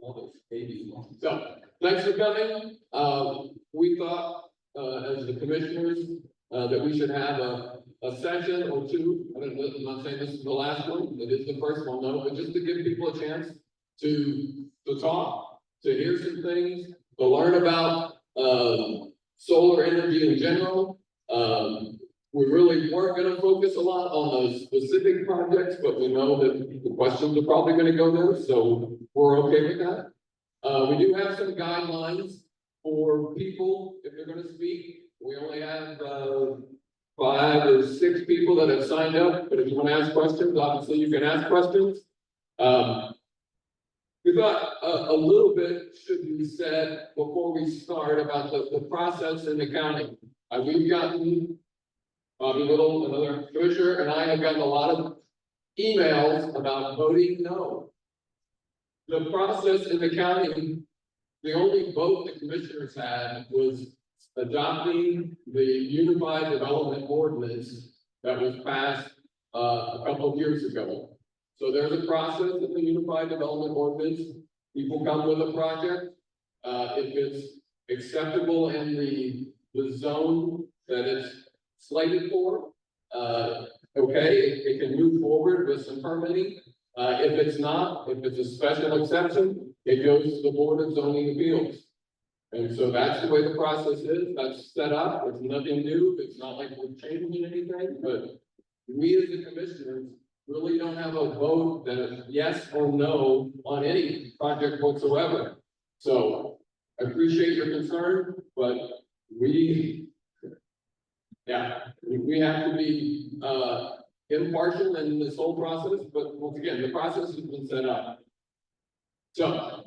all those babies. So, thanks for coming. We thought, as the commissioners, that we should have a session or two. I'm not saying this is the last one, it is the first one, though, but just to give people a chance to talk, to hear some things, to learn about solar energy in general. We really weren't going to focus a lot on those specific projects, but we know that the questions are probably going to go there, so we're okay with that. We do have some guidelines for people if they're going to speak. We only have 5 or 6 people that have signed up, but if you want to ask questions, obviously you can ask questions. We thought a little bit should be said before we start about the process in the county. We've gotten, Bobby Little, another commissioner, and I have gotten a lot of emails about voting no. The process in the county, the only vote the commissioners had was adopting the Unified Development Ordinance that was passed a couple of years ago. So there's a process in the Unified Development Ordinance. People come with a project. If it's acceptable in the zone that it's slated for, okay, it can move forward with some permitting. If it's not, if it's a special exception, it goes to the Board of Zoning Appeals. And so that's the way the process is. That's set up. It's nothing new. It's not like we're changing anything, but we as the commissioners really don't have a vote that is yes or no on any project whatsoever. So I appreciate your concern, but we have to be impartial in this whole process, but once again, the process has been set up. So,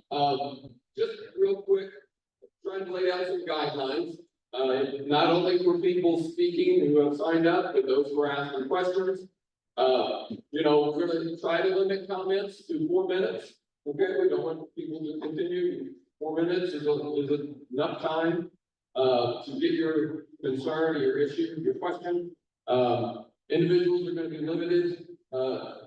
just real quick, trying to lay out some guidelines, not only for people speaking who have signed up, but those who are asking questions. We're going to try to limit comments to 4 minutes. Okay, we don't want people to continue. 4 minutes is enough time to get your concern, your issue, your question. Individuals are going to be limited.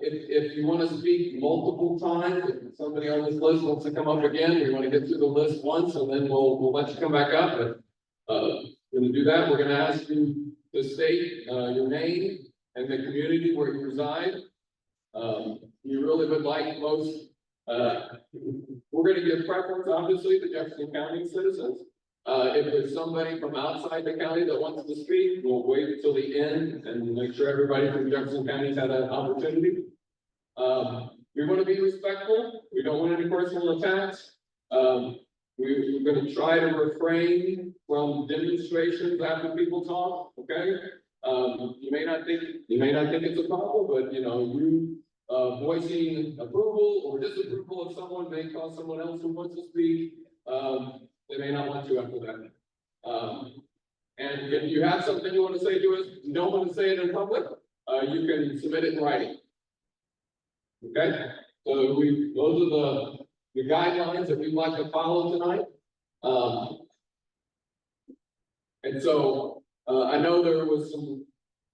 If you want to speak multiple times, if somebody on this list wants to come up again, we want to get through the list once, and then we'll let you come back up. But when you do that, we're going to ask you to state your name and the community where you reside. You really would like most. We're going to give preference, obviously, to Jefferson County citizens. If there's somebody from outside the county that wants to speak, we'll wait until the end and make sure everybody from Jefferson County's had an opportunity. We want to be respectful. We don't want any personal attacks. We're going to try to refrain from demonstrations after people talk. Okay. You may not think it's a problem, but you voicing approval or disapproval of someone may cause someone else who wants to speak. They may not want to after that. And if you have something you want to say to us, you don't want to say it in public, you can submit it in writing. Okay? So those are the guidelines that we'd like to follow tonight. And so I know there was some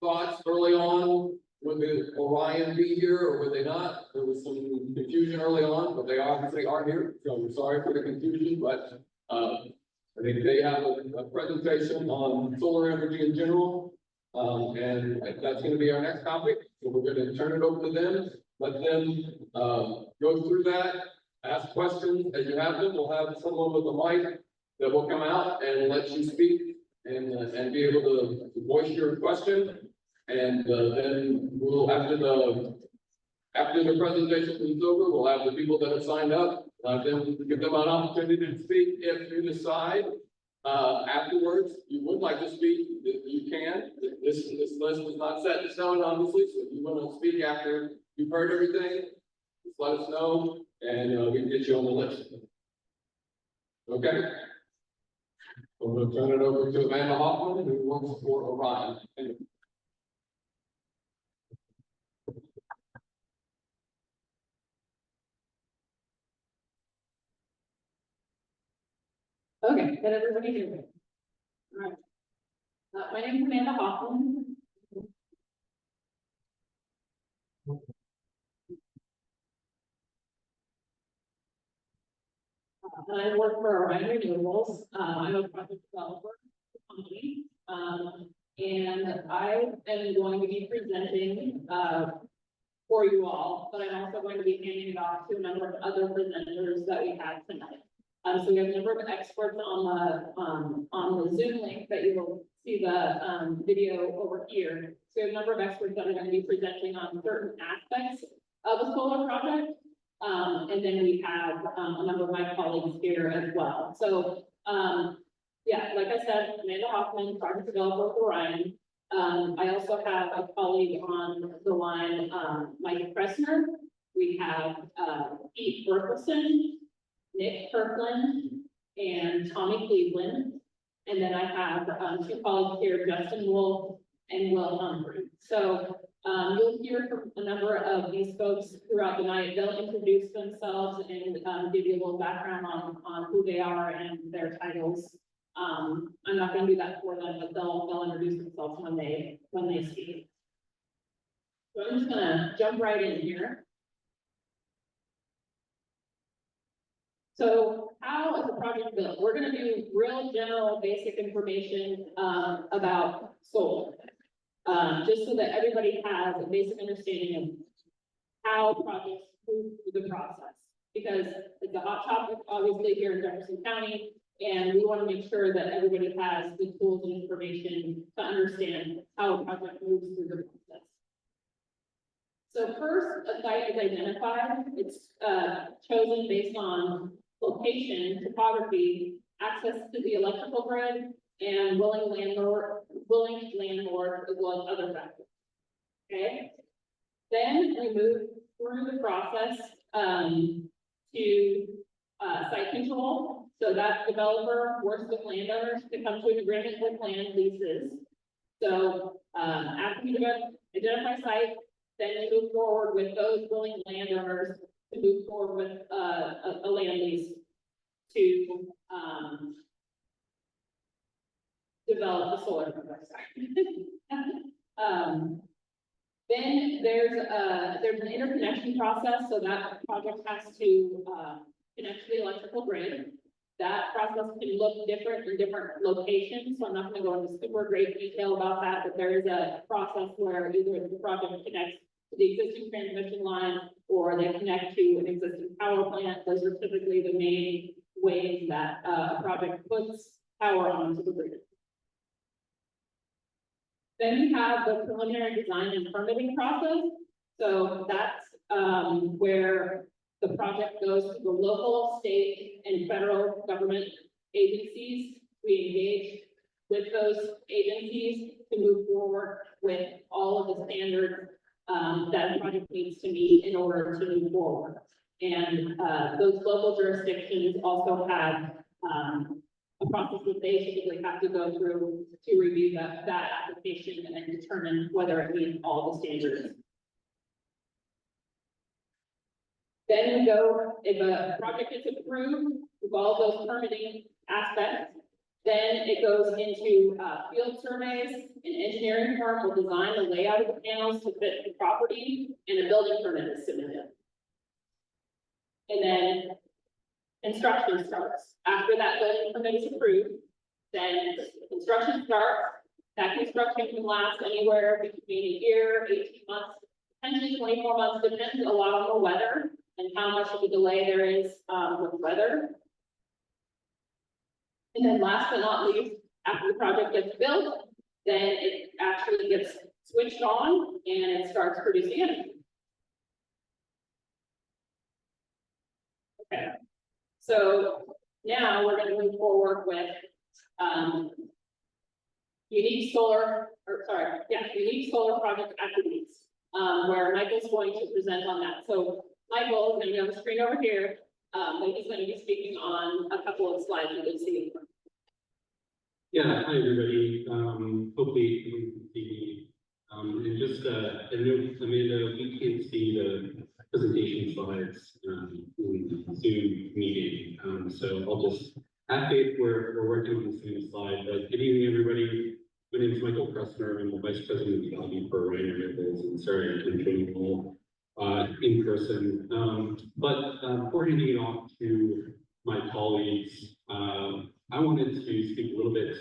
thoughts early on, would the Orion be here or would they not? There was some confusion early on, but they obviously are here. So we're sorry for the confusion, but I think they have a presentation on solar energy in general, and that's going to be our next topic. So we're going to turn it over to them, let them go through that, ask questions as you have them. We'll have someone with a mic that will come out and let you speak and be able to voice your question. And then we'll after the presentation is over, we'll have the people that have signed up. Then give them an opportunity to speak. If you decide afterwards you would like to speak, you can. This list is not set in stone, obviously. So if you want to speak after you've heard everything, just let us know, and we can get you on the list. Okay. I'm going to turn it over to Amanda Hoffman, who works for Orion. Okay, can everybody hear me? All right. My name is Amanda Hoffman. and I work for Orion Renewables. I'm a project developer for the company. And I am going to be presenting, for you all, but I'm also going to be handing it off to a number of other presenters that we have tonight. So we have a number of experts on the Zoom link that you will see the, video over here. So we have a number of experts that are going to be presenting on certain aspects of a solar project. And then we have, a number of my colleagues here as well. So, yeah, like I said, Amanda Hoffman, project developer for Orion. I also have a colleague on the line, Mike Pressner. We have, Pete Berkelson, Nick Kirkland, and Tommy Cleveland. And then I have, two colleagues here, Justin Wolf and Will Humphrey. So, you'll hear from a number of these folks throughout the night. They'll introduce themselves and, give you a little background on who they are and their titles. I'm not gonna do that for them, but they'll introduce themselves when they speak. So I'm just gonna jump right in here. So how is the project built? We're gonna do real general basic information, about solar. Just so that everybody has a basic understanding of how projects move through the process. Because it's a hot topic, obviously, here in Jefferson County, and we want to make sure that everybody has the tools and information to understand how a project moves through the process. So first, a site is identified. It's chosen based on location, topography, access to the electrical grid, and willing landlord as well as other factors. Okay. Then we move through the process to site control. So that developer works with landowners to come to an agreement with land leases. So after we identify site, then we move forward with those willing landowners to move forward with a land lease to develop the solar project. Then there's an interconnection process, so that project has to connect to the electrical grid. That process can look different in different locations, so I'm not going to go into super great detail about that, but there is a process where either the project connects to the existing transmission line or they connect to an existing power plant. Those are typically the main ways that a project puts power onto the grid. Then we have the preliminary design and permitting process. So that's where the project goes to the local, state, and federal government agencies. We engage with those agencies to move forward with all of the standards that a project needs to meet in order to move forward. And those local jurisdictions also have a process that they typically have to go through to review that application and then determine whether it meets all the standards. Then we go, if a project is approved with all those permitting aspects, then it goes into field surveys. An engineering firm will design the layout of the panels to fit the property, and a building permit is submitted. And then construction starts. After that building permit is approved, then construction starts. That construction can last anywhere between a year, 18 months, potentially 24 months, depends a lot on the weather and how much of a delay there is with weather. And then last but not least, after the project gets built, then it actually gets switched on and it starts producing energy. Okay, so now we're going to move forward with unique solar project attributes, where Michael's going to present on that. So Michael is going to be on the screen over here, but he's going to be speaking on a couple of slides you can see. Yeah, hi everybody. Hopefully you can see me. And just a note, Amanda, we can't see the presentation slides in the Zoom meeting. So I'll just have faith we're working on the same slide. But good evening, everybody. My name is Michael Pressner. I'm the Vice President of the Lobby for Orion Renewables, and sorry I couldn't join you all in person. But before handing it off to my colleagues, I wanted to speak a little bit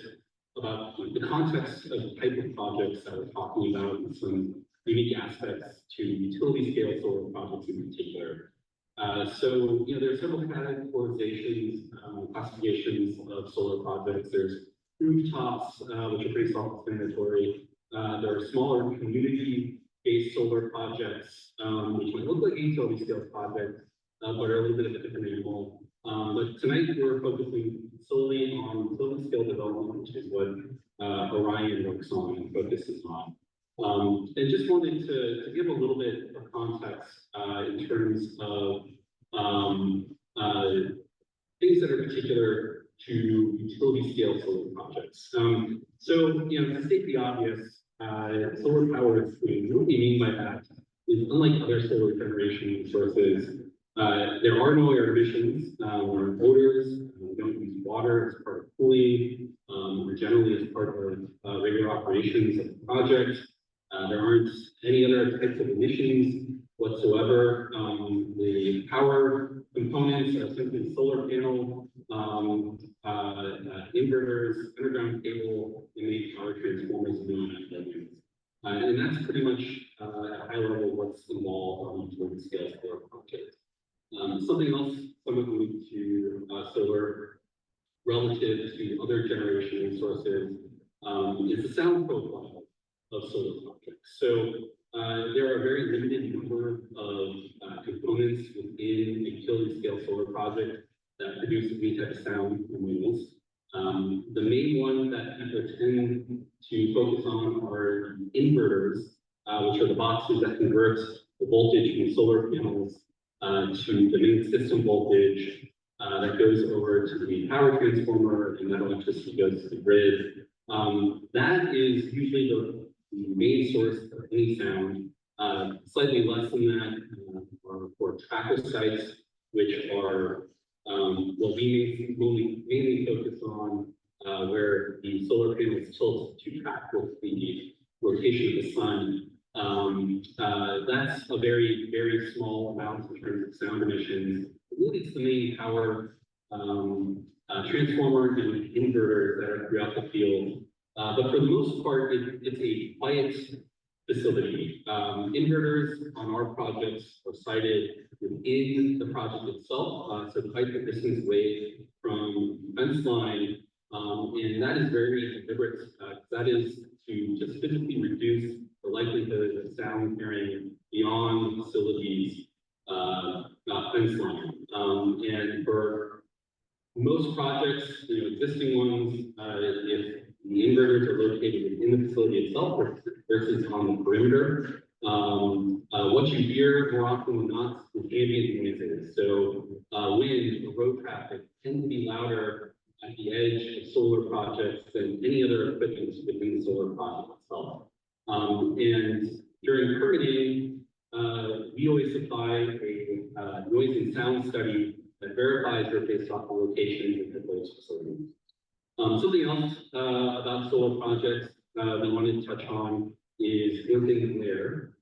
about the context of the type of projects that we're talking about and some unique aspects to utility scale solar projects in particular. So, there are several categorizations, classifications of solar projects. There's rooftops, which are pretty self-explanatory. There are smaller community-based solar projects, which might look like utility scale projects, but are a little bit of a different animal. But tonight we're focusing solely on utility scale development, which is what Orion works on and focuses on. And just wanted to give a little bit of context in terms of things that are particular to utility scale solar projects. So, to state the obvious, solar power is clean. What we mean by that is, unlike other solar generation sources, there are no air emissions or odors. We don't use water as part of cooling, or generally as part of regular operations of the project. There aren't any other types of emissions whatsoever. The power components are simply solar panel, inverters, underground cable, and maybe power transformers and buildings. And that's pretty much at a high level what's involved on utility scale solar projects. Something else somewhat unique to solar relative to other generation sources is the sound profile of solar projects. So there are a very limited number of components within a utility scale solar project that produce any type of sound from wheels. The main one that people tend to focus on are inverters, which are the boxes that convert the voltage from solar panels to the main system voltage that goes over to the power transformer, and that electricity goes to the grid. That is usually the main source of any sound. Slightly less than that are for tracker sites, which are what we mainly focus on where the solar panels tilt to track with the rotation of the sun. That's a very, very small amount in terms of sound emissions. Really, it's the main power transformer and inverters that are throughout the field. But for the most part, it's a quiet facility. Inverters on our projects are sited within the project itself, so quite the distance away from the fence line. And that is very deliberate. That is to just physically reduce the likelihood of sound carrying beyond the facility's fence line. And for most projects, existing ones, if the inverters are located within the facility itself versus on the perimeter, what you hear more often than not is ambient noises. So wind or road traffic tend to be louder at the edge of solar projects than any other equipment within the solar project itself. And during permitting, we always supply a noise and sound study that verifies that based off the location of those facilities. Something else about solar projects we wanted to touch on is building glare.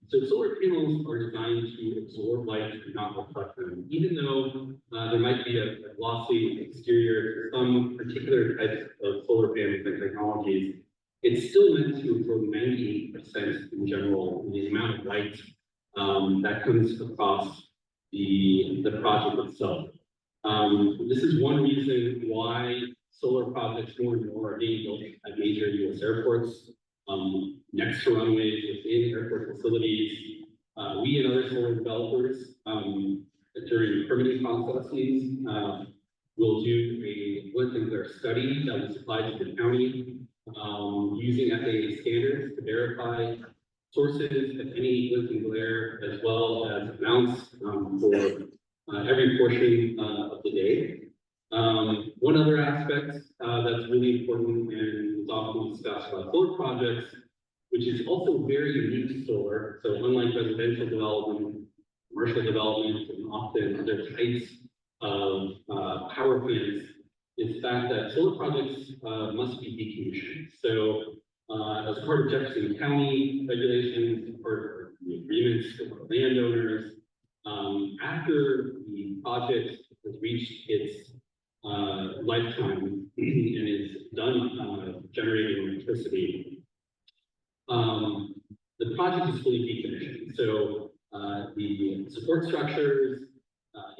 So solar panels are designed to absorb light and not reflect them. Even though there might be a glossy exterior to some particular types of solar panels and technologies, it's still meant to absorb 98% in general in the amount of light that comes across the project itself. This is one reason why solar projects more and more are being built at major U.S. airports, next to runways, within airport facilities. We and other solar developers, during permitting processes, will do a wind and glare study that was supplied to the county using FAA standards to verify sources of any wind and glare, as well as amounts for every portion of the day. One other aspect that's really important and is often discussed about solar projects, which is also very unique to solar. So unlike residential development, commercial development, and often other types of power plants, is the fact that solar projects must be decommissioned. So as part of Jefferson County regulations, part of the agreements with landowners, after the project has reached its lifetime and is done generating electricity, the project is fully decommissioned. So the support structures,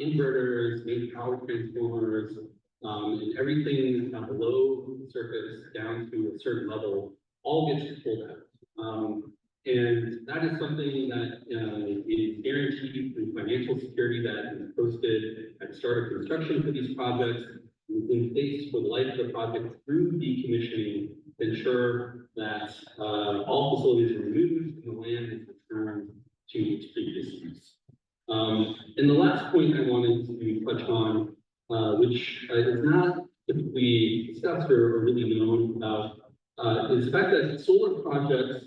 inverters, main power transformers, and everything below the surface down to a certain level all gets pulled out. And that is something that is guaranteed through financial security that is posted at the start of construction for these projects, and is in place for the life of the project through decommissioning to ensure that all facilities are removed and the land is returned to its previous use. And the last point I wanted to touch on, which is not typically discussed or really known about, is the fact that solar projects,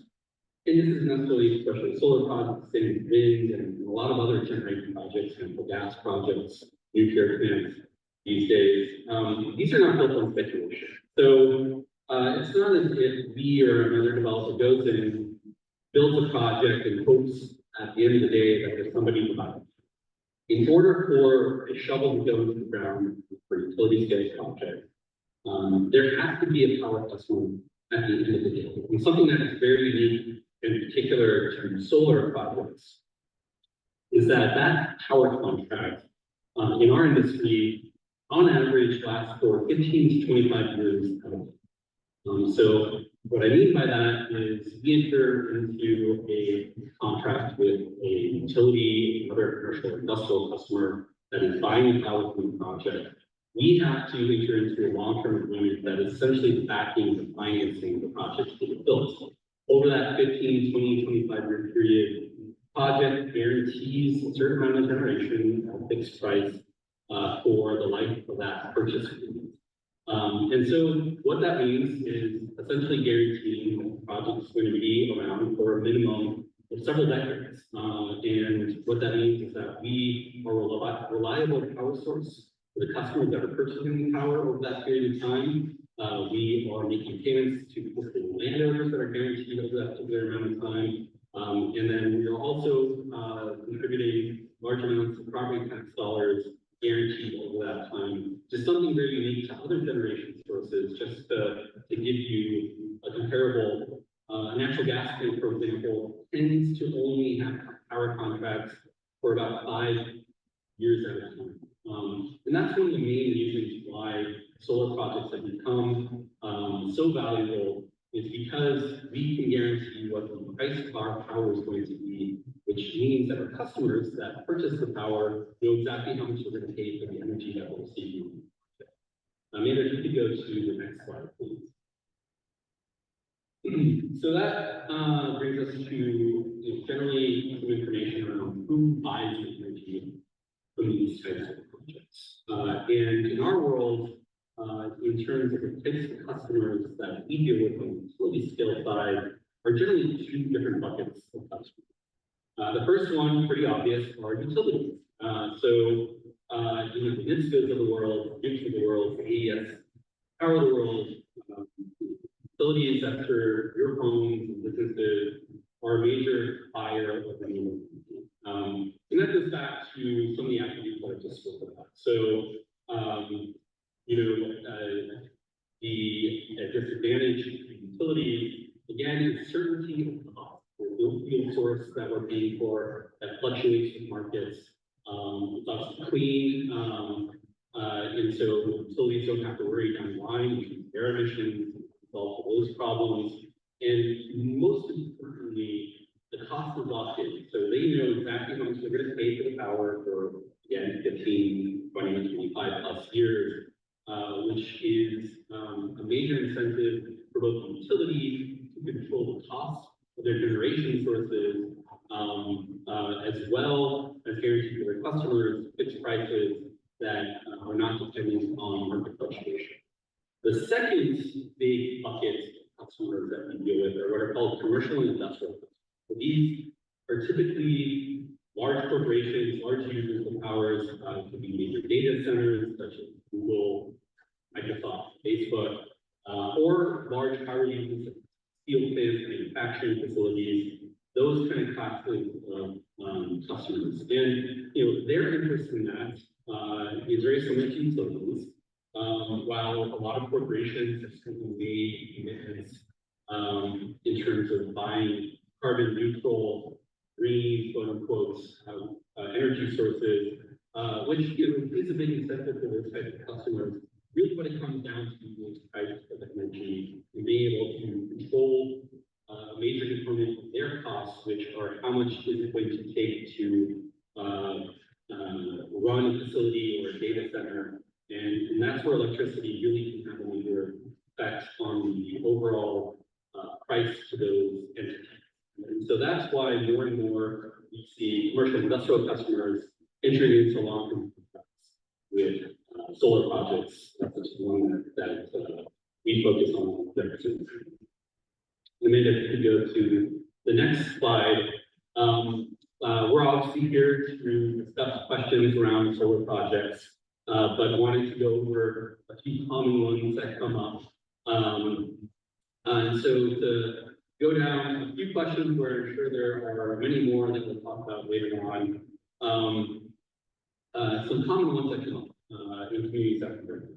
and this is necessarily especially solar projects, same wind and a lot of other generation projects, natural gas projects, nuclear plants these days, these are not built on speculation. So it's not as if we or another developer goes in, builds a project and hopes at the end of the day that there's somebody to buy it. In order for a shovel to go into the ground for a utility scale project, there has to be a power customer at the end of the day. And something that is very unique in particular to solar projects is that that power contract in our industry on average lasts for 15 to 25 years out. So what I mean by that is we enter into a contract with a utility, another commercial industrial customer that is buying a power from the project. We have to enter into a long-term agreement that is essentially backing the financing of the project to be built. Over that 15, 20, 25-year period, project guarantees a certain amount of generation at a fixed price for the life of that purchase agreement. And so what that means is essentially guaranteeing that the project is going to be around for a minimum of several decades. And what that means is that we are a reliable power source for the customers that are purchasing the power over that period of time. We are making payments to the landowners that are guaranteed over that particular amount of time. And then we are also contributing large amounts of property tax dollars guaranteed over that time. Just something very unique to other generation sources, just to give you a comparable, a natural gas plant, for example, tends to only have power contracts for about 5 years at a time. And that's one of the main reasons why solar projects have become so valuable, is because we can guarantee what the price of our power is going to be, which means that our customers that purchase the power know exactly how much they're going to pay for the energy that we're receiving. Amanda, if you could go to the next slide, please. So that brings us to generally some information around who buys the energy from these types of projects. And in our world, in terms of the types of customers that we deal with on the utility scale side, are generally two different buckets of customers. The first one, pretty obvious, are utilities. You know, the NIPSCOs of the world, Dukes of the world, AES, Power of the world, utilities that serve your homes and businesses are a major buyer of renewable energy. And that goes back to some of the attributes that I just spoke about. So, you know, the disadvantage of utilities, again, is certainty of cost. There's no fuel source that we're paying for that fluctuates with markets. It's also clean, and so utilities don't have to worry down the line between air emissions, solve those problems. And most importantly, the cost is locked in. So they know exactly how much they're going to pay for the power for, again, 15, 20, 25 plus years, which is a major incentive for both the utility to control the cost of their generation sources, as well as guarantee for their customers fixed prices that are not dependent on market fluctuation. The second big bucket of customers that we deal with are what are called commercial and industrial customers. So these are typically large corporations, large users of powers, could be major data centers such as Google, Microsoft, Facebook, or large power users, steel plants, manufacturing facilities, those kind of classes of customers. And you know, their interest in that is very similar to utilities. While a lot of corporations have certainly made commitments in terms of buying carbon neutral, green, quote unquote, energy sources, which is a big incentive for those types of customers. Really, what it comes down to is price of energy and being able to control a major component of their costs, which are how much is it going to take to run a facility or a data center. And that's where electricity really can have a major effect on the overall price to those entities. And so that's why more and more we see commercial industrial customers entering into long-term contracts with solar projects. That's just one that we focus on at Jefferson. Amanda, if you could go to the next slide. We're obviously here to discuss questions around solar projects, but wanted to go over a few common ones that come up. And so to go down a few questions where I'm sure there are many more that we'll talk about later on. Some common ones that come up in community sector.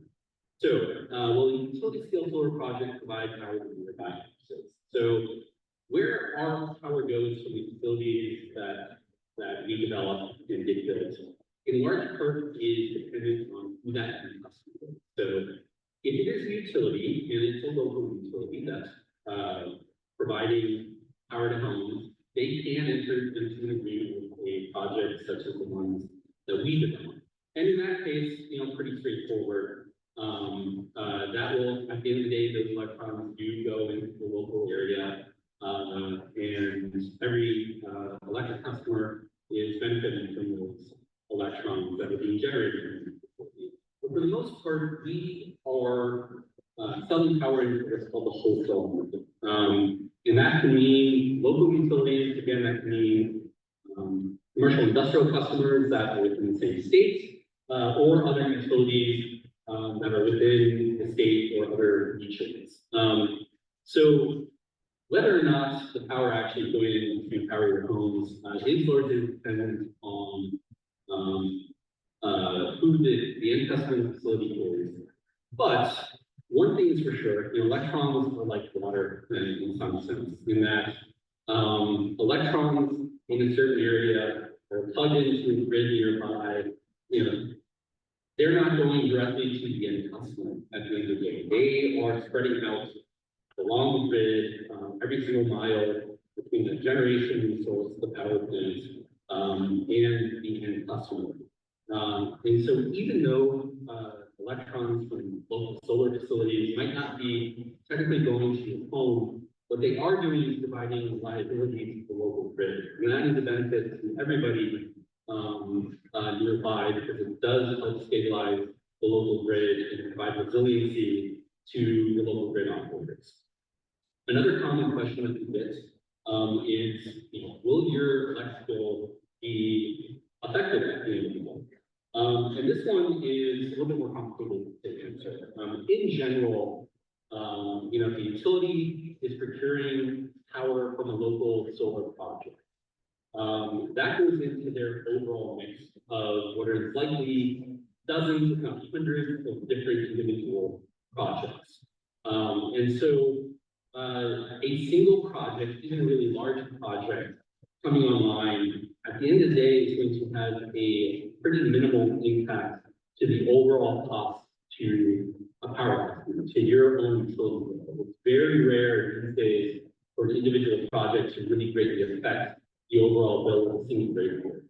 So, will utility scale solar project provide power to nearby campuses? So, where our power goes from the facilities that we develop and get built, in large part is dependent on who that end customer is. So, if it is a utility and it's a local utility that's providing power to homes, they can enter into an agreement with a project such as the ones that we develop. And in that case, pretty straightforward. That will, at the end of the day, those electrons do go into the local area, and every electric customer is benefiting from those electrons that are being generated. But for the most part, we are selling power into what's called the wholesale market. And that can mean local utilities, again, that can mean commercial industrial customers that are within the same state, or other utilities that are within the state or other regions. So whether or not the power actually going in to power your homes is largely dependent on who the end customer facility is. But one thing is for sure, electrons are like water in some sense, in that electrons in a certain area are plugged into a grid nearby. They're not going directly to the end customer at the end of the day. They are spreading out along the grid every single mile between the generation resource, the power plant, and the end customer. And so even though electrons from local solar facilities might not be technically going to your home, what they are doing is providing reliability to the local grid. And that is a benefit to everybody nearby, because it does help stabilize the local grid and provide resiliency to the local grid operators. Another common question that we get is, will your electric bill be affected at the end of the month? And this one is a little bit more complicated to answer. In general, if the utility is procuring power from a local solar project, that goes into their overall mix of what are likely dozens, if not hundreds, of different individual projects. And so a single project, even a really large project coming online, at the end of the day, is going to have a pretty minimal impact to the overall cost to a power customer, to your own utility bill. It's very rare these days for an individual project to really greatly affect the overall bill of a single ratepayer.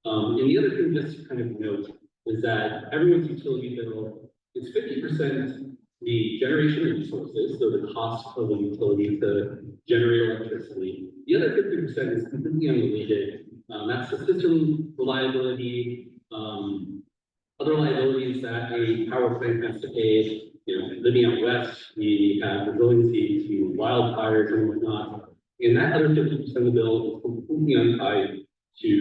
And the other thing just to kind of note is that everyone's utility bill is 50% the generation resources, so the cost of the utility to generate electricity. The other 50% is completely unrelated. That's the system reliability, other liabilities that a power plant has to pay. Living out west, we have resiliency to wildfires and whatnot. And that other 50% of the bill is completely untied to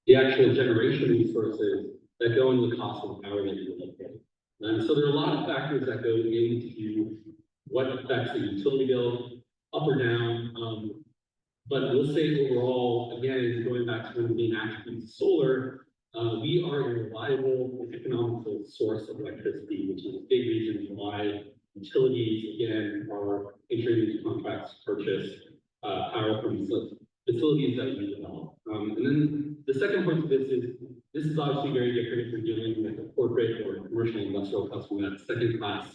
the actual generation resources that go into the cost of the power that you will pay. And so there are a lot of factors that go into what affects the utility bill, up or down. But we'll say overall, again, going back to one of the main attributes of solar, We are a reliable and economical source of electricity, which is a big reason why utilities, again, are entering into contracts to purchase power from facilities that we develop. And then the second point of this is obviously very different if you're dealing with a corporate or commercial industrial customer, that second class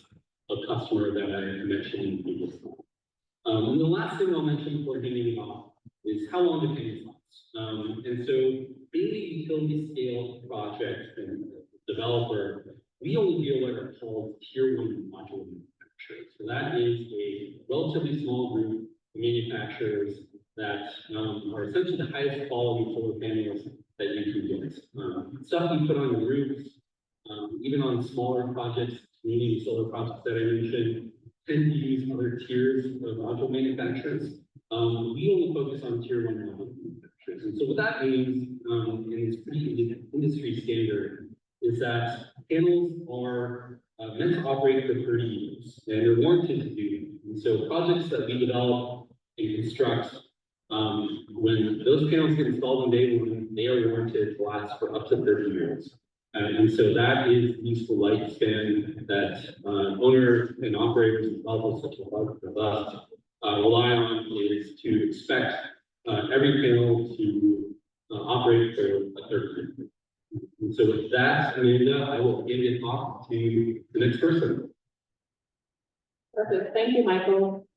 of customer that I mentioned in the previous slide. And the last thing I'll mention before handing it off is how long the payments last. And so being a utility scale project and developer, we only deal with what are called tier one module manufacturers. So that is a relatively small group of manufacturers that are essentially the highest quality solar panels that you can get. Stuff you put on your roofs, even on smaller projects, community solar projects that I mentioned, tend to use other tiers of module manufacturers. We only focus on tier one module manufacturers. And so what that means, and it's pretty industry standard, is that panels are meant to operate for 30 years, and they're warranted to do. And so projects that we develop and construct, when those panels get installed on day one, they are warranted to last for up to 30 years. And so that is the useful lifespan that owners and operators and developers such as us rely on, is to expect every panel to operate for a 30 years. And so with that, Amanda, I will hand it off to the next person. Perfect. Thank you, Michael.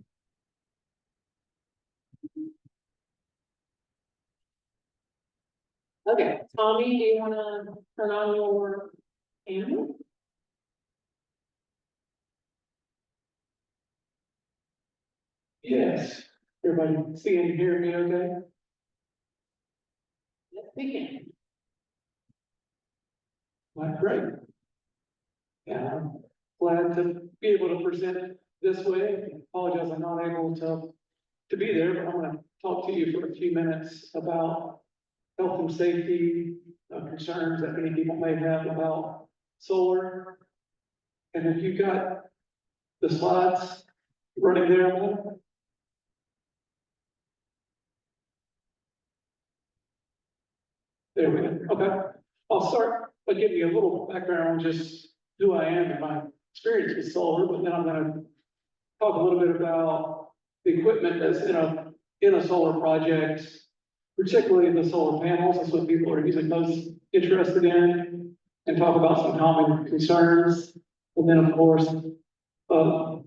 Okay, Tommy, do you want to turn on your camera? Yes, everybody see and hear me okay? Yes, we can. Well, great. Yeah, I'm glad to be able to present it this way. Apologize, I'm not able to be there, but I'm gonna talk to you for a few minutes about health and safety concerns that many people may have about solar. And if you've got the slides running there, there we go. Okay, I'll start by giving you a little background on just who I am and my experience with solar, but then I'm going to talk a little bit about the equipment that's in a solar project, particularly the solar panels. That's what people are usually most interested in, and talk about some common concerns. And then, of course, toward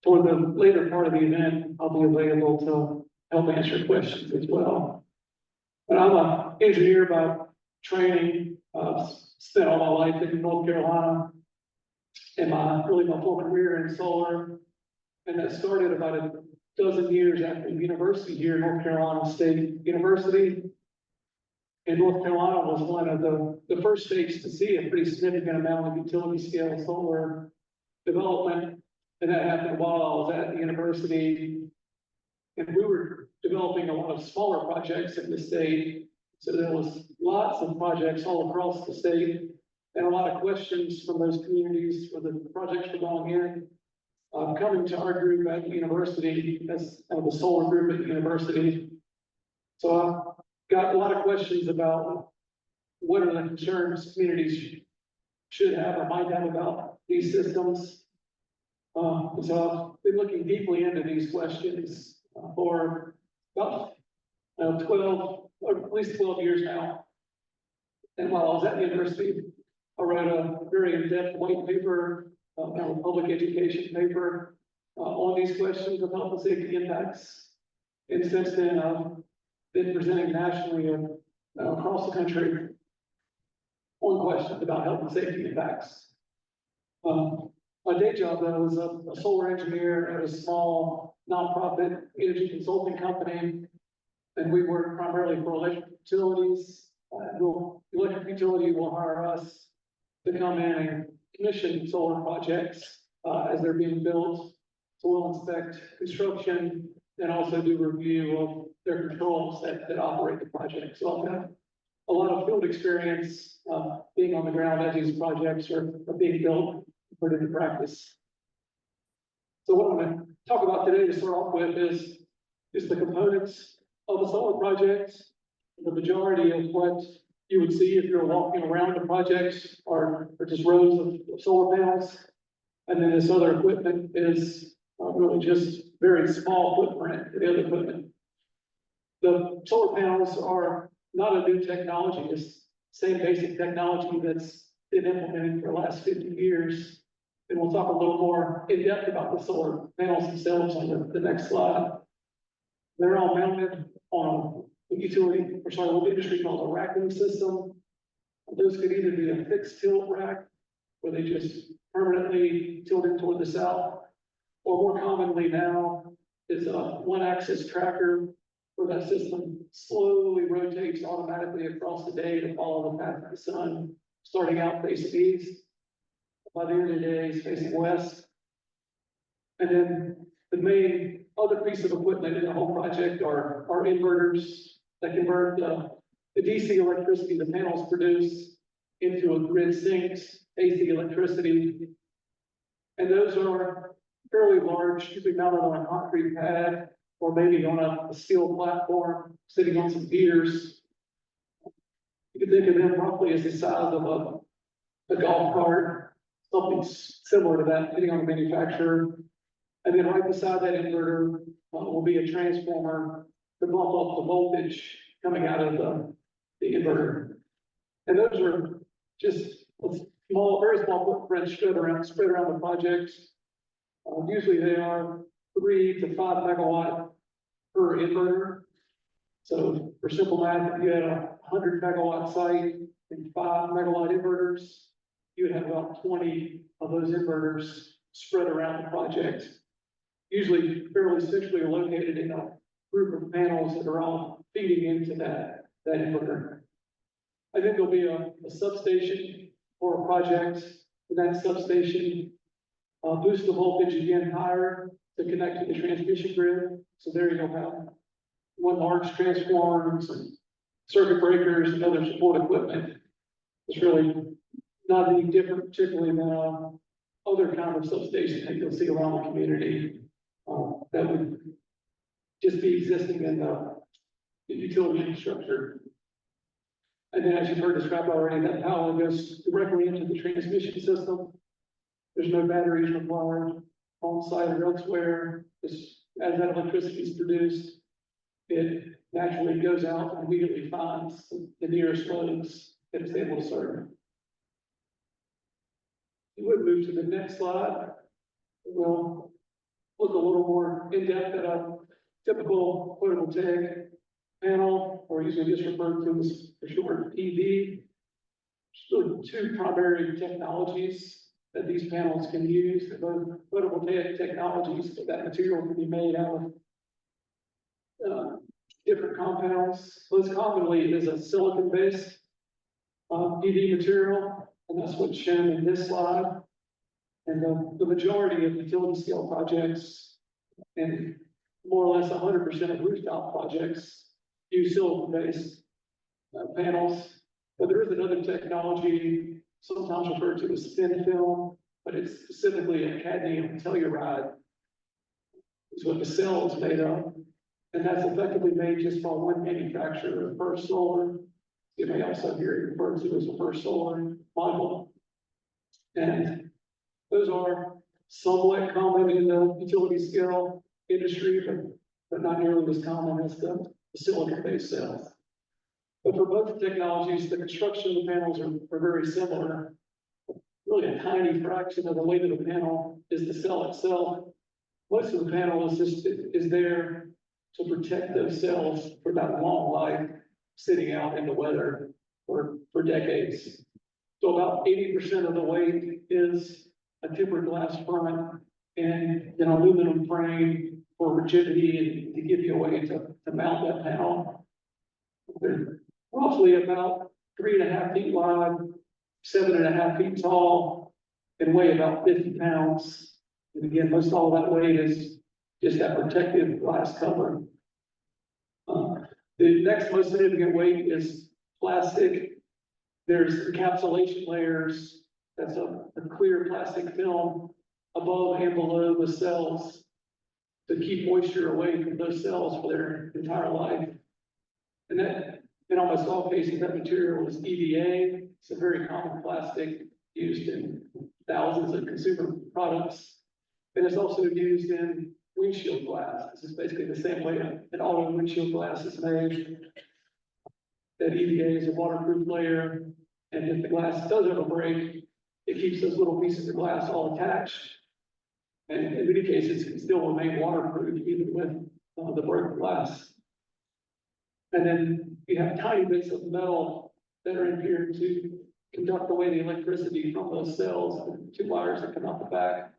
the later part of the event, I'll be available to help answer questions as well. But I'm an engineer by training. Spent all my life in North Carolina, and really my full career in solar. And that started about a dozen years after university here, North Carolina State University. And North Carolina was one of the first states to see a pretty significant amount of utility scale solar development. And that happened while I was at the university. And we were developing a lot of smaller projects in the state. So there was lots of projects all across the state, and a lot of questions from those communities where the projects were going in. Coming to our group at the university as the solar group at the university. So I got a lot of questions about what are the concerns communities should have or might have about these systems. So I've been looking deeply into these questions for about 12, or at least 12 years now. And while I was at the university, I wrote a very in-depth white paper, kind of public education paper on these questions of health and safety impacts. And since then, I've been presenting nationally and across the country on questions about health and safety impacts. My day job, though, was a solar engineer at a small nonprofit energy consulting company. And we work primarily for electric utilities. The electric utility will hire us to come in and commission solar projects as they're being built. So we'll inspect construction and also do review of their controls that operate the project. So I've got a lot of field experience being on the ground as these projects are being built, put into practice. So what I'm going to talk about today to start off with is the components of a solar project. The majority of what you would see if you're walking around the projects are just rows of solar panels. And then this other equipment is really just very small footprint for the other equipment. The solar panels are not a new technology, it's same basic technology that's been implemented for the last 50 years. And we'll talk a little more in depth about the solar panels themselves on the next slide. They're all mounted on a utility, or sorry, what the industry calls a racking system. Those could either be a fixed tilt rack, where they just permanently tilt it toward the south, or more commonly now is a one-axis tracker, where that system slowly rotates automatically across the day to follow the path of the sun, starting out facing east. By the end of the day, it's facing west. And then the main other piece of equipment in the whole project are inverters that convert the DC electricity the panels produce into a grid sinks AC electricity. And those are fairly large, usually mounted on a concrete pad or maybe on a steel platform sitting on some piers. You can think of them roughly as the size of a golf cart, something similar to that, depending on the manufacturer. And then right beside that inverter will be a transformer to bump up the voltage coming out of the inverter. And those are just a small, very small footprint spread around the project. Usually they are 3 to 5 megawatt per inverter. So for simple math, if you had a 100 megawatt site and 5 megawatt inverters, you would have about 20 of those inverters spread around the project, usually fairly centrally located in a group of panels that are all feeding into that inverter. I think there'll be a substation or a project for that substation, boost the voltage again higher to connect to the transmission grid. So there you'll have one large transformer, some circuit breakers, and other support equipment. It's really not any different, particularly than other kind of substations that you'll see around the community that would just be existing in the utility infrastructure. And then, as you've heard described already, that power goes directly into the transmission system. There's no batteries required on site or elsewhere. As that electricity is produced, it naturally goes out and immediately finds the nearest loads that it's able to serve. You would move to the next slide. We'll look a little more in depth at a typical photovoltaic panel, or usually just referred to as for short PV. There's really two primary technologies that these panels can use. They're both photovoltaic technologies, but that material can be made out of different compounds. Most commonly is a silicon-based PV material, and that's what's shown in this slide. And the majority of utility scale projects and more or less 100% of rooftop projects use silicon-based panels. But there is another technology, sometimes referred to as thin film, but it's specifically a cadmium telluride. Is what the cell is made of. And that's effectively made just by one manufacturer, First Solar. You may also hear it referred to as a First Solar module. And those are somewhat common in the utility scale industry, but not nearly as common as the silicon-based cells. But for both technologies, the construction of the panels are very similar. Really a tiny fraction of the weight of the panel is the cell itself. Most of the panel is there to protect those cells for that long life, sitting out in the weather for decades. So about 80% of the weight is a tempered glass front and an aluminum frame for rigidity and to give you a way to mount that panel. They're roughly about 3.5 feet wide, 7.5 feet tall, and weigh about 50 pounds. And again, most all that weight is just that protective glass cover. The next most significant weight is plastic. There's encapsulation layers. That's a clear plastic film above and below the cells to keep moisture away from those cells for their entire life. And that In almost all cases, that material is EVA. It's a very common plastic used in thousands of consumer products. And it's also used in windshield glass. This is basically the same way an auto windshield glass is made. That EVA is a waterproof layer, and if the glass does ever break, it keeps those little pieces of glass all attached. And in many cases, it can still remain waterproof even with the broken glass. And then you have tiny bits of metal that are in here to conduct away the electricity from those cells, and 2 wires that come out the back.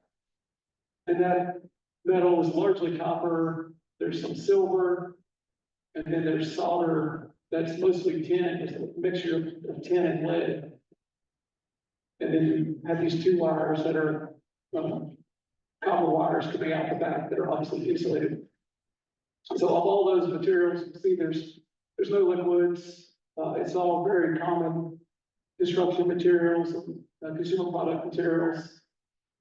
And that metal is largely copper, there's some silver, and then there's solder that's mostly tin, it's a mixture of tin and lead. And then you have these 2 wires that are copper wires coming out the back that are obviously insulated. So of all those materials, you can see there's no liquids. It's all very common construction materials, consumer product materials.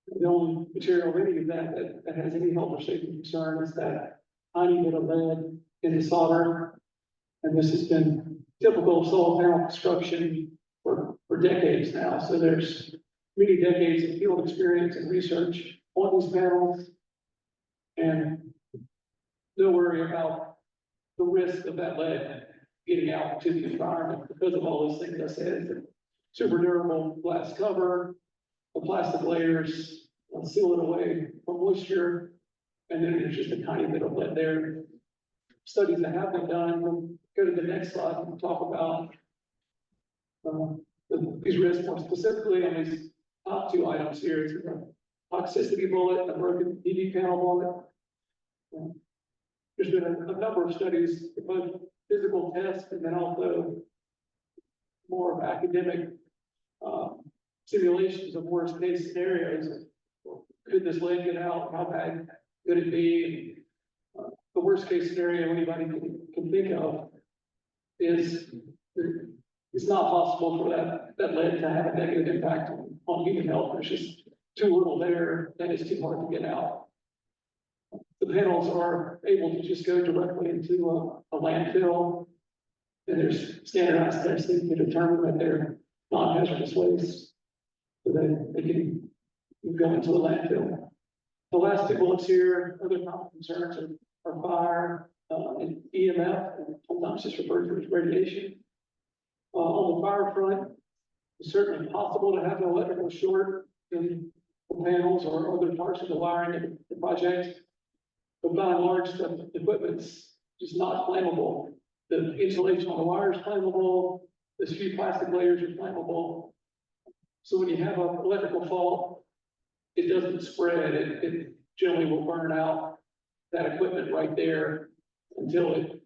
The only material really of that has any health or safety concern is that tiny bit of lead in the solder. And this has been typical of solar panel construction for decades now. So there's many decades of field experience and research on these panels. And no worry about the risk of that lead getting out to the environment because of all those things I said. The super durable glass cover, the plastic layers seal it away from moisture, and then there's just a tiny bit of lead there. Studies that have been done, we'll go to the next slide and talk about these risks more specifically on these top 2 items here. It's a toxicity bullet, a broken EV panel bullet. There's been a number of studies, both physical tests and then also more of academic simulations of worst case scenarios. Could this lead get out? How bad could it be? The worst case scenario anybody can think of is it's not possible for that lead to have a negative impact on human health. There's just too little there, and it's too hard to get out. The panels are able to just go directly into a landfill, and there's standardized testing to determine that they're non-hazardous waste, so that they can go into a landfill. The last 2 bullets here, other common concerns are fire and EMF, and sometimes just referred to as radiation. On the fire front, it's certainly possible to have an electrical short in the panels or other parts of the wiring of the project. But by and large, the equipment's just not flammable. The insulation on the wire is flammable. This few plastic layers are flammable. So when you have an electrical fault, it doesn't spread. It generally will burn out that equipment right there until it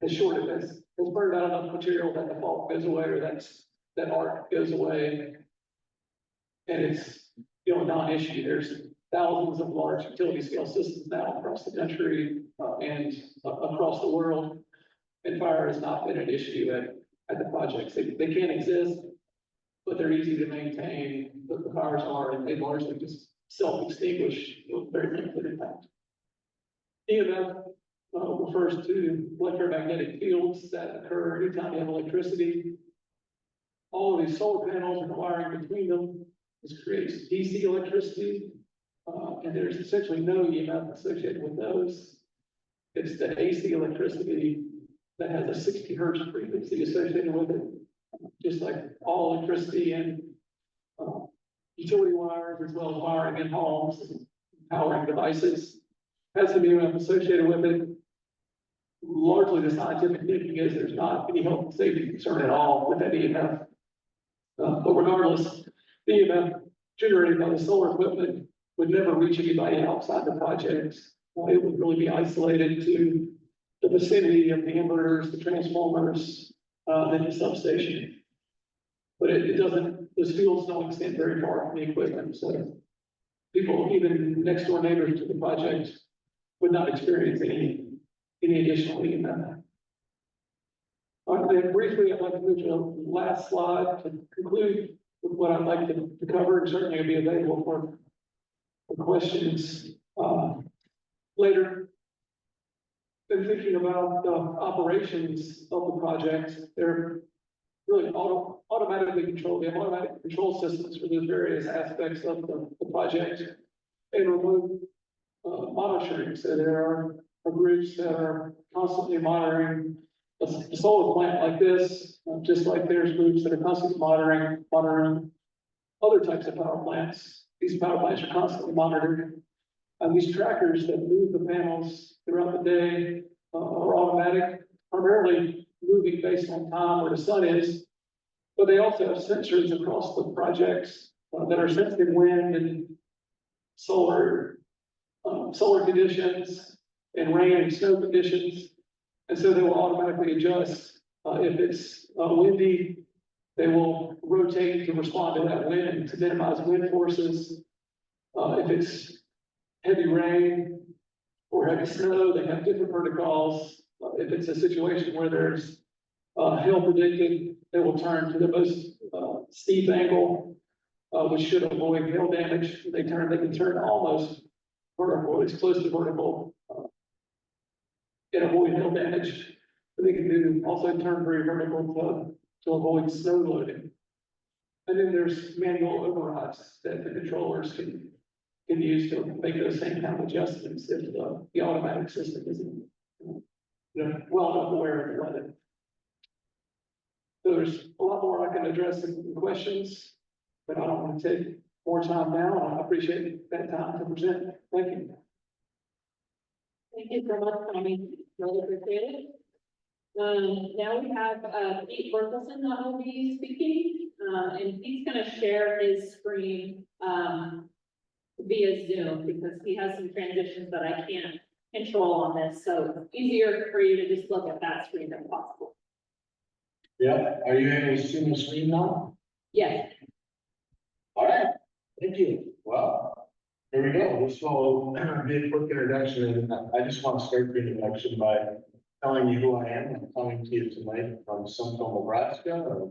has shorted, has burned out enough material that the fault goes away, or that arc goes away. And it's, a non-issue. There's thousands of large utility scale systems now across the country and across the world. And fire has not been an issue at the projects. They can exist, but they're easy to maintain. But the fires are, and they largely just self-extinguish with very limited impact. EMF refers to electromagnetic fields that occur anytime you have electricity. All of these solar panels and the wiring between them, this creates DC electricity, and there's essentially no EMF associated with those. It's the AC electricity that has a 60 hertz frequency associated with it, just like all electricity and utility wires, as well as wiring in homes and powering devices, has some EMF associated with it. Largely, the scientific thinking is there's not any health and safety concern at all with that EMF. But regardless, the EMF generated by the solar equipment would never reach anybody outside the project. It would really be isolated to the vicinity of the inverters, the transformers, and the substation. But it doesn't, those fields don't extend very far from the equipment. So people, even next door neighbors to the project, would not experience any additional EMF. Then briefly, I'd like to move to the last slide to conclude with what I'd like to cover, and certainly will be available for questions later. been thinking about the operations of the project. They're really automatically controlled. They have automatic control systems for the various aspects of the project and remote monitoring. So there are groups that are constantly monitoring a solar plant like this, just like there's groups that are constantly monitoring other types of power plants. These power plants are constantly monitored. And these trackers that move the panels throughout the day are automatic, primarily moving based on time where the sun is. But they also have sensors across the projects that are sensing wind and solar conditions and rain and snow conditions. And so they will automatically adjust. If it's windy, they will rotate to respond to that wind to minimize wind forces. If it's heavy rain or heavy snow, they have different protocols. If it's a situation where there's hail predicted, they will turn to the most steep angle, which should avoid hail damage. They can turn almost vertical, it's close to vertical, and avoid hail damage. But they can also turn very vertical to avoid snow loading. And then there's manual overrides that the controllers can use to make those same kind of adjustments if the automatic system isn't, well enough aware of the weather. So there's a lot more I can address in questions, but I don't want to take more time now. I appreciate that time to present. Thank you. Thank you so much, Tommy. Really appreciate it. Now we have Pete Berkelson that will be speaking, and he's going to share his screen via Zoom because he has some transitions that I can't control on this. So it's easier for you to just look at that screen than possible. Yeah, are you able to see the screen now? Yes. All right, thank you. Well, here we go. This will be a quick introduction, and I just want to start the introduction by telling you who I am. I'm coming to you tonight from Central Nebraska, a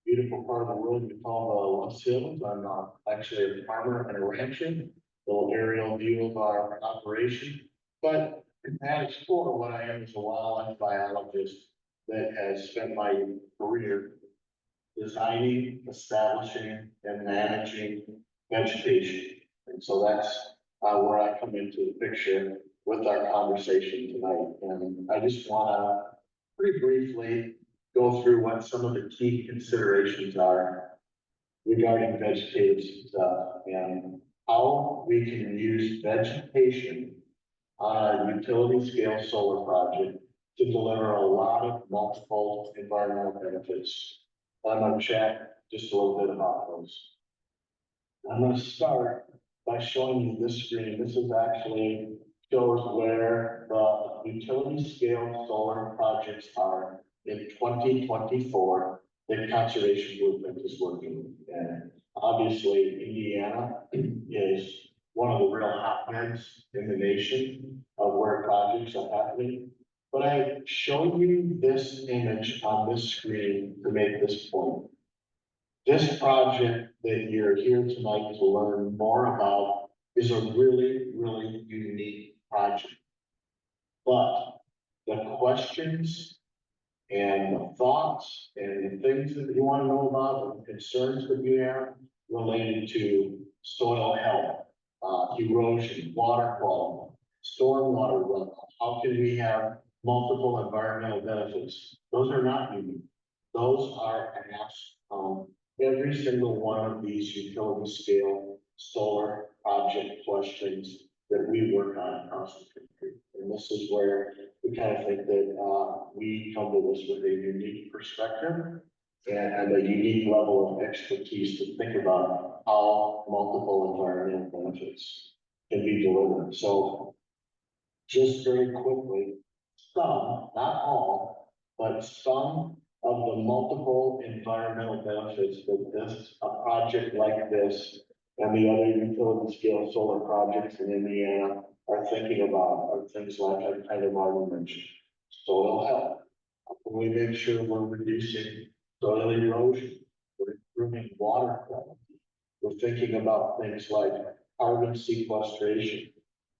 beautiful part of the world we call the Lost Hills. I'm actually a farmer and a rancher. Little aerial view of our operation, but at its core, what I am is a wildlife biologist that has spent my career designing, establishing, and managing vegetation. And so that's where I come into the picture with our conversation tonight. And I just want to pretty briefly go through what some of the key considerations are regarding vegetative stuff and how we can use vegetation on our utility scale solar project to deliver a lot of multiple environmental benefits. I'm going to chat just a little bit about those. I'm going to start by showing you this screen. This is actually shows where the utility scale solar projects are in 2024 that Conservation Movement is working. And obviously Indiana is one of the real hotbeds in the nation of where projects are happening. But I show you this image on this screen to make this point. This project that you're here tonight to learn more about is a really, really unique project. But the questions and the thoughts and the things that you want to know about, the concerns that you have related to soil health, erosion, water quality, stormwater runoff, how can we have multiple environmental benefits? Those are not unique. Those are asked on every single one of these utility scale solar project questions that we work on across the country. And this is where we kind of think that we come to this with a unique perspective and a unique level of expertise to think about how multiple environmental benefits can be delivered. So just very quickly, some, not all, but some of the multiple environmental benefits that this, a project like this and the other utility scale solar projects in Indiana are thinking about are things like I kind of already mentioned. Soil health. How can we make sure we're reducing soil erosion? We're improving water quality. We're thinking about things like carbon sequestration,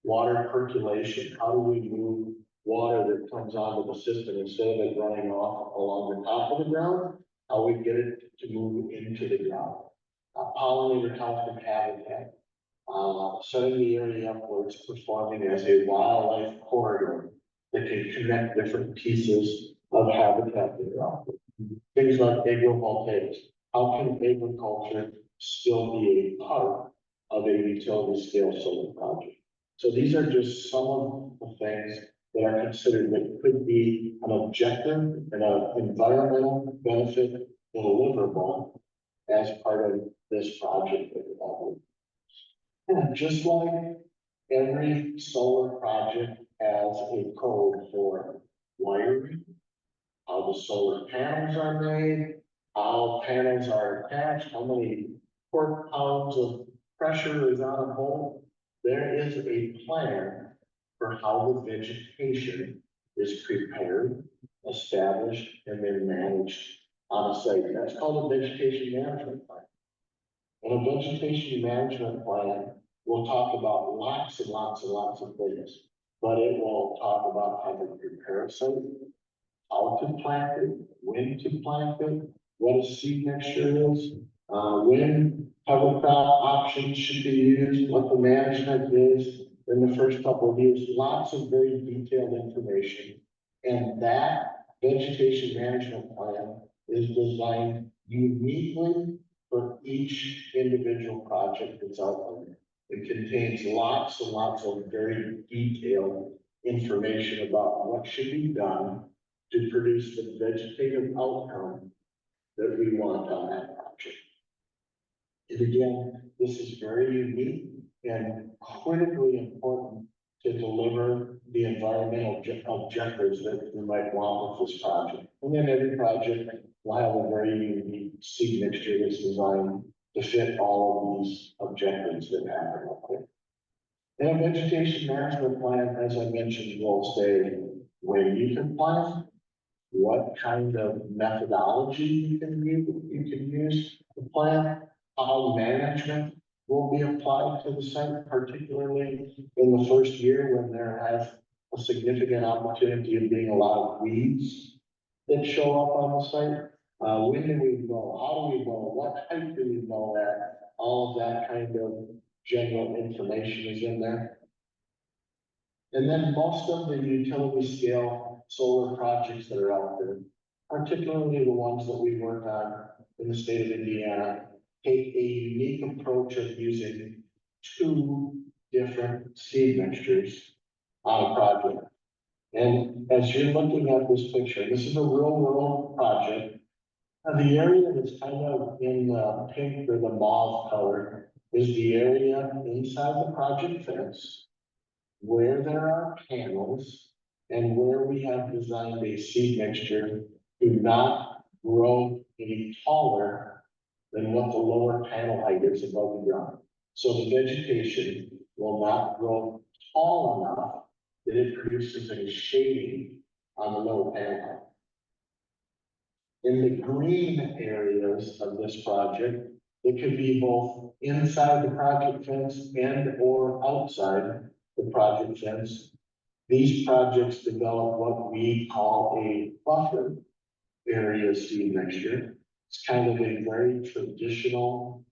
water percolation. How do we move water that comes onto the system, instead of it running off along the top of the ground, how we get it to move into the ground. Pollinator health and habitat, setting the area up where it's performing as a wildlife corridor that can connect different pieces of habitat that are out there. Things like agrivoltaics. How can agriculture still be a part of a utility scale solar project? So these are just some of the things that are considered that could be an objective and an environmental benefit deliverable as part of this project that we're having. And just like every solar project has a code for wiring, how the solar panels are made, how panels are attached, how many torque pounds of pressure is on a bolt. There is a plan for how the vegetation is prepared, established, and then managed on a site. That's called a vegetation management plan. And a vegetation management plan will talk about lots and lots and lots of things, but it will talk about how to prepare a site, how to plant it, when to plant it, what a seed mixture is, when cover crop options should be used, what the management is in the first couple of years, lots of very detailed information. And that vegetation management plan is designed uniquely for each individual project that's out there. It contains lots and lots of very detailed information about what should be done to produce the vegetative outcome that we want on that project. And again, this is very unique and critically important to deliver the environmental objectives that we might want with this project. And then every project will have a very unique seed mixture that's designed to fit all of these objectives that happen up there. And a vegetation management plan, as I mentioned, will say when you can plant, what kind of methodology you can use to plant, how management will be applied to the site, particularly in the first year when there has a significant opportunity of being a lot of weeds that show up on the site. When do we mow? How do we mow? What height do we mow at? All of that kind of general information is in there. And then most of the utility scale solar projects that are out there, particularly the ones that we work on in the state of Indiana, take a unique approach of using two different seed mixtures on a project. And as you're looking at this picture, this is a real world project. The area that's kind of in the pink or the mauve color is the area inside the project fence where there are panels and where we have designed a seed mixture to not grow any taller than what the lower panel height is above the ground. So the vegetation will not grow tall enough that it produces any shading on the lower panel height. In the green areas of this project, it could be both inside the project fence and or outside the project fence. These projects develop what we call a buffer area seed mixture. It's kind of a very traditional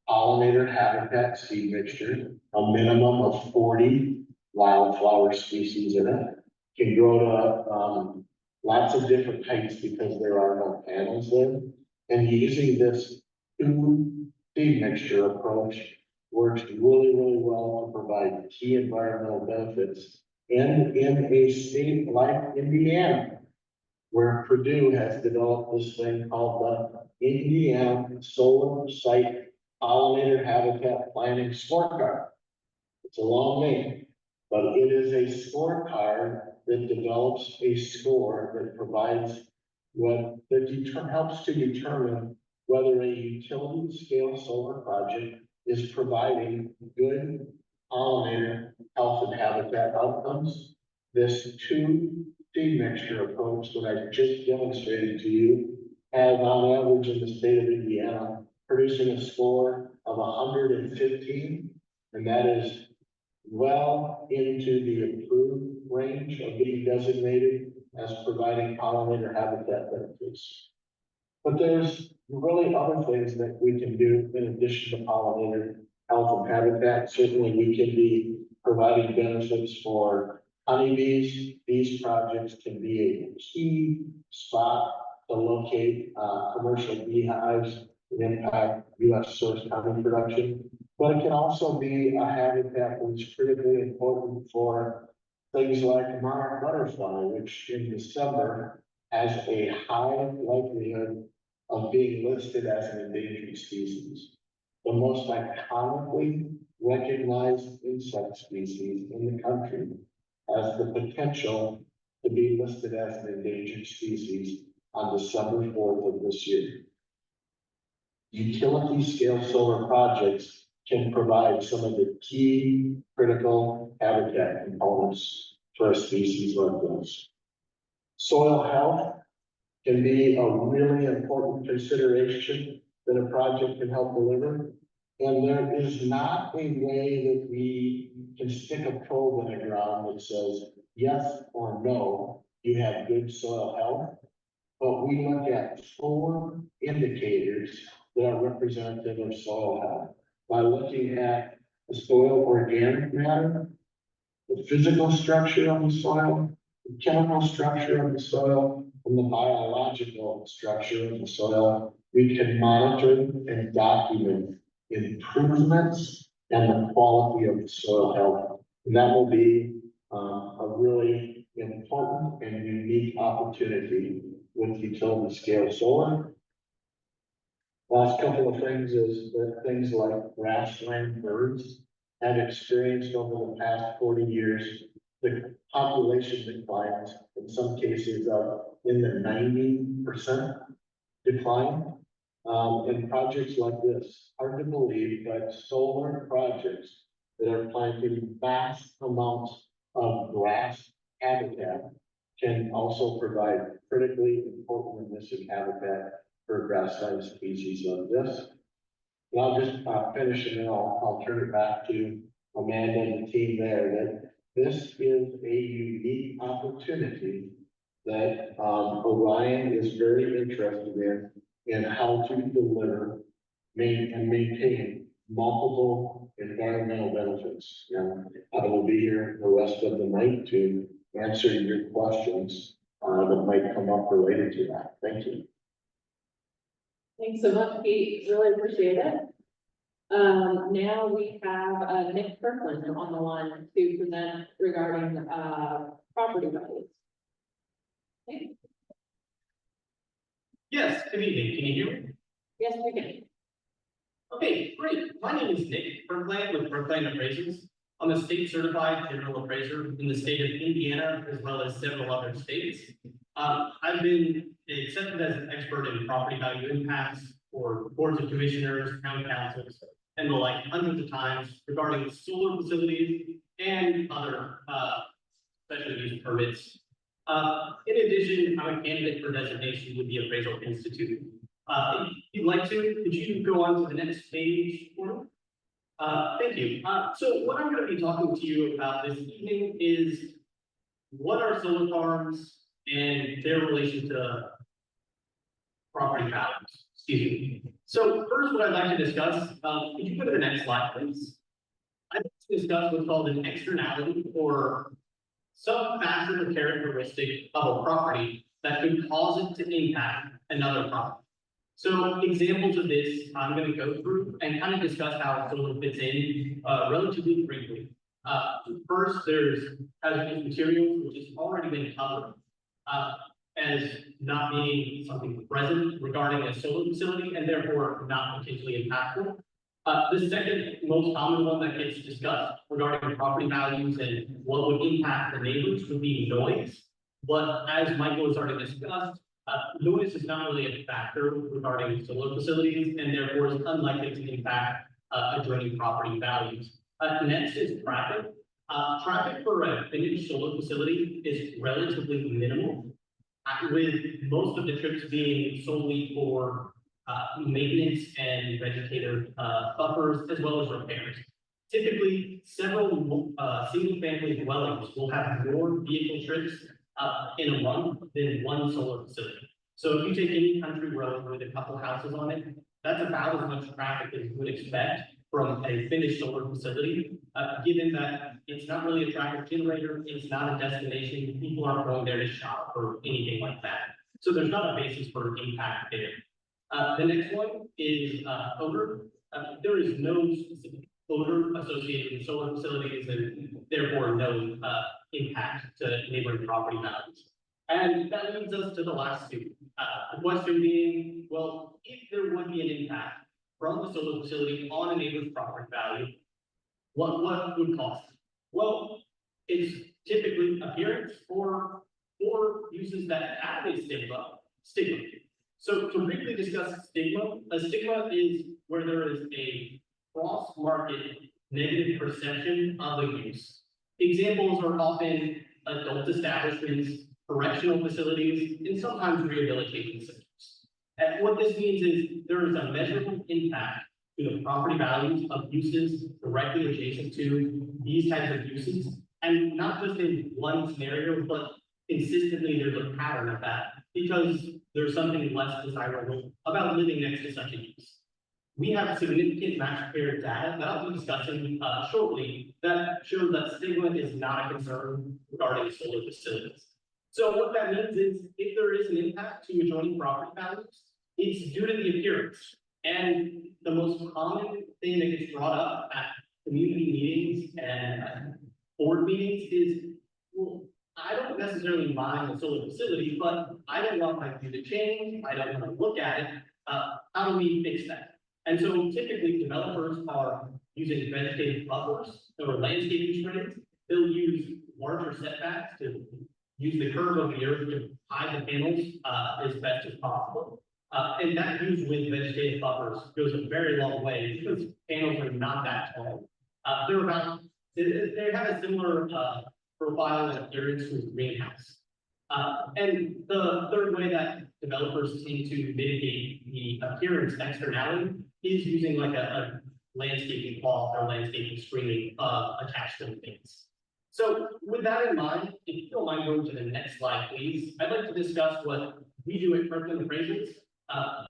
pollinator habitat seed mixture, a minimum of 40 wildflower species in it. Can grow to lots of different heights because there are no panels there. And using this two seed mixture approach works really, really well to provide key environmental benefits. And in a state like Indiana, where Purdue has developed this thing called the Indiana Solar Site Pollinator Habitat Planning Scorecard. It's a long name, but it is a scorecard that develops a score that provides helps to determine whether a utility scale solar project is providing good pollinator health and habitat outcomes. This two seed mixture approach that I just demonstrated to you has on average in the state of Indiana producing a score of 115, and that is well into the approved range of being designated as providing pollinator habitat benefits. But there's really other things that we can do in addition to pollinator health and habitat. Certainly, we can be providing benefits for honeybees. These projects can be a key spot to locate commercial beehives that impact U.S. source honey production. But it can also be a habitat that is critically important for things like monarch butterfly, which in December has a high likelihood of being listed as an endangered species. The most iconically recognized insect species in the country has the potential to be listed as an endangered species on December 4th of this year. Utility scale solar projects can provide some of the key critical habitat components for a species like this. Soil health can be a really important consideration that a project can help deliver. And there is not a way that we can stick a probe in the ground that says yes or no, you have good soil health. But we look at 4 indicators that are representative of soil health by looking at the soil organic matter, the physical structure of the soil, the chemical structure of the soil, and the biological structure of the soil. We can monitor and document improvements and the quality of the soil health. And that will be a really important and unique opportunity with utility scale solar. Last couple of things is that things like grassland birds have experienced over the past 40 years, the population declines, in some cases in the 90% decline. And projects like this, hard to believe, but solar projects that are planting vast amounts of grass habitat can also provide critically important and missing habitat for grassland species like this. And I'll just finish and then I'll turn it back to Amanda and the team there, that this is a unique opportunity that Orion is very interested in how to deliver, and maintain multiple environmental benefits. And I will be here the rest of the night to answer your questions that might come up related to that. Thank you. Thanks so much, Pete. Really appreciate it. Now we have Nick Kirkland on the line to present regarding property values. Okay. Yes, good evening. Can you hear me? Yes, we can. Okay, great. My name is Nick Kirkland with Kirkland Appraisals. I'm a state certified general appraiser in the state of Indiana, as well as several other states. I've been accepted as an expert in property value impacts for boards of commissioners, county councils, and the like hundreds of times regarding solar facilities and other special use permits. In addition, I'm a candidate for designation with the Appraisal Institute. If you'd like to, could you go on to the next page for me? Thank you. So what I'm going to be talking to you about this evening is what are solar farms and their relation to property values. Excuse me. So first, what I'd like to discuss, could you go to the next slide, please? I'd like to discuss what's called an externality, or some facet or characteristic of a property that could cause it to impact another property. So examples of this I'm going to go through and kind of discuss how solar fits in relatively briefly. First, there's hazardous materials, which has already been covered as not being something present regarding a solar facility and therefore not potentially impactful. The second most common one that gets discussed regarding property values and what would impact the neighbors would be noise. But as Michael has already discussed, noise is not really a factor regarding solar facilities and therefore is unlikely to impact adjoining property values. Next is traffic. Traffic for a finished solar facility is relatively minimal, with most of the trips being solely for maintenance and vegetative buffers, as well as repairs. Typically, several, single-family dwellings will have more vehicle trips, in a month than one solar facility. So if you take any country road with a couple houses on it, that's about as much traffic as you would expect from a finished solar facility. Given that it's not really a traffic generator, it's not a destination, people aren't going there to shop or anything like that. So there's not a basis for impact there. The next one is, odor. There is no specific odor associated with solar facilities and therefore no, impact to neighboring property values. And that leads us to the last two. The question being, well, if there would be an impact from the solar facility on a neighbor's property value, what would cost? Well, it's typically appearance or uses that have a stigma. So to briefly discuss stigma, a stigma is where there is a cross-market negative perception of a use. Examples are often adult establishments, correctional facilities, and sometimes rehabilitation centers. And what this means is there is a measurable impact to the property values of uses directly adjacent to these types of uses. And not just in one scenario, but consistently there's a pattern of that because there's something less desirable about living next to such a use. We have significant match pair data that I'll be discussing shortly that shows that stigma is not a concern regarding solar facilities. So what that means is if there is an impact to adjoining property values, it's due to the appearance. And the most common thing that gets brought up at community meetings and board meetings is, well, I don't necessarily mind the solar facility, but I don't want my view to change. I don't want to look at it. How do we fix that? And so typically developers are using vegetative buffers or landscaping screens. They'll use larger setbacks to use the curve of the earth to hide the panels as best as possible. And that use with vegetative buffers goes a very long way because panels are not that tall. They have a similar profile and appearance to a greenhouse. And the third way that developers tend to mitigate the appearance externality is using like a landscaping cloth or landscaping screening attached to the things. So with that in mind, if you don't mind going to the next slide, please, I'd like to discuss what we do at Kirkland Appraisals.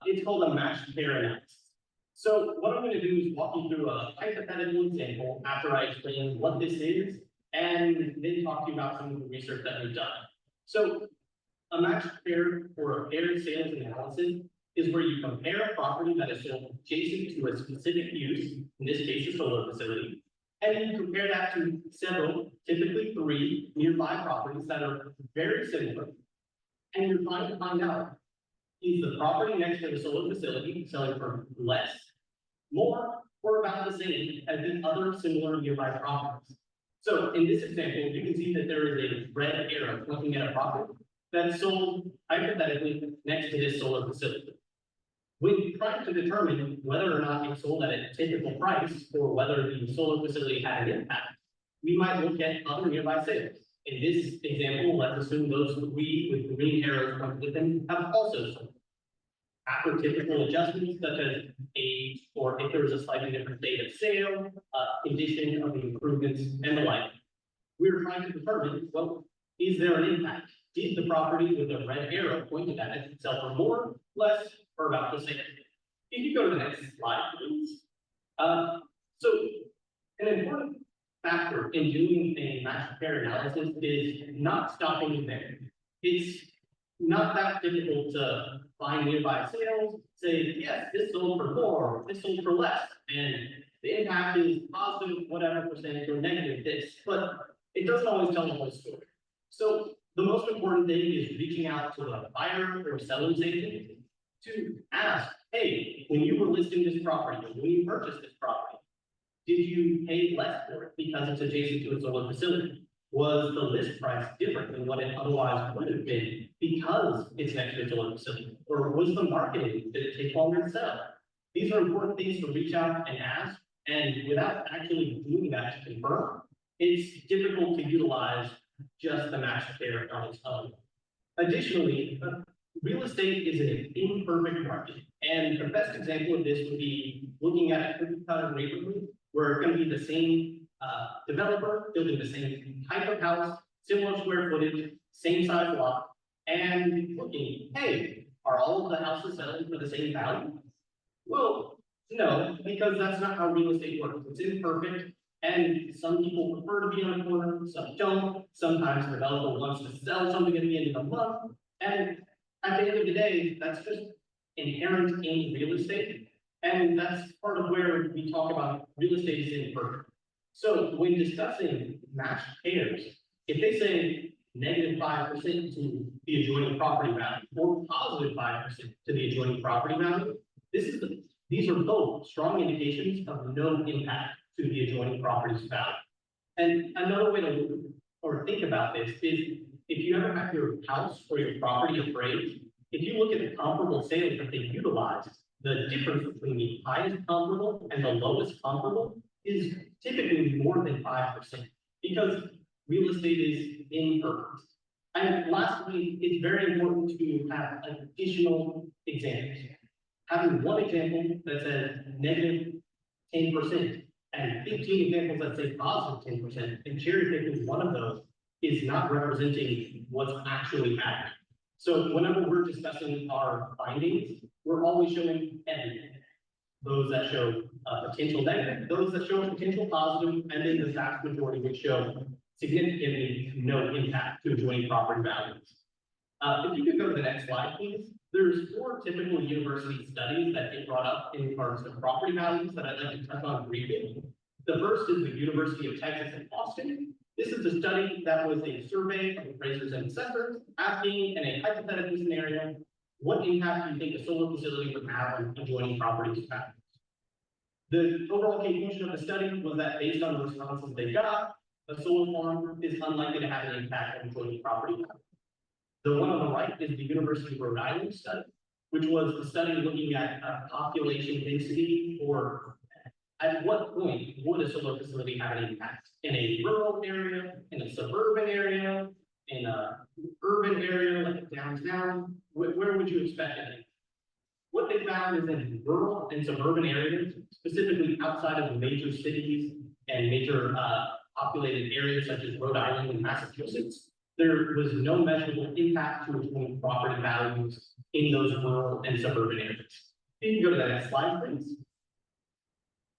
It's called a matched pair analysis. So what I'm going to do is walk you through a hypothetical example after I explain what this is, and then talk to you about some of the research that we've done. So a matched pair or a paired sales analysis is where you compare a property that is sold adjacent to a specific use, in this case, a solar facility, and then you compare that to several, typically 3 nearby properties that are very similar, and you're trying to find out, is the property next to the solar facility selling for less, more, or about the same as the other similar nearby properties? So in this example, you can see that there is a red arrow looking at a property that's sold hypothetically next to this solar facility. When trying to determine whether or not it's sold at a typical price or whether the solar facility had an impact, we might look at other nearby sales. In this example, let's assume those 3 with green arrows pointed with them have also sold. After typical adjustments such as age, or if there was a slightly different date of sale, condition of the improvements, and the like, we're trying to determine, well, is there an impact? Did the property with a red arrow pointed at it sell for more, less, or about the same? If you go to the next slide, please. So an important factor in doing a matched pair analysis is not stopping there. It's not that difficult to find nearby sales, say, yes, this sold for more, this sold for less, and the impact is positive, whatever percentage, or negative this, but it doesn't always tell the whole story. So the most important thing is reaching out to the buyer or seller's agent to ask, hey, when you were listing this property, or when you purchased this property, did you pay less for it because it's adjacent to a solar facility? Was the list price different than what it otherwise would have been because it's next to a solar facility? Or was the marketing, did it take longer to sell? These are important things to reach out and ask, and without actually doing that to confirm, it's difficult to utilize just the matched pair on its own. Additionally, real estate is an imperfect market, and the best example of this would be looking at a cookie cutter neighborhood we're gonna be the same, developer, building the same type of house, similar square footage, same size lot, and looking, hey, are all of the houses selling for the same value? Well, no, because that's not how real estate works. It's imperfect. And some people prefer to be on a corner, some don't. Sometimes the developer wants to sell something at the end of the month. And at the end of the day, that's just inherent in real estate. And that's part of where we talk about real estate is imperfect. So when discussing matched pairs, if they say -5% to the adjoining property value or +5% to the adjoining property value, these are both strong indications of no impact to the adjoining property's value. And another way to look or think about this is if you ever have your house or your property appraised, if you look at the comparable sales that they utilize, the difference between the highest comparable and the lowest comparable is typically more than 5%, because real estate is imperfect. And lastly, it's very important to have additional examples. Having one example that says -10% and 15 examples that say +10%, and cherry picking one of those is not representing what's actually happening. So whenever we're discussing our findings, we're always showing everything. Those that show potential negative, those that show potential positive, and then the vast majority which show significantly no impact to adjoining property values. If you could go to the next slide, please. There's 4 typical university studies that get brought up in regards to property values that I'd like to touch on briefly. The first is the University of Texas at Austin. This is a study that was a survey of appraisers and assessors asking in a hypothetical scenario, what impact do you think a solar facility would have on adjoining properties values? The overall conclusion of the study was that based on the responses they got, a solar farm is unlikely to have an impact on adjoining property values. The one on the right is the University of Rhode Island study, which was a study looking at population density, or at what point would a solar facility have an impact in a rural area, in a suburban area, in a urban area like downtown. Where would you expect it? What they found is in rural and suburban areas, specifically outside of major cities and major populated areas such as Rhode Island and Massachusetts, there was no measurable impact to adjoining property values in those rural and suburban areas. You can go to the next slide, please.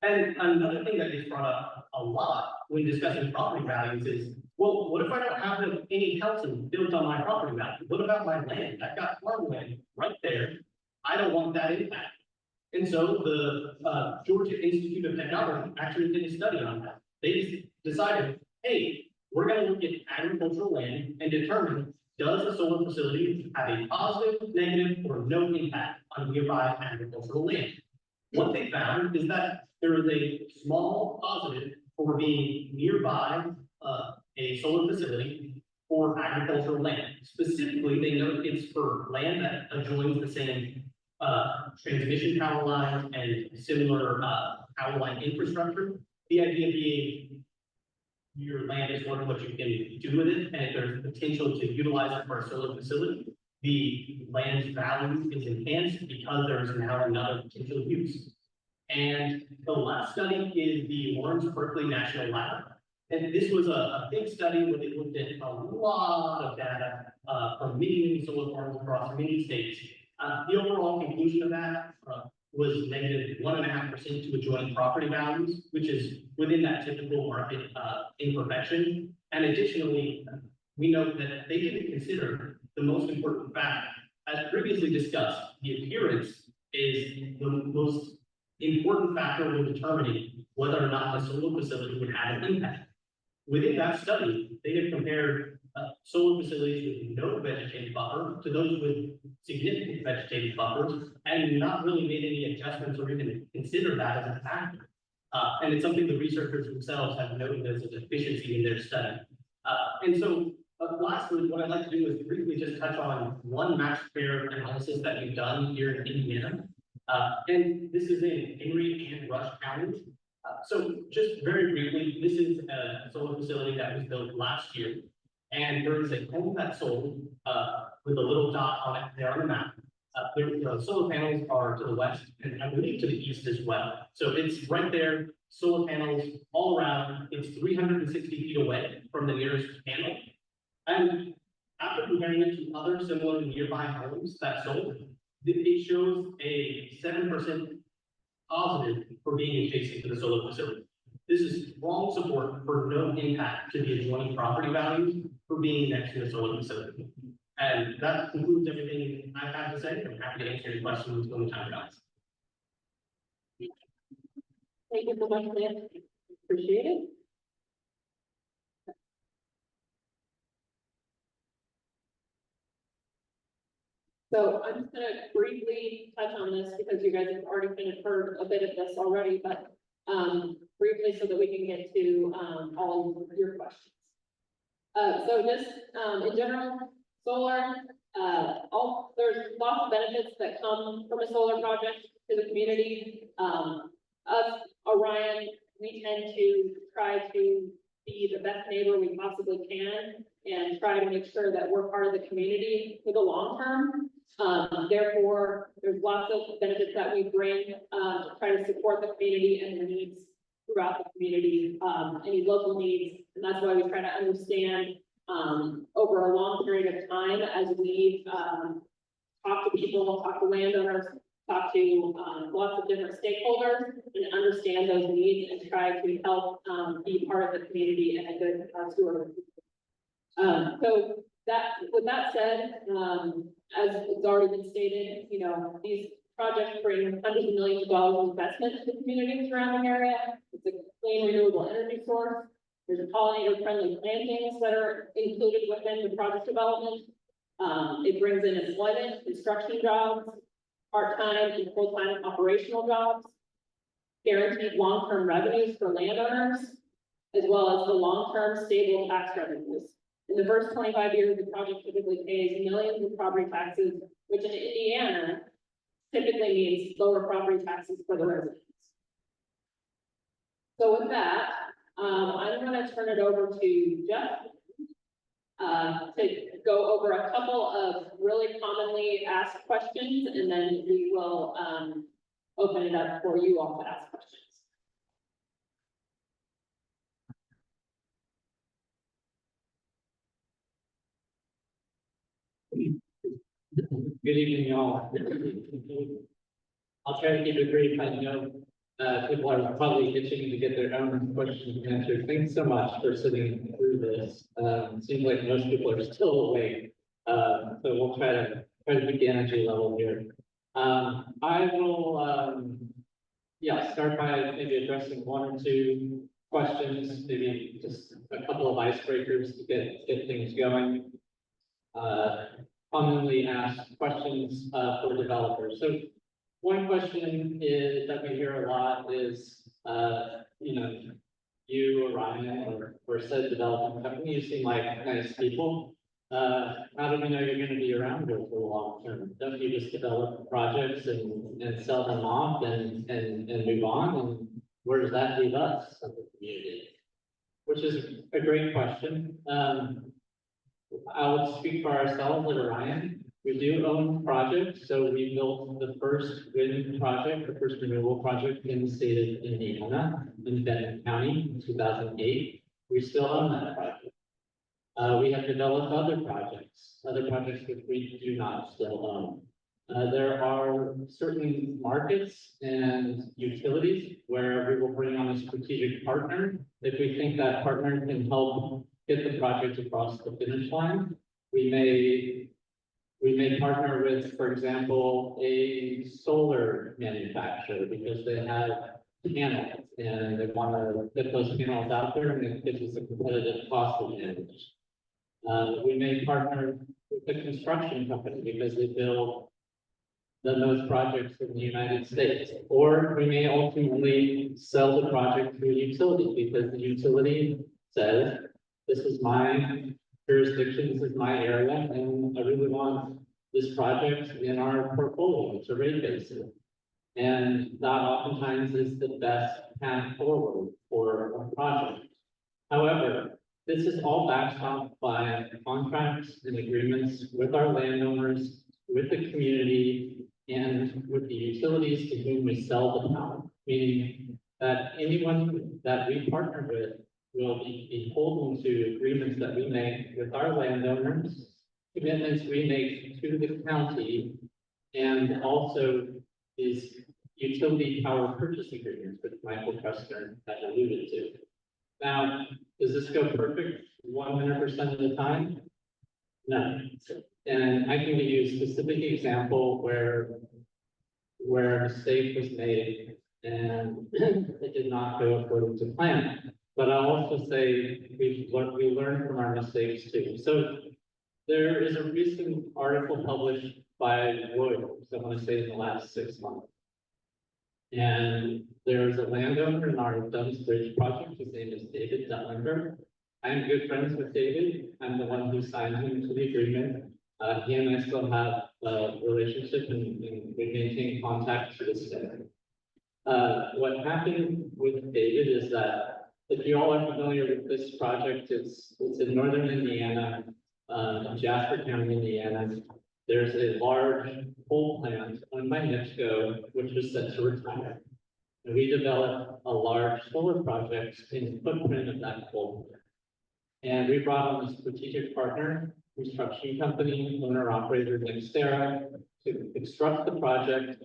And another thing that gets brought up a lot when discussing property values is, well, what if I don't have any housing built on my property value? What about my land? I've got farmland right there. I don't want that impact. And so the Georgia Institute of Technology actually did a study on that. They decided, hey, we're going to look at agricultural land and determine, does a solar facility have a positive, negative, or no impact on nearby agricultural land? What they found is that there is a small positive for being nearby a solar facility for agricultural land. Specifically, they note it's for land that adjoins the same transmission power lines and similar power line infrastructure. The idea being your land is worth what you can do with it, and if there's potential to utilize it for a solar facility, the land's value is enhanced because there is now another potential use. And the last study is the Lawrence Berkeley National Lab. And this was a big study where they looked at a lot of data from many solar farms across many states. The overall conclusion of that was -1.5% to adjoining property values, which is within that typical market imperfection. And additionally, we note that they didn't consider the most important fact. As previously discussed, the appearance is the most important factor when determining whether or not the solar facility would have an impact. Within that study, they have compared solar facilities with no vegetative buffer to those with significant vegetative buffers, and not really made any adjustments or even considered that as a factor. And it's something the researchers themselves have noted as a deficiency in their study. And so lastly, what I'd like to do is briefly just touch on one matched pair analysis that we've done here in Indiana. And this is in Henry and Rush counties. So just very briefly, this is a solar facility that was built last year. And there is a home that sold with a little dot on it there on the map. The solar panels are to the west and I believe to the east as well. So it's right there, solar panels all around. It's 360 feet away from the nearest panel. And after comparing it to other similar nearby homes that sold, it shows a 7% positive for being adjacent to the solar facility. This is strong support for no impact to the adjoining property values for being next to the solar facility. And that concludes everything I have to say. I'm happy to answer any questions when the time comes. Thank you so much, Lance. Appreciate it. So I'm just gonna briefly touch on this because you guys have already kind of heard a bit of this already, but briefly so that we can get to all of your questions. So just in general, solar, there's lots of benefits that come from a solar project to the community. Us, Orion, we tend to try to be the best neighbor we possibly can and try to make sure that we're part of the community for the long term. Therefore, there's lots of benefits that we bring to try to support the community and the needs throughout the community, any local needs. And that's why we try to understand over a long period of time as we talk to people, talk to landowners, talk to lots of different stakeholders and understand those needs and try to help be part of the community and a good steward. So that, with that said, as it's already been stated, you know, these projects bring hundreds of millions of dollars of investment to the community in the surrounding area. It's a clean renewable energy source. There's pollinator-friendly plantings that are included within the project development. It brings in employment, construction jobs, part-time and full-time operational jobs, guaranteed long-term revenues for landowners, as well as the long-term stable tax revenues. In the first 25 years, the project typically pays millions of property taxes, which in Indiana typically means lower property taxes for the residents. So with that, I'm going to turn it over to Jeff to go over a couple of really commonly asked questions, and then we will open it up for you all to ask questions. Good evening, y'all. I'll try to keep it brief. I know people are probably itching to get their own questions answered. Thanks so much for sitting through this. Seems like most people are still awake. So we'll try to keep the energy level here. I will start by maybe addressing one or two questions, maybe just a couple of icebreakers to get things going. Commonly asked questions for developers. So one question is that we hear a lot is, you, Orion, or said development company, you seem like nice people. How do we know you're going to be around here for the long term? Don't you just develop projects and sell them off and move on? And where does that leave us as a community? Which is a great question. I'll speak for ourselves at Orion. We do own projects, so we built the first wind project, the first renewable project in the state of Indiana, in Benton County in 2008. We still own that project. We have developed other projects which we do not still own. There are certain markets and utilities where we will bring on a strategic partner if we think that partner can help get the project across the finish line. We may partner with, for example, a solar manufacturer because they have panels and they want to get those panels out there and it gives us a competitive cost advantage. We may partner with a construction company because they build the most projects in the United States. Or we may ultimately sell the project to a utility because the utility says, this is my jurisdiction, this is my area, and I really want this project in our portfolio to rate base it. And that oftentimes is the best path forward for a project. However, this is all backstopped by contracts and agreements with our landowners with the community and with the utilities to whom we sell the power. Meaning that anyone that we partner with will be beholden to agreements that we make with our landowners, commitments we make to the county, and also these utility power purchase agreements, which Michael Trustner had alluded to. Now, does this go perfect 100% of the time? No. And I can give you a specific example where a mistake was made and it did not go according to plan. But I'll also say we learn from our mistakes too. So there is a recent article published by Reuters, I want to say in the last 6 months. And there's a landowner in our Dunn's Bridge project, his name is David Duttlinger. I'm good friends with David. I'm the one who signed him to the agreement. He and I still have a relationship and we maintain contact to this day. What happened with David is that if you all are familiar with this project, it's in northern Indiana, Jasper County, Indiana. There's a large coal plant owned by NIPSCO, which was set to retire. And we developed a large solar project in the footprint of that coal plant. And we brought on a strategic partner, construction company, owner operator Nextera, to construct the project.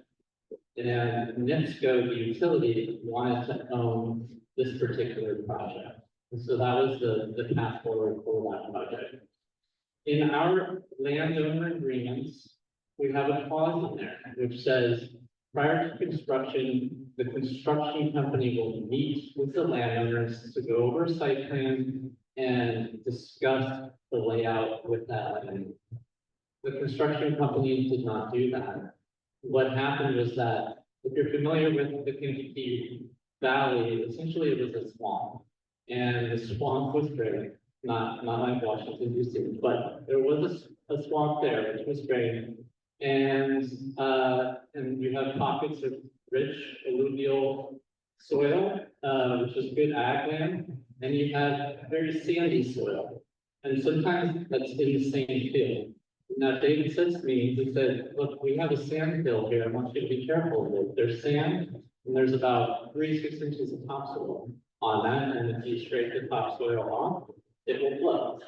And NIPSCO, the utility, wanted to own this particular project. And so that was the path forward for that project. In our landowner agreements, we have a clause in there which says prior to construction, the construction company will meet with the landowners to go over site plan and discuss the layout with that landowner. The construction company did not do that. What happened was that, if you're familiar with the Kentucky Valley, essentially it was a swamp. And the swamp was great, not like Washington DC, but there was a swamp there, which was great. And you have pockets of rich alluvial soil, which is good ag land, and you have very sandy soil. And sometimes that's in the same field. Now, David says to me, he said, look, we have a sand hill here. I want you to be careful of it. There's sand and there's about 3-6 inches of topsoil on that. And if you scrape the topsoil off, it will float.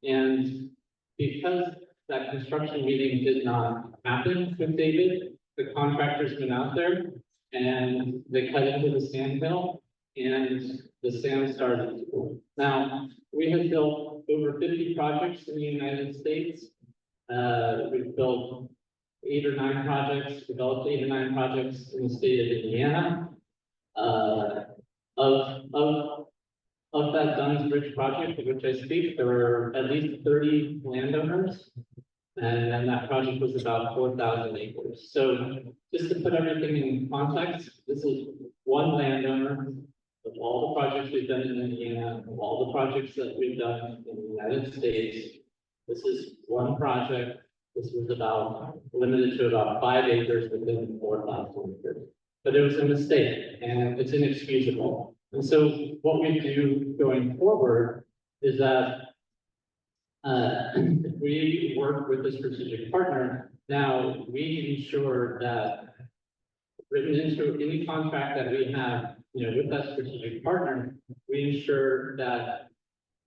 And because that construction meeting did not happen with David, the contractors went out there and they cut into the sand hill and the sand started to pour. Now, we have built over 50 projects in the United States. We've built 8 or 9 projects, developed 8 or 9 projects in the state of Indiana. Of that Dunn's Bridge project, of which I speak, there were at least 30 landowners. And that project was about 4,000 acres. So just to put everything in context, this is one landowner. Of all the projects we've done in Indiana, of all the projects that we've done in the United States, this is one project. This was limited to about 5 acres within 4,000 acres. But it was a mistake and it's inexcusable. And so what we do going forward is that if we work with a strategic partner, now we ensure that written into any contract that we have, with that strategic partner, we ensure that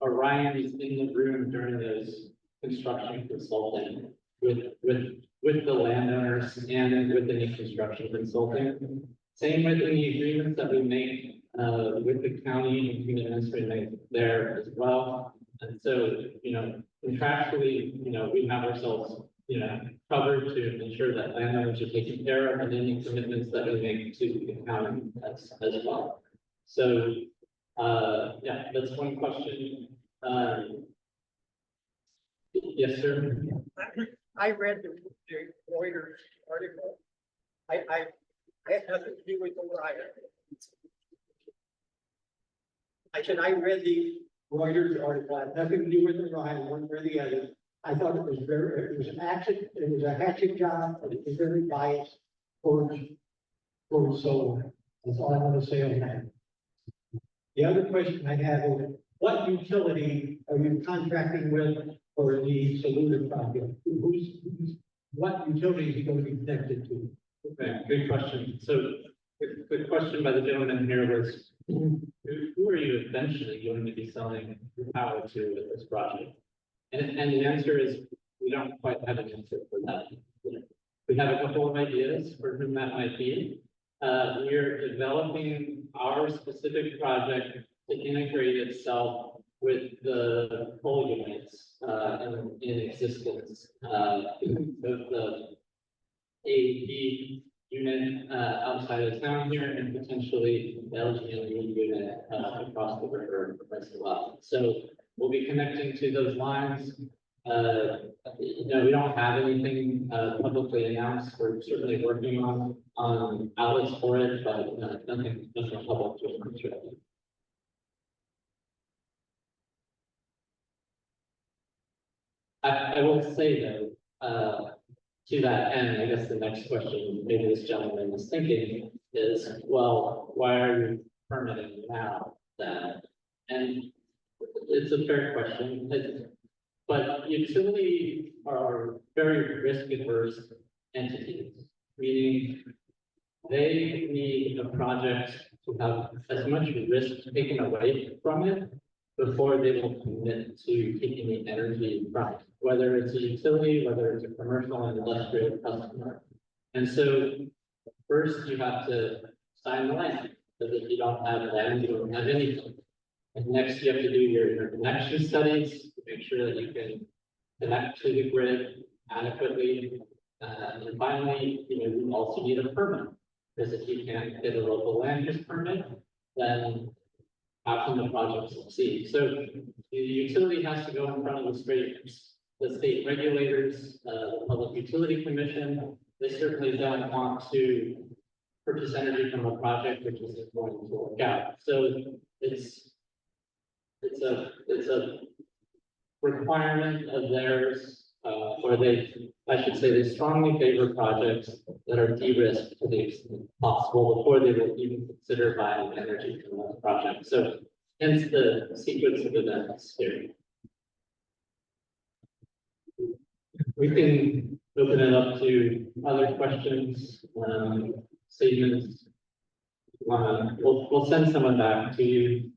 Orion is in the room during those construction consulting with the landowners and with any construction consulting. Same with any agreements that we make with the county and communities we make there as well. And so, contractually, we have ourselves, covered to ensure that landowners are taken care of and any commitments that we make to the county as well. So, yeah, that's one question. Yes, sir. I read the Reuters article. I had nothing to do with Orion. I read the Reuters article. I had nothing to do with Orion, one or the other. I thought it was a hatchet job, and it was very biased towards solar. That's all I want to say on that. The other question I have is, what utility are you contracting with for the Saluda project? What utilities are going to be connected to? Okay, good question. So the question by the gentleman here was, who are you eventually going to be selling your power to with this project? And the answer is, we don't quite have an answer for that. We have a couple of ideas for whom that might be. We're developing our specific project to integrate itself with the coal units in existence. The AEP unit outside of town here, and potentially the LGN unit across the river as well. So we'll be connecting to those lines. We don't have anything publicly announced. We're certainly working on outlets for it, but nothing public to announce yet. I will say though, to that end, I guess the next question maybe this gentleman is thinking is, well, why are you permitting now then? And it's a fair question, but utilities are very risk averse entities, meaning they need a project to have as much risk taken away from it before they will commit to taking the energy from it, whether it's a utility, whether it's a commercial and industrial customer. And so first you have to sign the land, because if you don't have land, you don't have anything. And next you have to do your interconnection studies to make sure that you can connect to the grid adequately. And finally, you also need a permit, because if you can't get a local land use permit, then how can the project succeed? So the utility has to go in front of the state regulators, the Public Utility Commission. They certainly don't want to purchase energy from a project which isn't going to work out. So it's a requirement of theirs, or I should say they strongly favor projects that are de-risked to the extent possible before they will even consider buying energy from that project. So hence the sequence of events here. We can open it up to other questions, statements. We'll send someone back to you.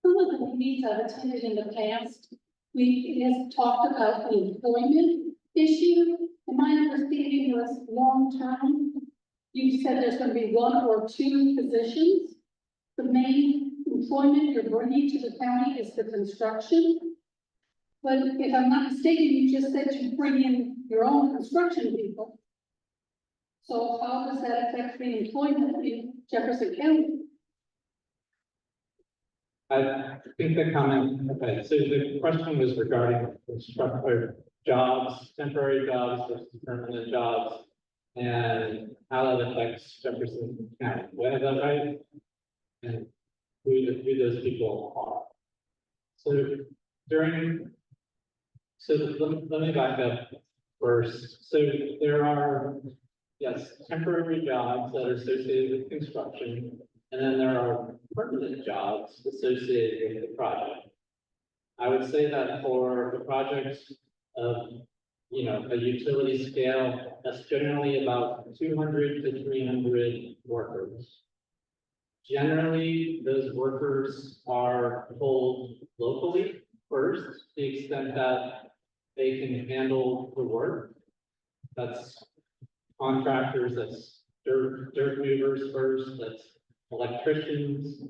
Some of the meetings I've attended in the past, we have talked about the employment issue. And my understanding was long-term, you said there's going to be one or two positions. The main employment you're bringing to the county is the construction. But if I'm not mistaken, you just said you bring in your own construction people. So how does that affect the employment in Jefferson County? I think the comment, okay, so the question was regarding construction jobs, temporary jobs versus permanent jobs, and how that affects Jefferson County. Do I have that right? And who those people are. So let me back up first. So there are, yes, temporary jobs that are associated with construction, and then there are permanent jobs associated with the project. I would say that for the projects of, a utility scale, that's generally about 200 to 300 workers. Generally, those workers are pulled locally first, to the extent that they can handle the work. That's contractors, that's dirt movers first, that's electricians.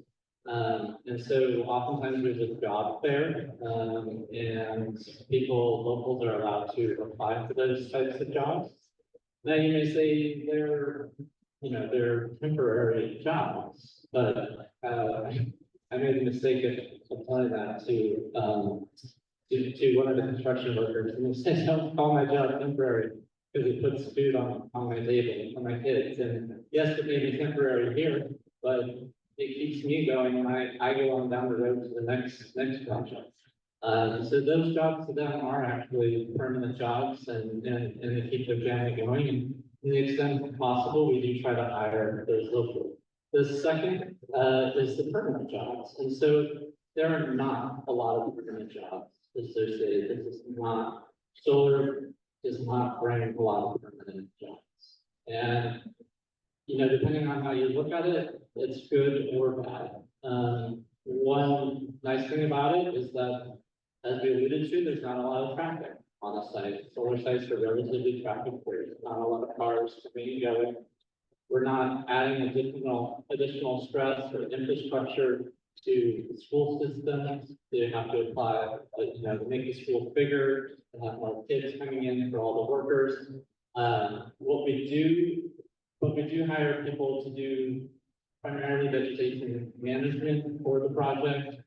And so oftentimes there's a job fair, and locals are allowed to apply for those types of jobs. Now you may say they're temporary jobs, but I made a mistake of telling that to one of the construction workers, and they said, "Don't call my job temporary, because it puts food on my table for my kids." And yes, it may be temporary here, but it keeps me going when I go on down the road to the next project. So those jobs to them are actually permanent jobs, and they keep their family going. And to the extent possible, we do try to hire those locals. The second, is the permanent jobs, and so there are not a lot of permanent jobs associated. This is not, solar does not bring a lot of permanent jobs. And, you know, depending on how you look at it, it's good or bad. One nice thing about it is that, as we alluded to, there's not a lot of traffic on a site. Solar sites are relatively traffic free, there's not a lot of cars coming and going. We're not adding additional stress or infrastructure to the school systems. They have to apply, you know, to make the school bigger, to have more kids coming in for all the workers. What we do hire people to do primarily vegetation management for the project.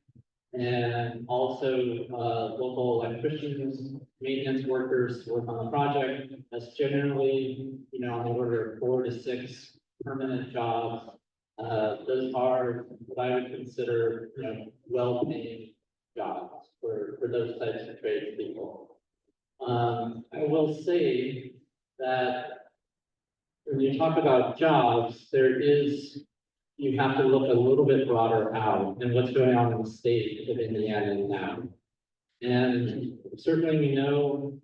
And also, local electricians, maintenance workers to work on the project. That's generally, you know, on the order of 4 to 6 permanent jobs. Those are what I would consider, you know, well-paying jobs for those types of tradespeople. I will say that when you talk about jobs, you have to look a little bit broader out and what's going on in the state of Indiana now. And certainly we know,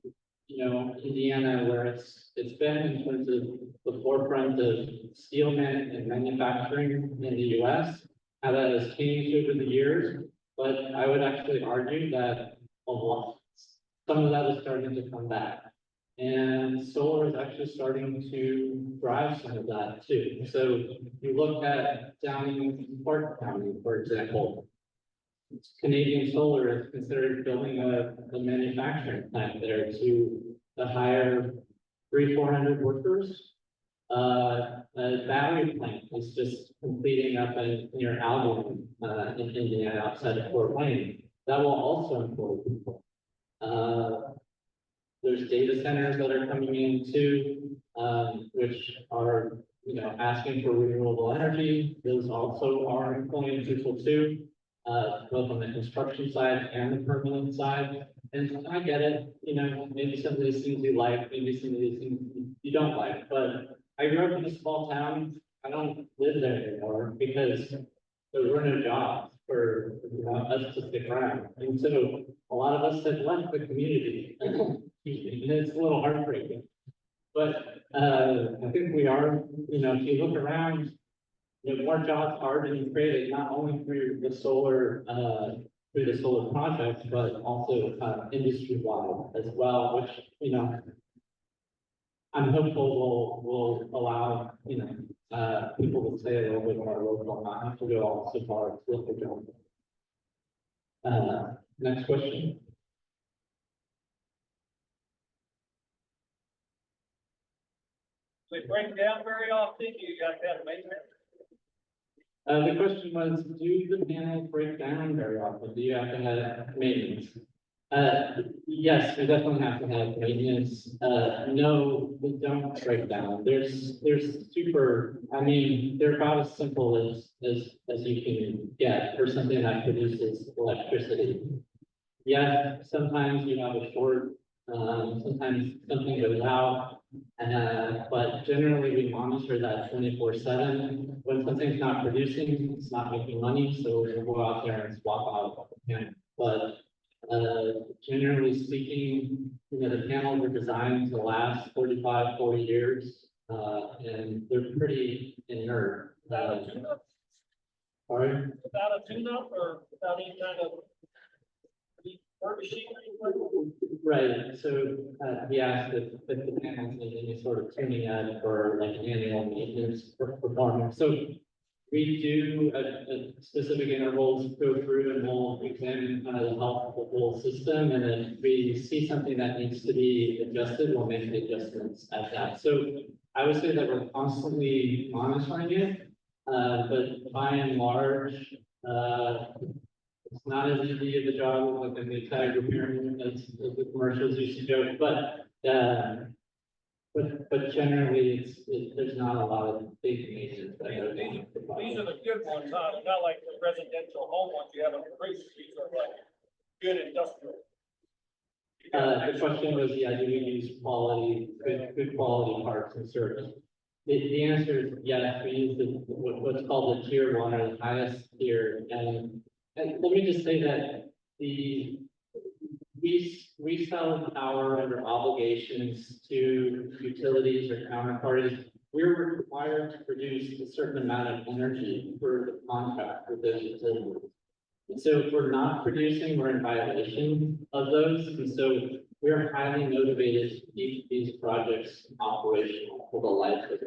you know, Indiana, where it's been in terms of the forefront of steel and manufacturing in the US, how that has changed over the years. But I would actually argue that some of that is starting to come back. And solar is actually starting to drive some of that too. So you look at down in Clark County, for example, Canadian Solar is considered building a manufacturing plant there to hire 300-400 workers. A battery plant is just completing up near Albion, in Indiana, outside of Fort Wayne. That will also employ people. There's data centers that are coming in too, which are, you know, asking for renewable energy. Those also are employing people too, both on the construction side and the permanent side. And I get it, you know, maybe some of these things you like, maybe some of these things you don't like, but I grew up in a small town. I don't live there anymore because there were no jobs for, you know, us to stick around. And so a lot of us have left the community. And it's a little heartbreaking. But I think we are, you know, if you look around, you know, more jobs are being created, not only through the solar project, but also industry-wide as well, which, you know, I'm hopeful will allow, you know, people to stay a little bit more local, not have to go all so far to look for jobs. Next question. They break down very often, you got that maintenance. The question was, do the panels break down very often? Do you have to have maintenance? Yes, we definitely have to have maintenance. No, we don't break down. There's super, I mean, they're about as simple as you can get for something that produces electricity. Yeah, sometimes you have a short, sometimes something goes out. But generally we monitor that 24/7. When something's not producing, it's not making money, so we'll go out there and swap out. But generally speaking, you know, the panels are designed to last 35, 40 years, and they're pretty inert. Without a tune-up? Sorry? Without a tune-up or without any kind of work machinery? Right, so, he asked if the panels need any sort of tuning out for like annual maintenance performance. So we do at specific intervals go through and we'll examine kind of the health of the whole system. And if we see something that needs to be adjusted, we'll make the adjustments at that. So I would say that we're constantly monitoring it, but by and large, it's not as easy of a job like in the tire repairman as the commercials used to do, but generally there's not a lot of big maintenance that goes on. These are the good ones, huh? Not like the residential home ones you have on the cruise. These are like good industrial. The question was, yeah, do we use good quality parts and service? The answer is yes, we use what's called the tier one or the highest tier, and let me just say that we sell power under obligations to utilities or counterparties. We're required to produce a certain amount of energy for the contract with those utilities. And so if we're not producing, we're in violation of those, and so we're highly motivated to keep these projects operational for the life of the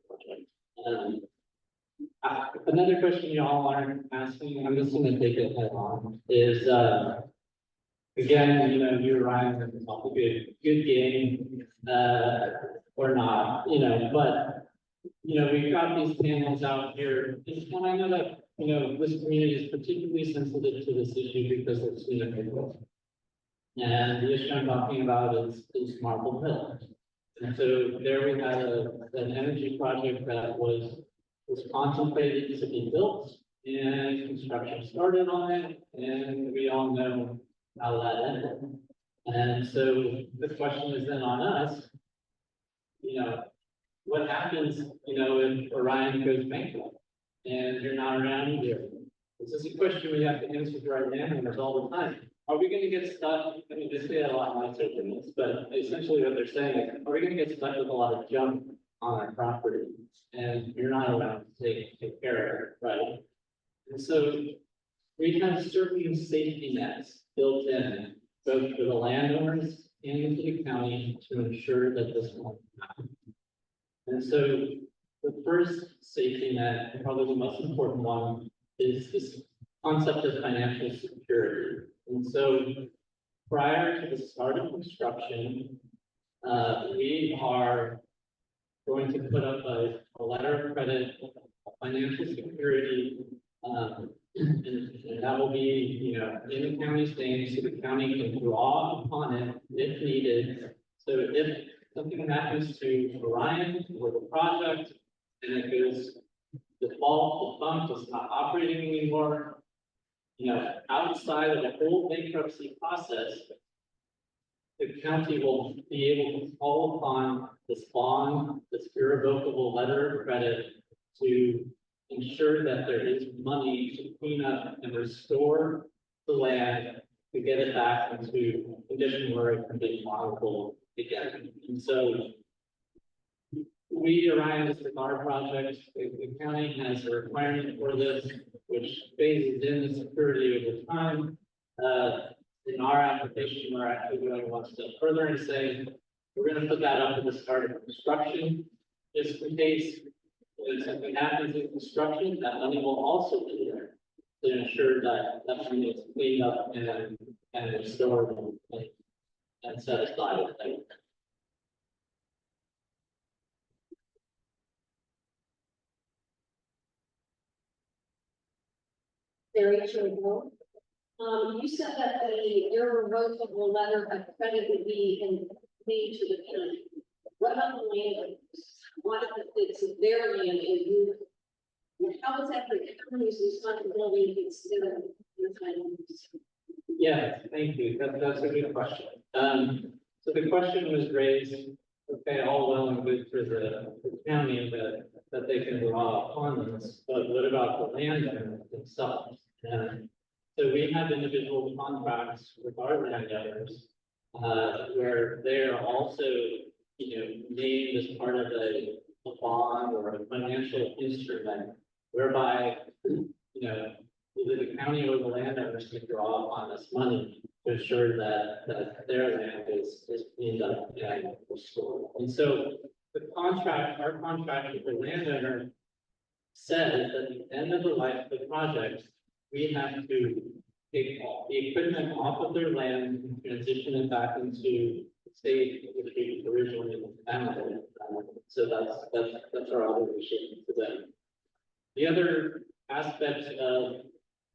project. Another question you all aren't asking, I'm just gonna take it head on, is, again, you know, you, Ryan, have a good game, or not, you know, but, you know, we've got these panels out here, and I know that, you know, this community is particularly sensitive to this issue because it's, you know, and the issue I'm talking about is Marble Hill. And so there we had an energy project that was contemplated to be built, and construction started on it, and we all know how that ended. And so the question is then on us, you know, what happens, you know, if Orion goes bankrupt and you're not around either? This is a question we have to answer to our landowners all the time. Are we gonna get stuck? I mean, they say a lot nicer than this, but essentially what they're saying is, are we gonna get stuck with a lot of junk on our property? And you're not around to take care of it, right? And so we have certain safety nets built in, both for the landowners and for the county, to ensure that this won't happen. And so the first safety net, and probably the most important one, is this concept of financial security. And so prior to the start of construction, we are going to put up a letter of credit, a financial security, and that will be, you know, in the county's name, so the county can draw upon it if needed. So if something happens to Orion or the project, and it goes default, defunct, it's not operating anymore, you know, outside of the whole bankruptcy process, the county will be able to call upon this bond, this irrevocable letter of credit, to ensure that there is money to clean up and restore the land, to get it back into condition where it can be viable again. And so we, Orion, this is our project, the county has a requirement for this, which phases in the security over time. In our application, we're actually going one step further and saying, we're gonna put that up at the start of construction. Just in case when something happens in construction, that money will also be there to ensure that that money is cleaned up and restored and set aside. Very true. You said that the irrevocable letter of credit would be made to the county. What about the landowners? What if it's their land and you, how is that the county's responsibility if it's their landowners? Yeah, thank you. That's a good question. So the question was raised, okay, all well and good for the county that they can draw upon this, but what about the landowner themselves? And so we have individual contracts with our landowners, where they are also, you know, named as part of a bond or a financial instrument, whereby, you know, either the county or the landowners can draw upon this money to ensure that their land is cleaned up and restored. And so the contract, our contract with the landowner says that at the end of the life of the project, we have to take the equipment off of their land and transition it back into the state which we originally found it. So that's our obligation to them. The other aspect of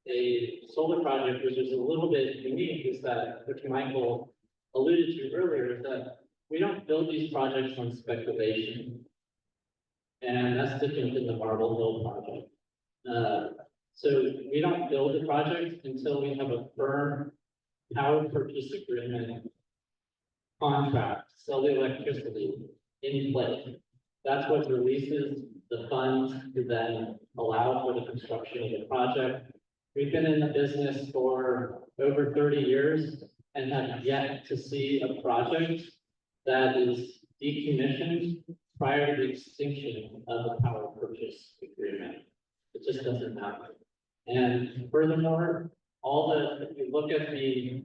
a solar project, which is a little bit unique, is that, which Michael alluded to earlier, is that we don't build these projects on speculation. And that's different than the Marble Hill project. So we don't build the project until we have a firm power purchase agreement contract, to sell the electricity in place. That's what releases the funds to then allow for the construction of the project. We've been in the business for over 30 years and have yet to see a project that is decommissioned prior to the extinction of the power purchase agreement. It just doesn't happen. And furthermore, if you look at the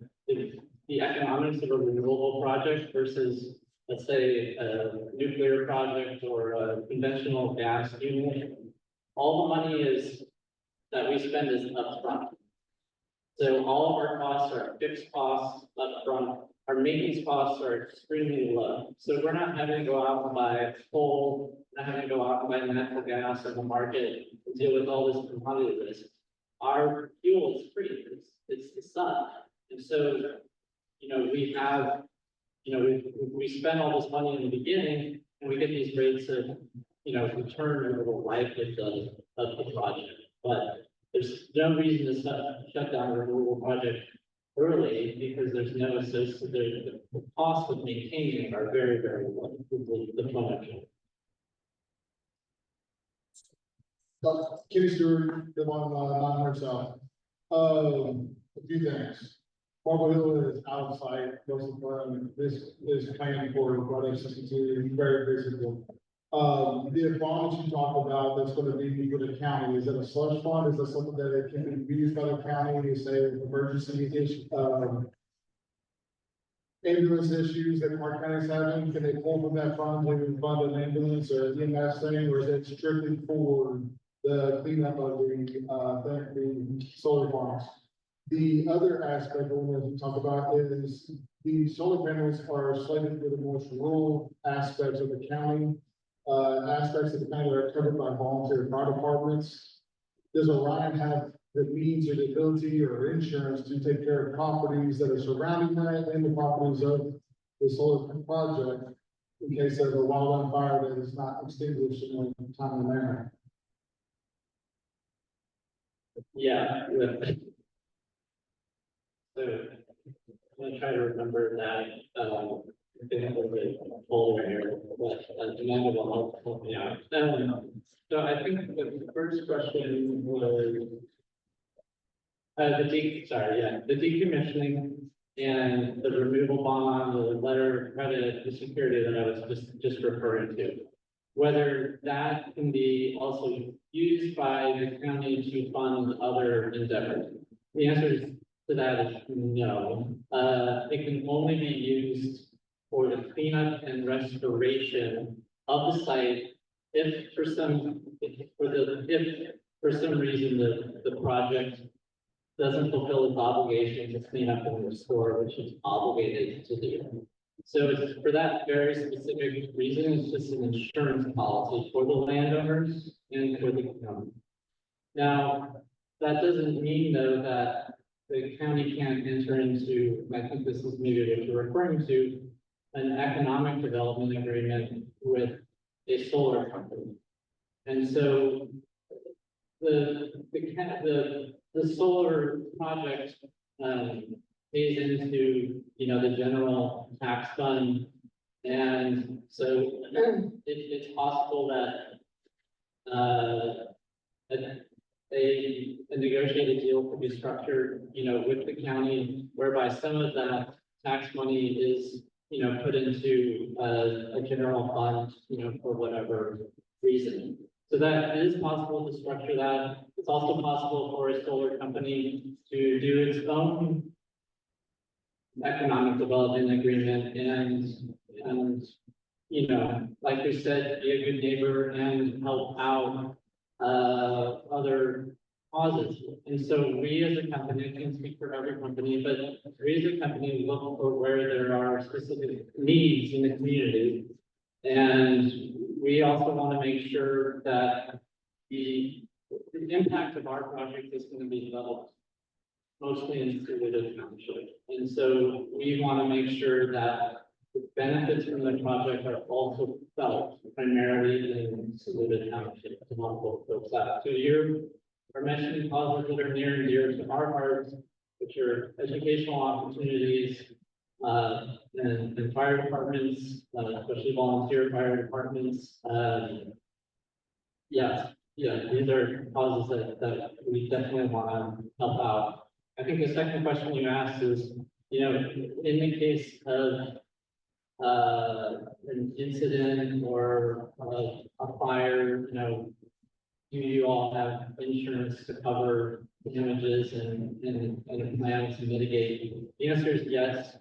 economics of a renewable project versus, let's say, a nuclear project or a conventional gas unit, all the money that we spend is upfront. So all of our costs are fixed costs upfront. Our maintenance costs are extremely low. So we're not having to go out and buy coal, not having to go out and buy natural gas in the market and deal with all this commodity risk. Our fuel is free. It's the sun. And so, we have, we spend all this money in the beginning and we get these rates of, return over the life of the project. But there's no reason to shut down a renewable project early because there's no associated, the costs of maintaining it are very, very low. The financial. Kenny Stewart, live on 900 South. A few things. Marble Hill is out of sight, most of the time. This is planning for project 62, very, very simple. The bond that you talk about that's going to be for the county, is it a slush fund? Is that something that it can be used by the county to say emergency issue, ambulance issues that Clark County is having? Can they pull from that fund to fund an ambulance or EMS thing, or is it strictly for the cleanup of the solar farms? The other aspect I want to talk about is the solar panels are slated for the most rural aspects of the county, aspects of the county that are covered by volunteer fire departments. Does Orion have the means or the ability or insurance to take care of properties that are surrounding that and the properties of the solar project in case of a wildland fire that is not extinguished in a timely manner? Yeah. So I'm gonna try to remember that, I have a little bit older here, but Amanda will help me out. So I think the first question was the decommissioning and the removal bond, the letter of credit, the security that I was just referring to. Whether that can be also used by the county to fund other endeavors. The answer to that is no. It can only be used for the cleanup and restoration of the site if for some reason the project doesn't fulfill its obligation to clean up and restore, which it's obligated to do. So it's for that very specific reason, it's just an insurance policy for the landowners and for the county. Now, that doesn't mean though that the county can't enter into, I think this is maybe what you're referring to, an economic development agreement with a solar company. And so the solar project pays into, the general tax fund. And so it's possible that a negotiated deal could be structured, with the county, whereby some of that tax money is, put into a general fund, for whatever reason. So that is possible to structure that. It's also possible for a solar company to do its own economic development agreement and, like we said, be a good neighbor and help out other causes. And so we as a company, I can't speak for every company, but we as a company look for where there are specific needs in the community. And we also want to make sure that the impact of our project is going to be developed mostly in Saluda Township. And so we want to make sure that the benefits from the project are also felt primarily in Saluda Township to help folks out. So you are mentioning causes that are near and dear to our hearts, which are educational opportunities, and fire departments, especially volunteer fire departments, yes, yeah, these are causes that we definitely want to help out. I think the second question you asked is, in the case of an incident or a fire, do you all have insurance to cover damages and a plan to mitigate? The answer is yes.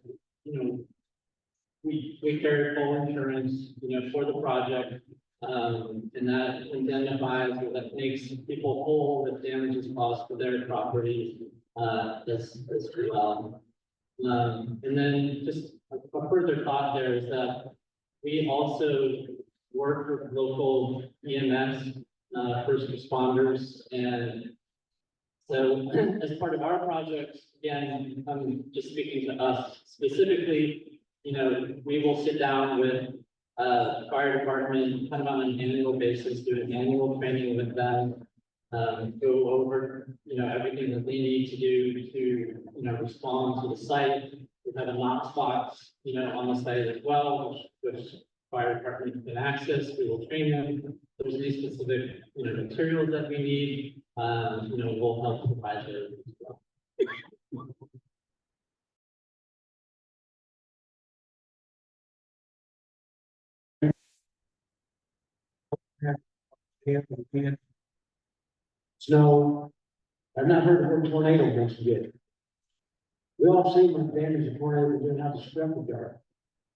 We carry full insurance, for the project. And that indemnifies or that makes people whole if damage is caused to their property, as well. And then just a further thought there is that we also work with local EMS, first responders, and so as part of our project, again, I'm just speaking to us specifically, we will sit down with fire department kind of on an annual basis, do an annual training with them, go over, everything that they need to do to, respond to the site. We have a Knox box, on the site as well, which fire department can access. We will train them. There's these specific, materials that we need. We'll help provide those as well. Snow, I've not heard of a tornado once again. We all see what damage a tornado doing out the scrapyard.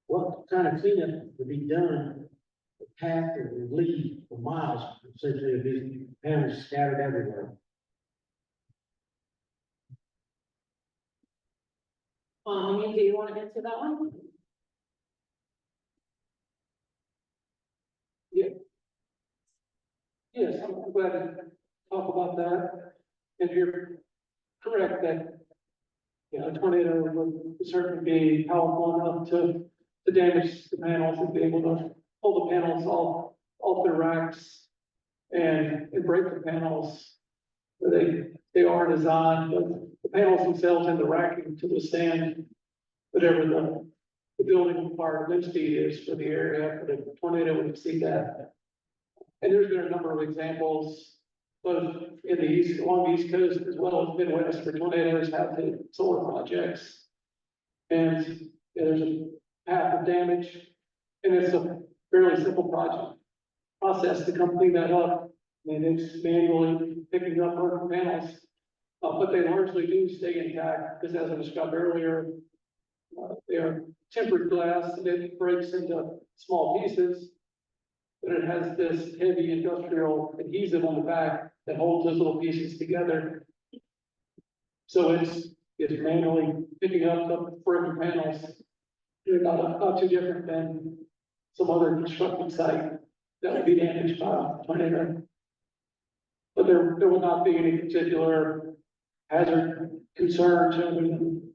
What kind of cleanup would be done, the path or the lead for miles, essentially of these panels scattered everywhere? Do you want to answer that one? Yes, I'm glad to talk about that. And you're correct that, a tornado would certainly be powerful enough to damage the panels and be able to pull the panels off their racks and break the panels. They are designed, but the panels themselves and the racking to withstand whatever the building required wind speed is for the area, but a tornado would exceed that. And there's been a number of examples, both in the east, along the east coast, as well as Midwest, where tornadoes have hit solar projects. And there's a path of damage, and it's a fairly simple process to come clean that up. And it's manually picking up broken panels, but they largely do stay intact, because as I described earlier, they are tempered glass, and it breaks into small pieces. But it has this heavy industrial adhesive on the back that holds those little pieces together. So it's manually picking up the broken panels. They're not too different than some other construction site that would be damaged by a tornado. But there would not be any particular hazard concerns other than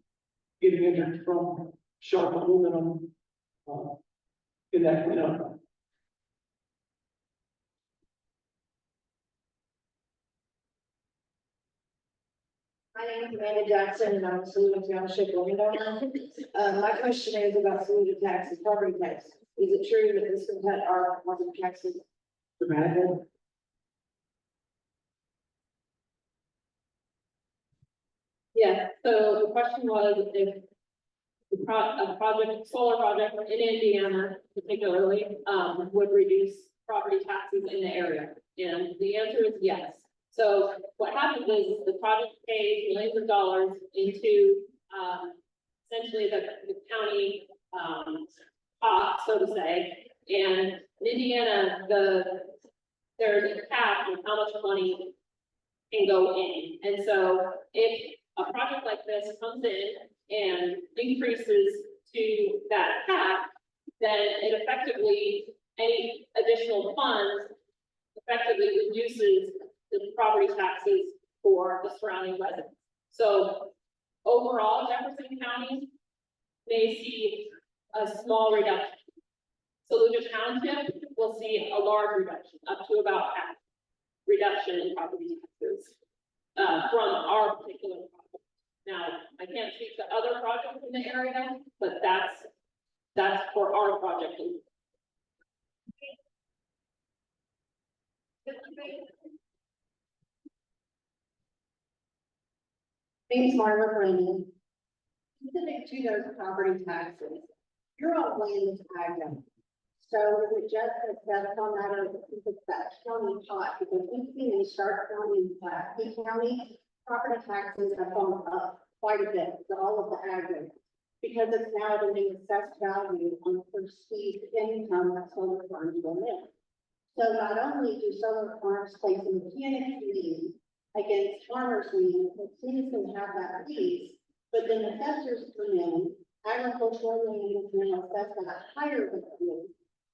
getting injured from sharp aluminum in that cleanup. My name is Amanda Jackson, and I'm a Saluda Township landowner. My question is about Saluda taxes, property tax. Is it true that this will cut our property taxes dramatically? Yeah, so the question was if a project, solar project in Indiana particularly, would reduce property taxes in the area. And the answer is yes. So what happens is the project pays millions of dollars into, essentially the county, pot, so to say. And in Indiana, there's a cap of how much money can go in. And so if a project like this comes in and increases to that cap, then it effectively, any additional funds effectively reduces the property taxes for the surrounding residents. So overall, Jefferson County may see a small reduction. Saluda Township will see a large reduction, up to about half reduction in property taxes from our particular project. Now, I can't speak to other projects in the area, but that's for our project. Thanks, Margaret Brennan. Specific to those property taxes, you're on land tag them. So is it just that's on that, or is it that county pot? Because we've seen in Stark County, Lee County, property taxes have gone up quite a bit for all of the ag. Because it's now the new assessed value on perceived income that solar farms will make. So not only do solar farms place a mechanics lien against farmers lien, the citizens have that piece, but then assessors come in, agricultural land is now assessed at a higher value.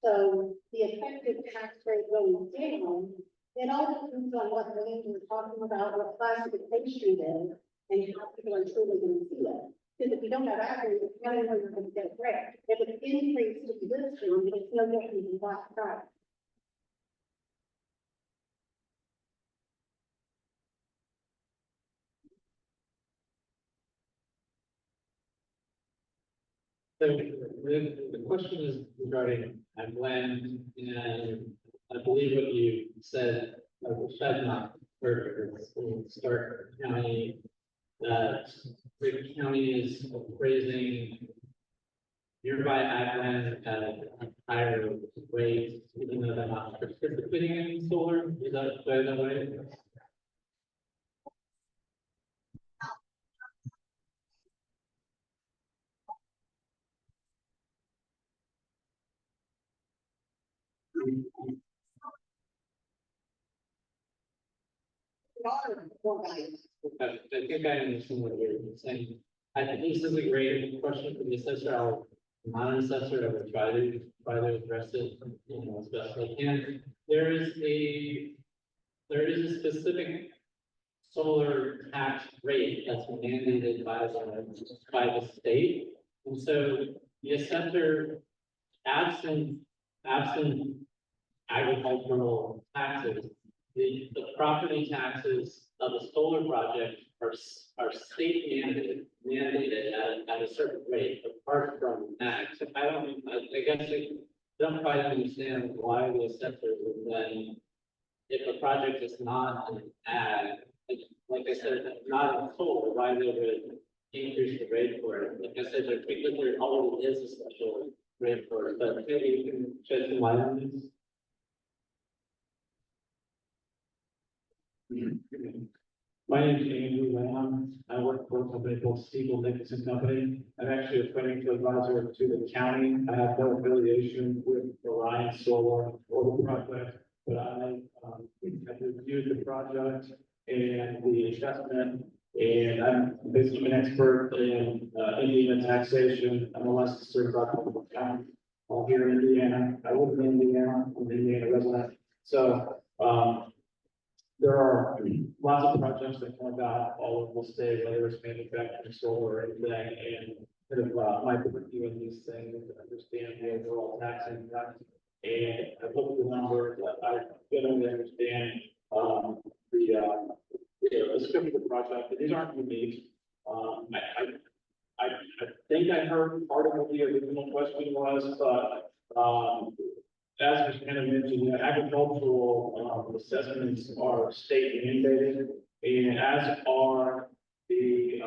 So the effective tax rate going down, it all depends on what land we're talking about, what classification it is, and how people are truly going to see it. Because if you don't have agri, it's not even going to get rare. If it's increased to this one, it's no different than black price. So the question is regarding ag land, and I believe what you said, said not perfect, in Stark County, that the county is appraising nearby ag land at a higher rate, even though they're not participating in solar, is that the way? I think I understand what you're saying. I think this is a great question for the assessor. I'll, not an assessor, I will try to address it, you know, as best I can. There is a specific solar tax rate that's mandated by the state. And so the assessor, absent agricultural taxes, the property taxes of a solar project are state mandated at a certain rate, apart from ag. So I guess I don't quite understand why the assessor would then, if a project is not an ag, like I said, not in solar, why they would increase the rate for it. Like I said, there already is a special rate for it, but maybe you can shed some light on this. My name is Andrew Lamb. I work for a company called Siegel Nicholson Company. I'm actually a financial advisor to the county. I have no affiliation with Orion Solar or the project, but I have reviewed the project and the assessment. And I'm basically an expert in Indiana taxation. I'm a licensed certified public accountant here in Indiana. I live in Indiana. I'm an Indiana resident. So, there are lots of projects that come about all over the state, whether it's manufacturing solar or anything, and kind of my review in these things to understand the overall tax impact. And I look at the numbers, I generally understand the scope of the project, but these aren't unique. I think I heard part of what the original question was, but as was kind of mentioned, the agricultural assessments are state mandated, and as are the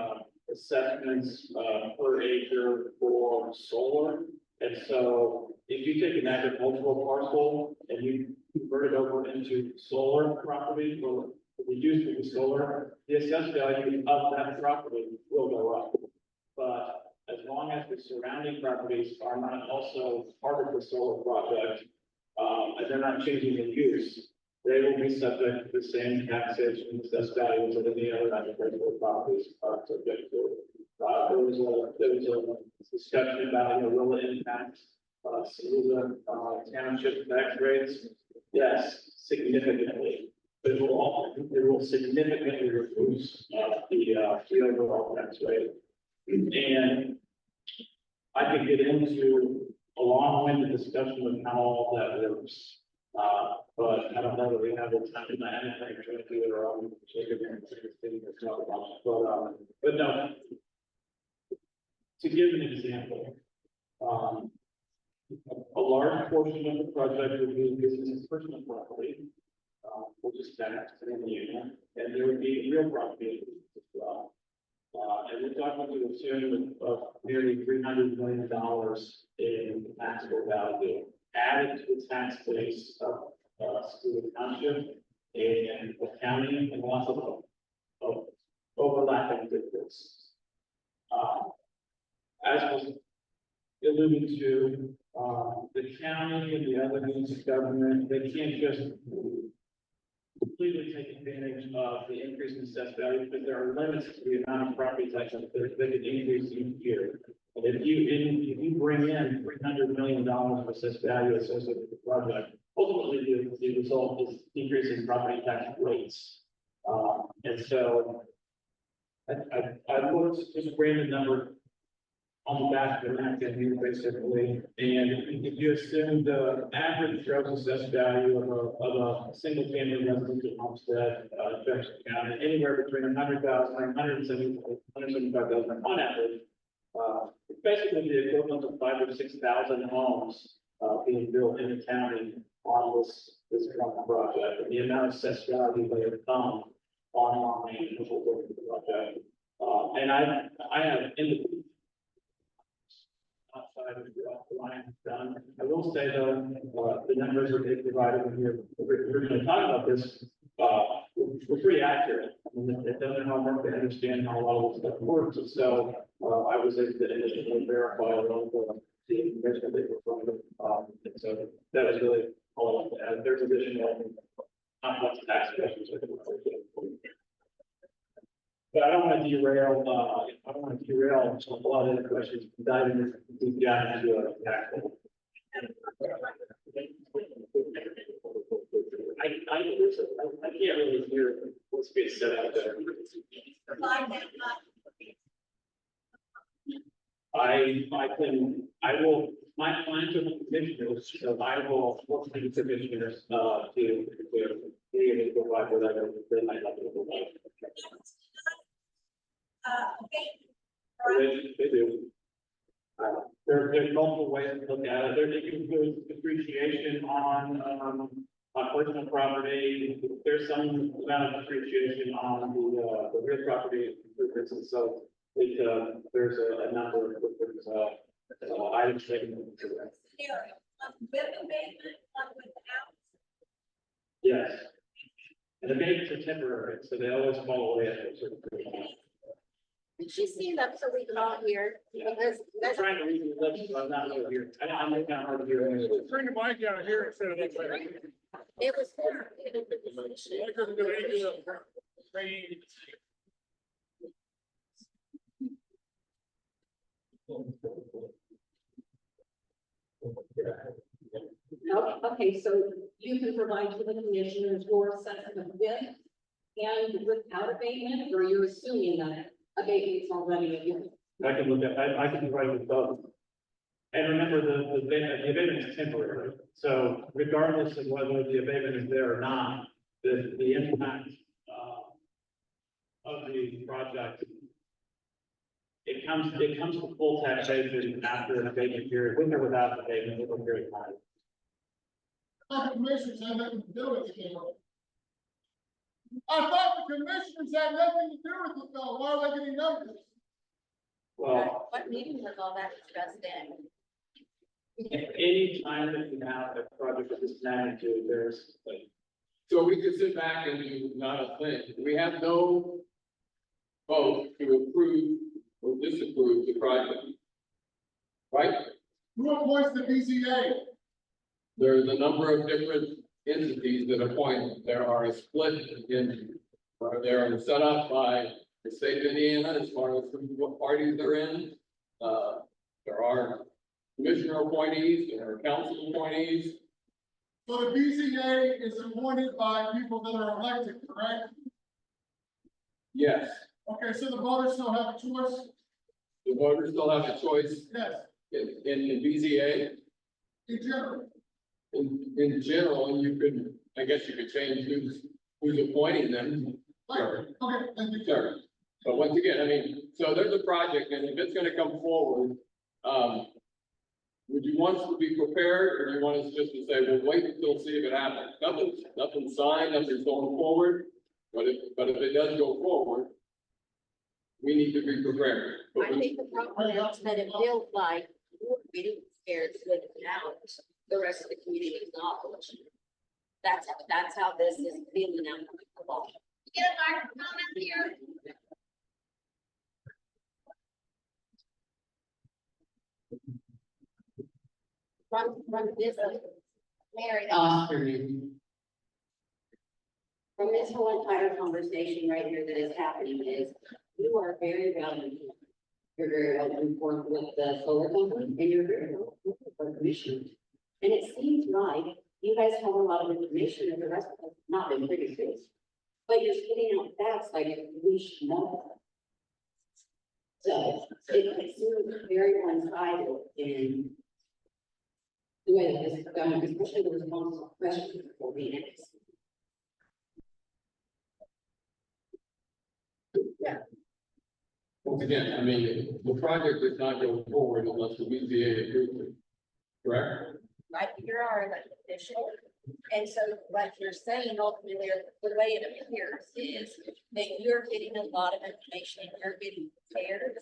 assessments per acre for solar. And so if you take an agricultural parcel and you convert it over into solar property or reduce it to solar, the assessed value of that property will go up. But as long as the surrounding properties are not also part of the solar project, and they're not changing the use, they will be subject to the same taxation assessed values that any other agricultural properties are subject to. There was a discussion about, will it impact, township tax rates? Yes, significantly. But it will significantly reduce, the overall tax rate. And I could get into a long-winded discussion of how all that works. But I don't know that we have the time in that, and I'm trying to do it around. But no. To give an example, a large portion of the project would be business and personal property, which is taxed in the union, and there would be real property as well. And we're talking to a tune of nearly $300 million in taxable value added to the tax base of School Township and the county and lots of overlapping districts. As was alluded to, the county and the other units of government, they can't just completely take advantage of the increase in assessed value, because there are limits to the amount of property taxes that they can increase each year. And if you bring in $300 million of assessed value associated with the project, ultimately the result is decreasing property tax rates. And so I looked just random number on the back of the napkin here, basically, and if you assume the average gross assessed value of a single family residential homestead, Jefferson County, anywhere between 100,000 and 175,000 on average, it's basically the equivalent of 5,000 or 6,000 homes being built in the county on this one project, and the amount of assessed value they have come online with the project. And I have outside of the line done. I will say though, the numbers that they provided when we're going to talk about this, were pretty accurate. I mean, it doesn't have work to understand how all this stuff works. And so, I was able to initially verify a lot of the information they were from. And so that was really all I have to add. There's additional complex tax questions. But I don't want to derail, a lot of the questions, diving deep down into a tax. I can't really hear what's being said out there. My clients are the commissioners, so I will work with the commissioners, to be able to provide whatever they might like to provide. They do. There's multiple ways to look at it. There's depreciation on personal property. There's some amount of depreciation on the real property improvements, and so there's a number of different items taken into consideration. Yes. And the abatements are temporary, so they always fall away after a certain period of time. Did she stand up so we can all hear? I'm trying to read the lips, but I'm not over here. I'm kind of hard to hear. Bring the mic out here instead of that way. It was. Like I'm gonna eat it up. Okay, so you can provide to the commissioners your assessment with and without abatement, or you're assuming that abatement's already a given? I can look at, I can provide with both. And remember, the abatement is temporary, so regardless of whether the abatement is there or not, the impact of the project, it comes to full taxation after an abatement period, with or without an abatement, over a period of time. The commissioners have nothing to do with it. I thought the commissioners had nothing to do with it, though. Why are they getting notice? Well, What meeting was all that discussed in? any time that you have a project of this magnitude, there's like, So we could sit back and do not a thing. We have no vote to approve or disapprove the project. Right? Who appoints the BZA? There's a number of different entities that appoint. There are a split in, or they are set up by the state of Indiana as far as what parties they're in. There are commissioner appointees, there are council appointees. So the BZA is appointed by people that are elected, correct? Yes, Okay, so the voters still have a choice? the voters still have a choice Yes, in BZA. in general. in general, you could, I guess you could change who's appointing them. Sure. Sure. But once again, I mean, so there's a project, and if it's gonna come forward, would you want us to be prepared, or do you want us just to say, well, wait until see if it happens? Nothing's signed, nothing's going forward, but if it does go forward, we need to be prepared. But I think the problem is that it feels like we're getting scared without the rest of the community knowledge. That's how this is feeling out. Get a microphone out here. From this, Mary, from this whole entire conversation right here that is happening is, you are very well informed. You're very well informed with the solar company, and you're very well informed with the commission. And it seems like you guys have a lot of information and the rest of us not been pretty good. But you're spitting out facts like we should know. So it seems very one-sided in the way that this is going, especially the response to questions before being asked. once again, I mean, the project does not go forward unless the BZA approves it, correct? Right, you're our elected official. And so what you're saying ultimately, or the way it appears is that you're getting a lot of information and you're getting prepared,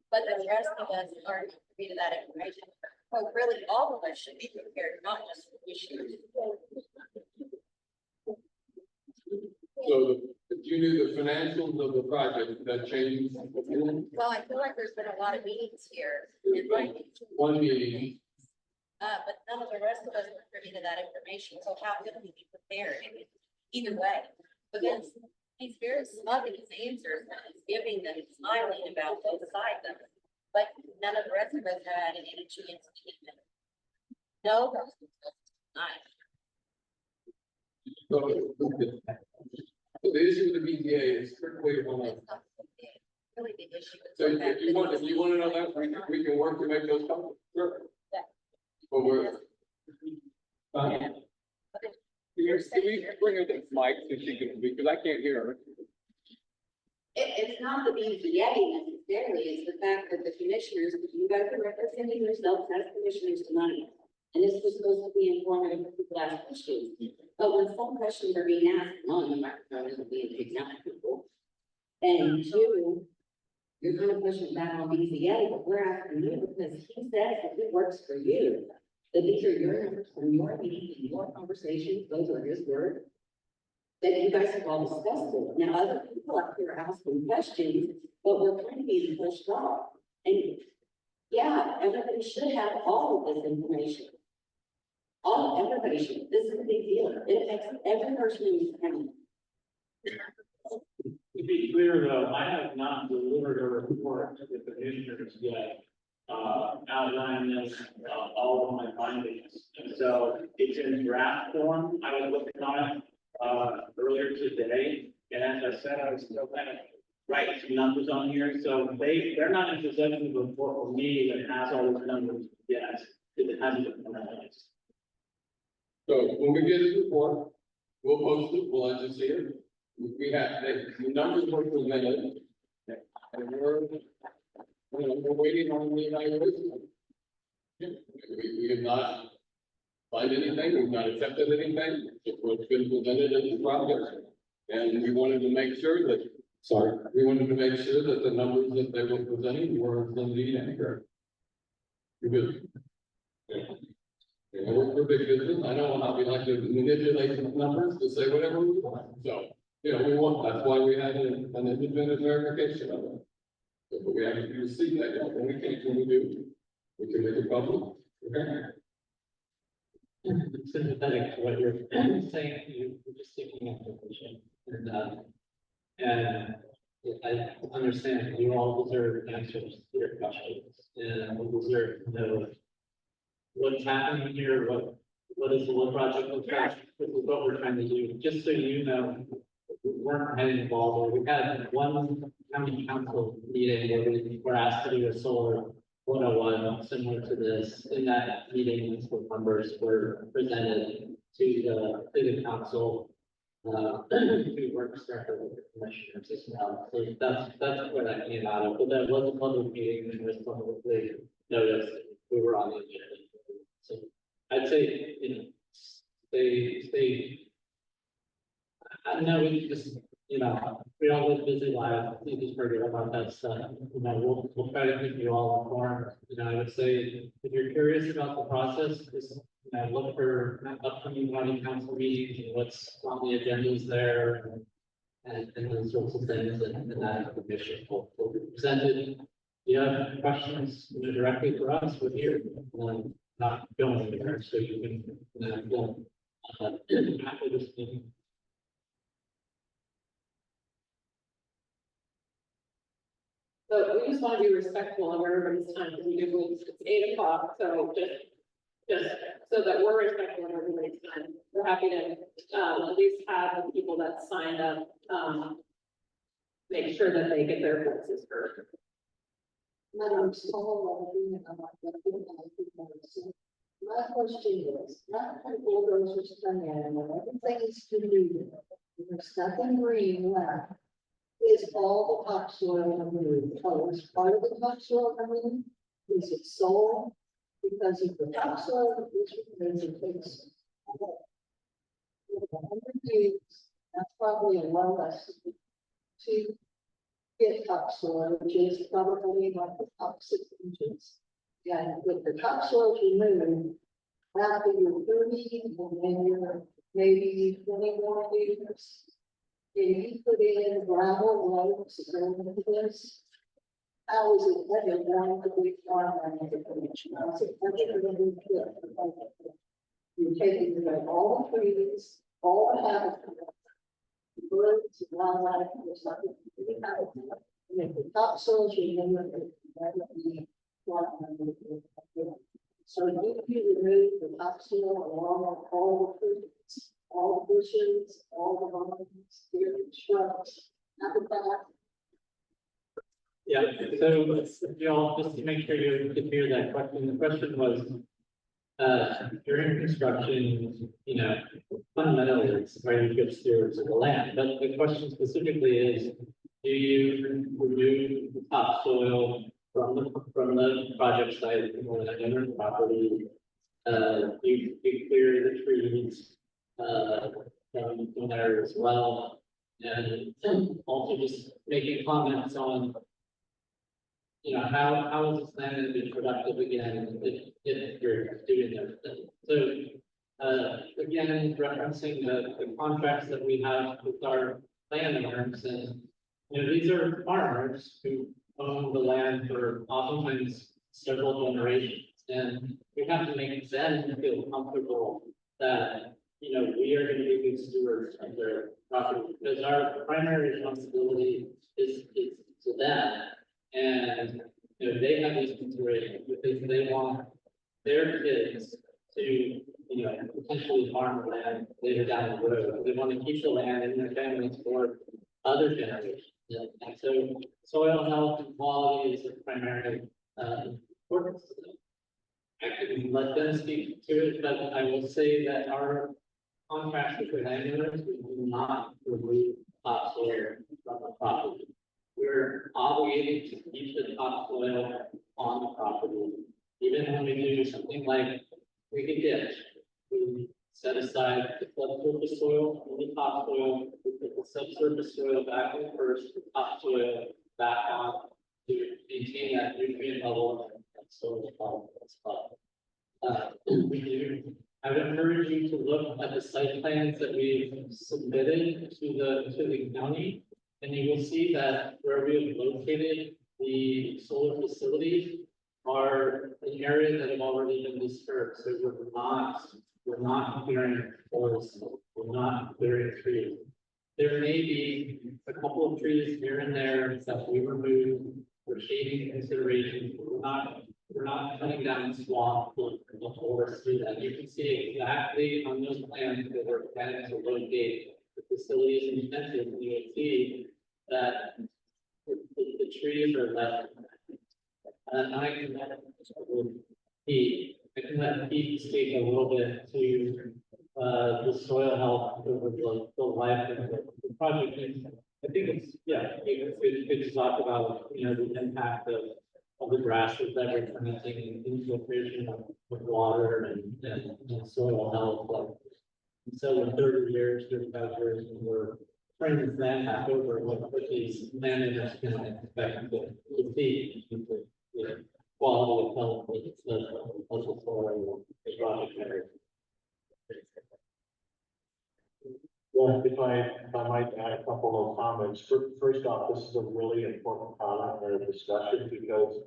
but the rest of us aren't privy to that information. So really, all of us should be prepared, not just the issues. So if you knew the financials of the project, that changes. Well, I feel like there's been a lot of meetings here. And like, One meeting, but none of the rest of us are privy to that information, so how can we be prepared either way? Because he's very smug in his answers, and he's giving them, smiling about both sides of it. But none of the rest of us had any chance to get them. No, not. so the issue with the BZA is strictly on That's not the big- really big issue. So if you want to know that, we can work to make those come. Sure. But we're. Can we bring her the mic so she can, because I can't hear her. It's not the BZA necessarily, it's the fact that the commissioners, you guys are representing yourselves as commissioners tonight. And this was supposed to be informative for people to ask questions. But when some questions are being asked, one, the microphone isn't being taken out of people. And two, you're kind of pushing back on BZA, but we're asking you because he says that it works for you. That these are your numbers from your meetings and your conversations, those are his words. That you guys have all discussed it. Now, other people up here are asking questions, but we're kind of being pushed off. And yeah, everybody should have all of this information. Everybody should. This is a big deal. It affects every person in this county. To be clear, though, I have not delivered a report to the commissioners yet, outlining all of my findings. And so it's in draft form. I was looking on it, earlier today, and as I said, I was still kind of writing some numbers on here, so they're not in possession of a report for me that has all those numbers yet, because it hasn't been finalized. So when we get his report, we'll post it, we'll let you see it. We have, the numbers were presented. And we're waiting on the evaluation. We have not find anything, we've not accepted anything, it's what's been presented in the project. And we wanted to make sure that, we wanted to make sure that the numbers that they were presenting were indeed accurate. You're good. Yeah. Yeah, we're big business, I know how we like to manipulate the numbers to say whatever we want, so, we want, that's why we had an independent verification of it. But we haven't received that yet, and we can't, when we do, we can make it public, okay? Sympathetic to what you're saying, you're just thinking of the vision. And I understand you all deserve answers to your questions, and we deserve to know what's happening here, what is the wood project look like, this is what we're trying to do, just so you know. We weren't heading involved, or we had one county council meeting where we were asked to do a solar 101, similar to this. In that meeting, the numbers were presented to the council. Who works directly with the commissioners as well. So that's where that came out of, but that was a public meeting and was publicly noticed. We were on the agenda. So I'd say, you know, stay. I know we just, you know, we all live busy lives. We just forget about that stuff. You know, we'll try to keep you all informed. You know, I would say if you're curious about the process, just, you know, look for upcoming county council meetings and what's on the agendas there and those sorts of things and that information will be presented. If you have questions, you know, directly for us, we're here, not going anywhere, so you can, after this meeting. So we just want to be respectful of everybody's time, because it's 8 o'clock, so just so that we're respectful of everybody's time. We're happy to, at least have the people that signed up, make sure that they get their voices heard. Madam Small, my question is, not for bulldozers come in and everything is to do, there's nothing green left. Is all the topsoil removed? Oh, is part of the topsoil removed? Is it sold? Because if the topsoil is removed, it takes 100 years, that's probably a low estimate to get topsoil, which is probably like the top 6 inches. And with the topsoil removed, after you're 30, and then you're maybe 20 more years, and you put in gravel roads over this, how is it ever going to be farmland? You're taking away all the trees, all the habitat, birds, wildlife, there's nothing. And if the topsoil is removed, that would be farmland. So if you remove the topsoil along all the trees, all the bushes, all the vines, shrubs, habitat. Yeah, so y'all, just to make sure you can hear that question, the question was, during construction, you know, fundamentally, it's very good stewards of the land, but the question specifically is, do you remove the topsoil from the project site or the owner's property? You clear the trees, from there as well, and also just making comments on, you know, how is this land going to be productive again if you're doing everything? So, again, referencing the contracts that we have with our landowners, and, you know, these are farmers who own the land for oftentimes several generations, and we have to make them feel comfortable that, you know, we are going to be good stewards of their property, because our primary responsibility is to them. And, you know, they have these considerations because they want their kids to, you know, potentially farm the land later down the road. They want to keep the land in their families for other generations. And so soil health and quality is a primary importance to them. I can let them speak to it, but I will say that our contracts with the landowners, we do not remove topsoil from the property. We're obligated to keep the topsoil on the property. Even when we do something like we can ditch, we set aside the subsurface soil and the topsoil, we put the subsurface soil back in first, the topsoil back on to maintain that nutrient level and soil quality as well. We do. I would encourage you to look at the site plans that we've submitted to the county. And you will see that where we have located the solar facilities are an area that have already been disturbed. So we're not clearing forests, we're not clearing trees. There may be a couple of trees here and there that we remove for shading considerations. We're not cutting down swamp the forest through that. You can see exactly on those plans that we're planning to locate the facilities and fences, and you will see that the trees are left And I can let Pete, speak a little bit to, the soil health over the life of the project. And I think it's, yeah, it's good to talk about, you know, the impact of the grasses that we're planting and infiltration of water and soil health. Like, so in 30 years, 35 years, when we're turning this land back over, what these managers can expect to see, the quality of health, of the soil, the project area. Well, if I might add a couple of comments. First off, this is a really important comment in our discussion because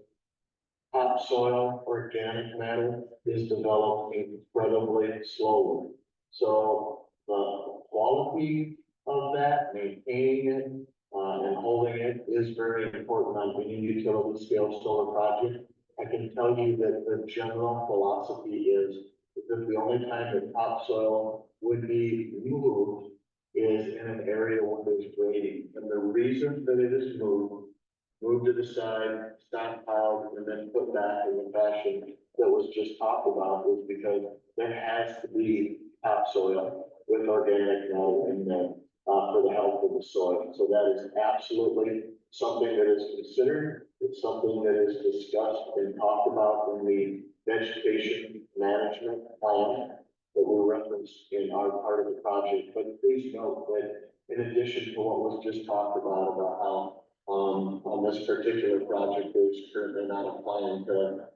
topsoil organic matter is developed incredibly slowly. So the quality of that, maintaining it, and holding it is very important on any utility scale solar project. I can tell you that the general philosophy is that the only time that topsoil would be removed is in an area where there's grading. And the reason that it is moved to the side, stockpiled, and then put back in the fashion that was just talked about is because there has to be topsoil with organic matter in there for the health of the soil. So that is absolutely something that is considered. It's something that is discussed and talked about in the vegetation management plan that we referenced in our part of the project. But please note that in addition to what was just talked about how on this particular project, there's currently not a plan to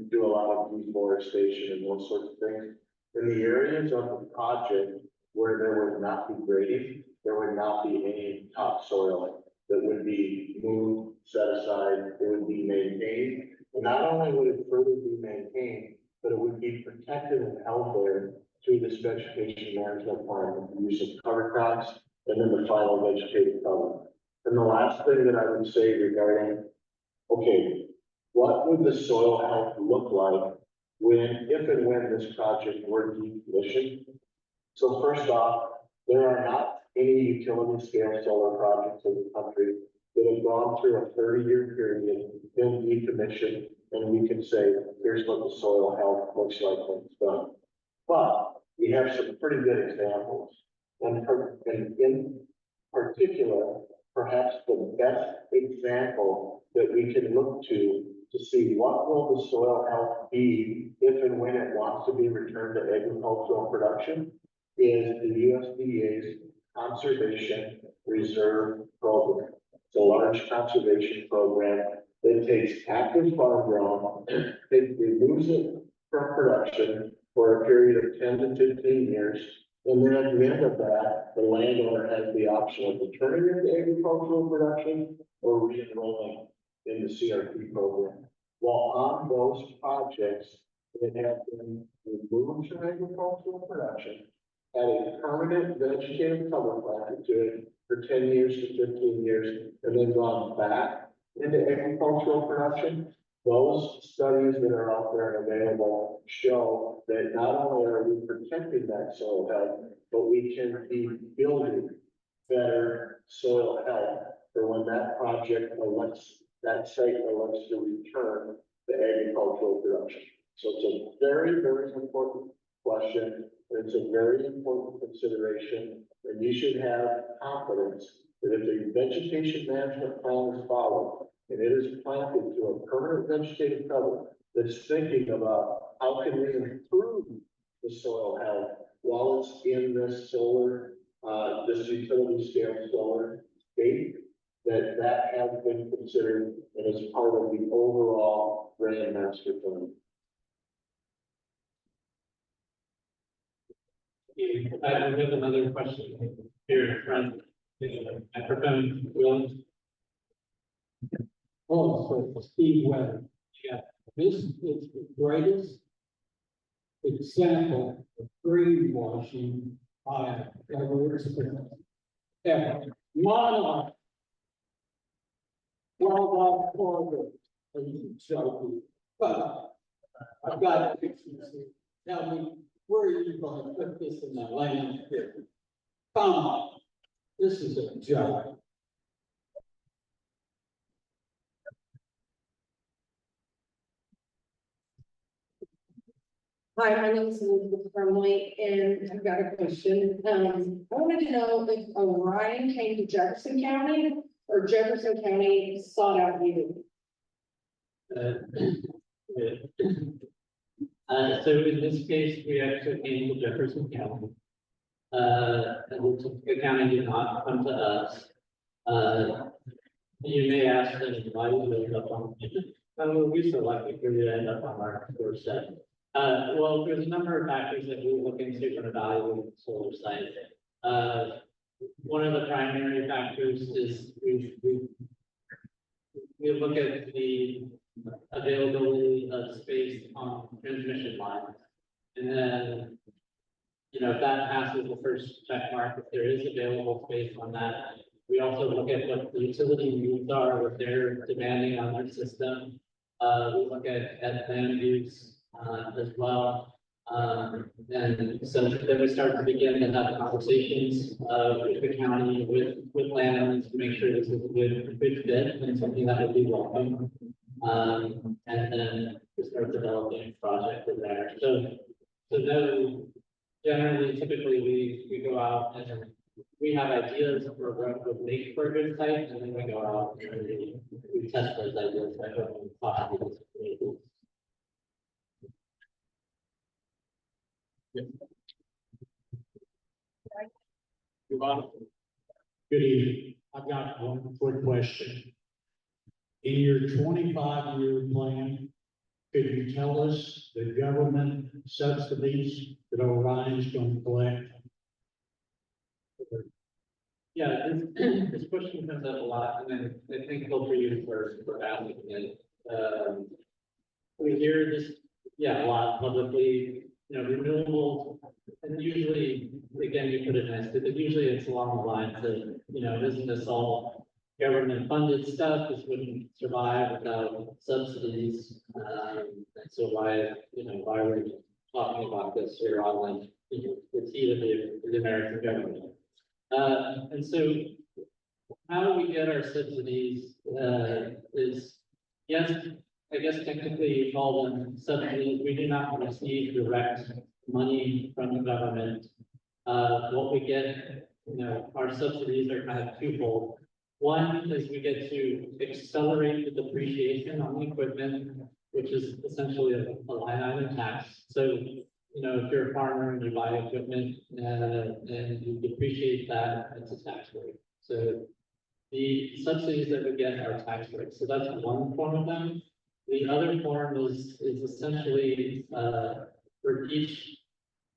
do a lot of deforestation and those sorts of things. In the areas of the project where there would not be grading, there would not be any topsoil that would be moved, set aside, it would be maintained. And not only would it further be maintained, but it would be protected and held there through this vegetation management plan with the use of cover crops and then the final vegetative cover. And the last thing that I would say regarding, okay, what would the soil health look like if and when this project were decommissioned? So first off, there are not any utility scale solar projects in the country that have gone through a 30-year period, been decommissioned, and we can say, here's what the soil health looks like when it's done. But we have some pretty good examples. And in particular, perhaps the best example that we can look to see what will the soil health be if and when it wants to be returned to agricultural production is the USDA's Conservation Reserve Program. It's a large conservation program that takes active farm ground, it removes it from production for a period of 10 to 15 years. And then at the end of that, the landowner has the option of returning it to agricultural production or re-enrolling in the CRP program. While on those projects that have been removed from agricultural production, had a permanent vegetative cover planted to it for 10 years to 15 years, and then gone back into agricultural production, those studies that are out there and available show that not only are we protecting that soil health, but we can be building better soil health for when that project elects, that site elects to return to agricultural production. So it's a very, very important question. It's a very important consideration, and you should have confidence that if the vegetation management plan is followed, and it is planted to a permanent vegetative cover that's thinking about how can we improve the soil health while it's in this solar, this utility scale solar state, that has been considered and is part of the overall grand master plan. I have another question here in front. Microphone, Will. Oh, so Steve Weber. Yeah. This is the greatest example of greenwashing I have ever experienced. Ever. My life. Wildlife corridor. But I've got to fix this. Tell me, where are you going to put this in the land here? Come on. This is a joke. Hi, my name is Elizabeth Crumley, and I've got a question. I wanted to know if Orion came to Jefferson County or Jefferson County sought out you. So in this case, we actually came to Jefferson County. And the county did not come to us. You may ask them why we ended up on, we selected for you to end up on our doorstep. Well, there's a number of factors that we look into when evaluating the solar site. One of the primary factors is we look at the availability of space on transmission lines. And then, you know, if that passes the first check mark, if there is available space on that, we also look at what the utility needs are, what they're demanding on their system. We look at land use as well. And so then we start to begin to have conversations with the county, with landowners to make sure this is a good fit and something that would be welcome. And then we start developing a project from there. So then generally, typically we go out and we have ideas for what would make for a good site, and then we go out and we test those ideas by going and talking to these communities. Good evening. I've got one quick question. In your 25-year plan, could you tell us the government subsidies that Orion's going to collect? Yeah, this question comes up a lot, and I think both for you for asking it. We hear this, a lot publicly, you know, renewables, and usually, again, you put it nice, but usually it's along the lines of, you know, isn't this all government funded stuff? This wouldn't survive without subsidies. And so why are we talking about this here on the heat of the American government? And so how do we get our subsidies is, yes, I guess technically you call them subsidies. We do not receive direct money from the government. What we get, our subsidies are kind of twofold. One is we get to accelerate the depreciation on the equipment, which is essentially a line item tax. So, if you're a farmer and you buy equipment and you depreciate that, it's a tax rate. So the subsidies that we get are tax rates. So that's one form of them. The other form is essentially for each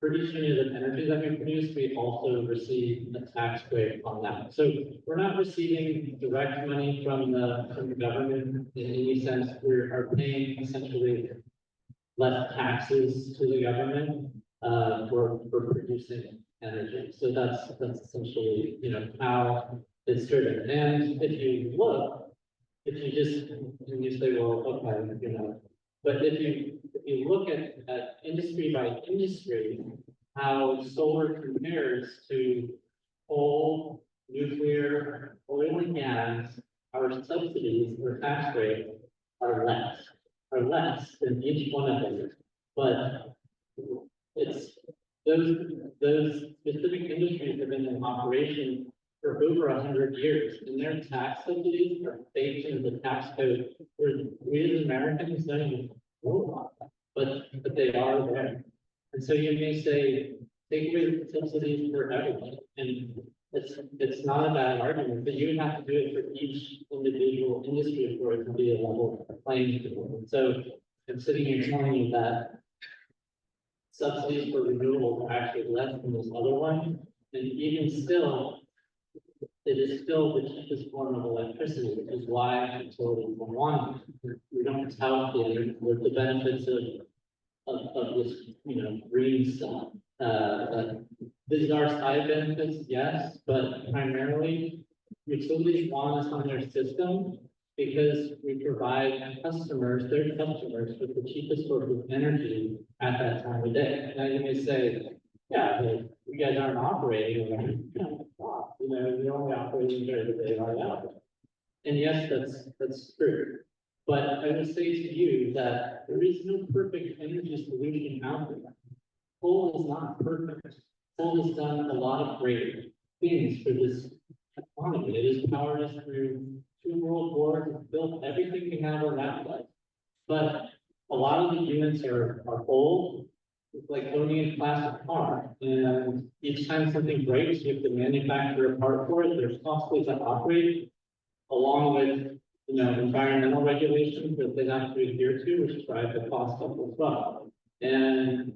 unit of energy that we produce, we also receive a tax rate on that. So we're not receiving direct money from the government in any sense. We are paying essentially less taxes to the government for producing energy. So that's essentially how it's driven. And if you look, and you say, well, okay, but if you look at industry by industry, how solar compares to coal, nuclear, oil and gas, our subsidies or tax rate are less than each one of them. But it's those specific industries have been in operation for over 100 years, and their tax subsidies are baked into the tax code. We as Americans don't even know about that, but they are there. And so you may say, take away the subsidies for everyone, and it's not a bad argument, but you would have to do it for each individual industry for it to be a level playing field. And so I'm sitting here telling you that subsidies for renewables are actually less than this other one, and even still, it is still the cheapest form of electricity, which is why utilities don't want it. We don't tout the benefits of this, green stuff. These are side benefits, yes, but primarily utilities want us on their system because we provide their customers with the cheapest source of energy at that time of day. Now you may say, yeah, but you guys aren't operating. You're only operating during the day right now. And yes, that's true. But I will say to you that there is no perfect energy solution out there. Coal is not perfect. Coal has done a lot of great things for this economy. It has powered us through 2 world wars, it's built everything we have around us. But a lot of the units are old. It's like owning a classic car, and each time something breaks, you have to manufacture a part for it. There's costly to operate, along with, environmental regulations that they have to adhere to, which drive the cost up as well. And,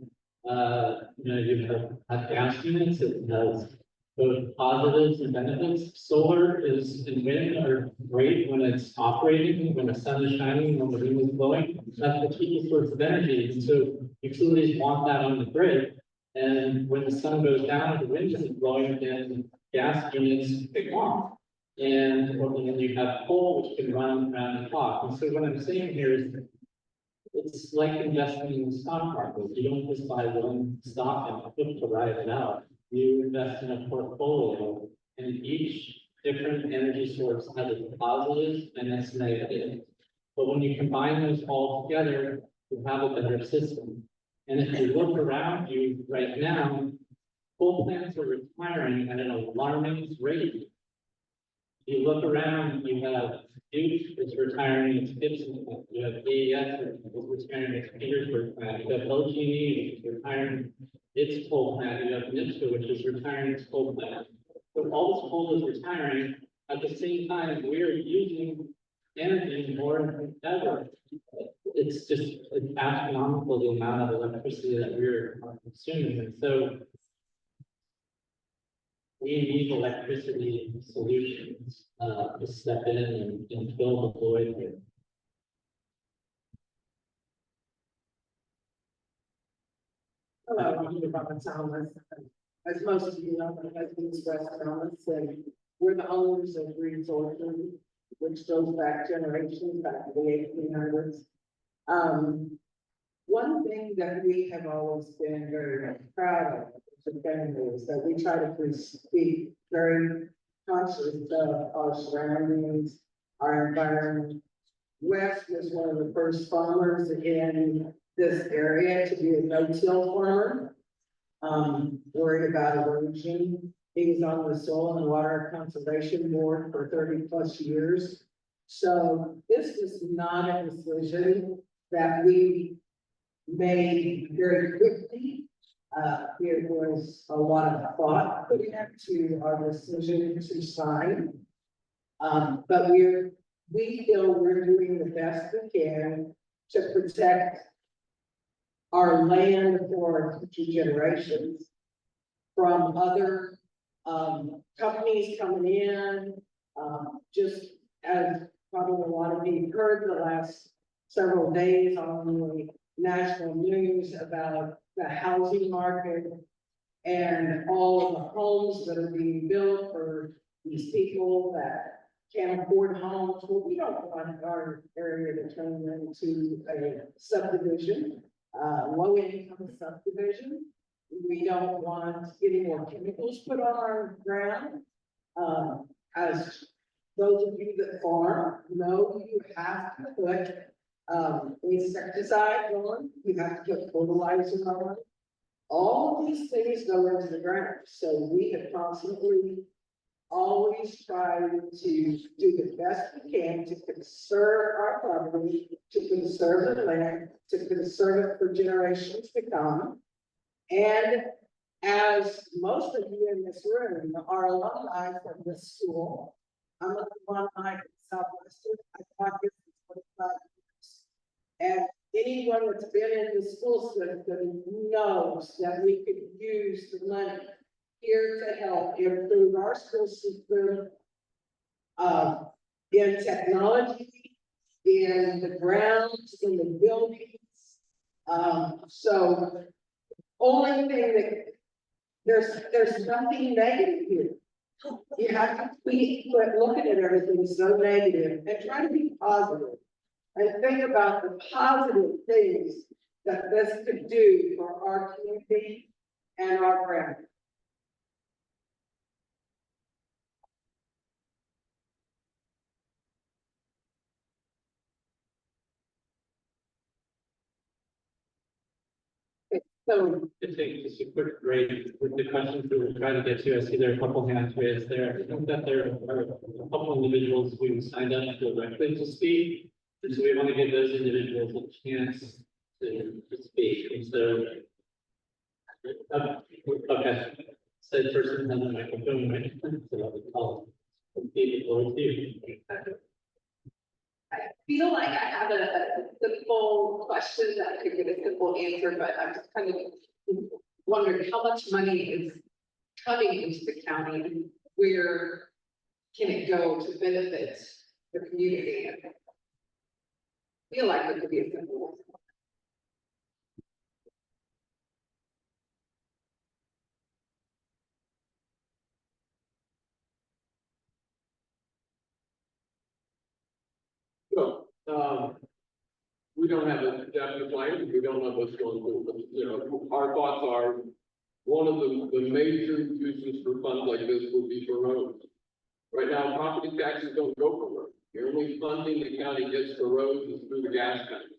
you have gas units, it has both positives and benefits. Solar and wind are great when it's operating, when the sun is shining, when the wind is blowing. That's the cheapest source of energy. And so utilities want that on the grid. And when the sun goes down, the wind isn't blowing, then gas units pick off. And then you have coal, which can run around the clock. And so what I'm saying here is it's like investing in the stock market. You don't just buy one stock and flip to ride it out. You invest in a portfolio, and each different energy source has its positives and its negatives. But when you combine those all together, you have a better system. And if you look around you right now, coal plants are retiring at an alarming rate. You look around, you have Duke is retiring its Gibson plant. You have AES is retiring its Petersburg plant. You have LGE, which is retiring its coal plant. You have NIPSCO, which is retiring its coal plant. So all this coal is retiring. At the same time, we are using energy more than ever. It's just astronomical the amount of electricity that we're consuming. And so we need electricity solutions to step in and fill the void here. Hello, I'm Robert Thomas. As most of you know, my husband is Wes Thomas, and we're the owners of Green Orchard, which goes back generations, back to the 1800s. One thing that we have always been very proud of as a family is that we try to be very conscious of our surroundings, our environment. Wes was one of the first farmers in this area to be a no-till farmer. Worried about erosion. He was on the Soil and Water Conservation Board for 30+ years. So this was not a decision that we made very quickly. There was a lot of thought put into our decision to sign. But we feel we're doing the best we can to protect our land for future generations from other companies coming in. Just as probably a lot of you heard the last several days on the national news about the housing market and all of the homes that are being built for these people that can't afford homes. Well, we don't want our area to turn into a subdivision, low income subdivision. We don't want any more chemicals put on our ground. As those of you that farm know, you have to put insecticide on, you have to put fertilizer on. All of these things go into the ground. So we have constantly always tried to do the best we can to conserve our property, to conserve the land, to conserve it for generations to come. And as most of you in this room are alumni from this school, I'm an alumni from Southwestern. I taught here for 25 years. And anyone that's been in the school system knows that we could use the money here to help improve our school system, in technology, in the grounds, in the buildings. So only thing that there's nothing negative here. You have to quit looking at everything so negative and try to be positive and think about the positive things that this could do for our community and our brand. So, to take just a quick break with the questions that we're trying to get to, I see there are a couple hands raised there. I think that there are a couple individuals who signed up directly to speak. And so we want to give those individuals a chance to speak, and so. Okay, said person has a microphone, right? So I'll call. The floor to you. I feel like I have a simple question that I could get a simple answer, but I'm just kind of wondering how much money is coming into the county and where can it go to benefit the community? I feel like it could be a simple. So, we don't have a definite plan, we don't know what's going through, but, you know, our thoughts are, one of the major uses for funds like this would be for roads. Right now, property taxes don't go for roads, the only funding the county gets for roads is through the gas tax.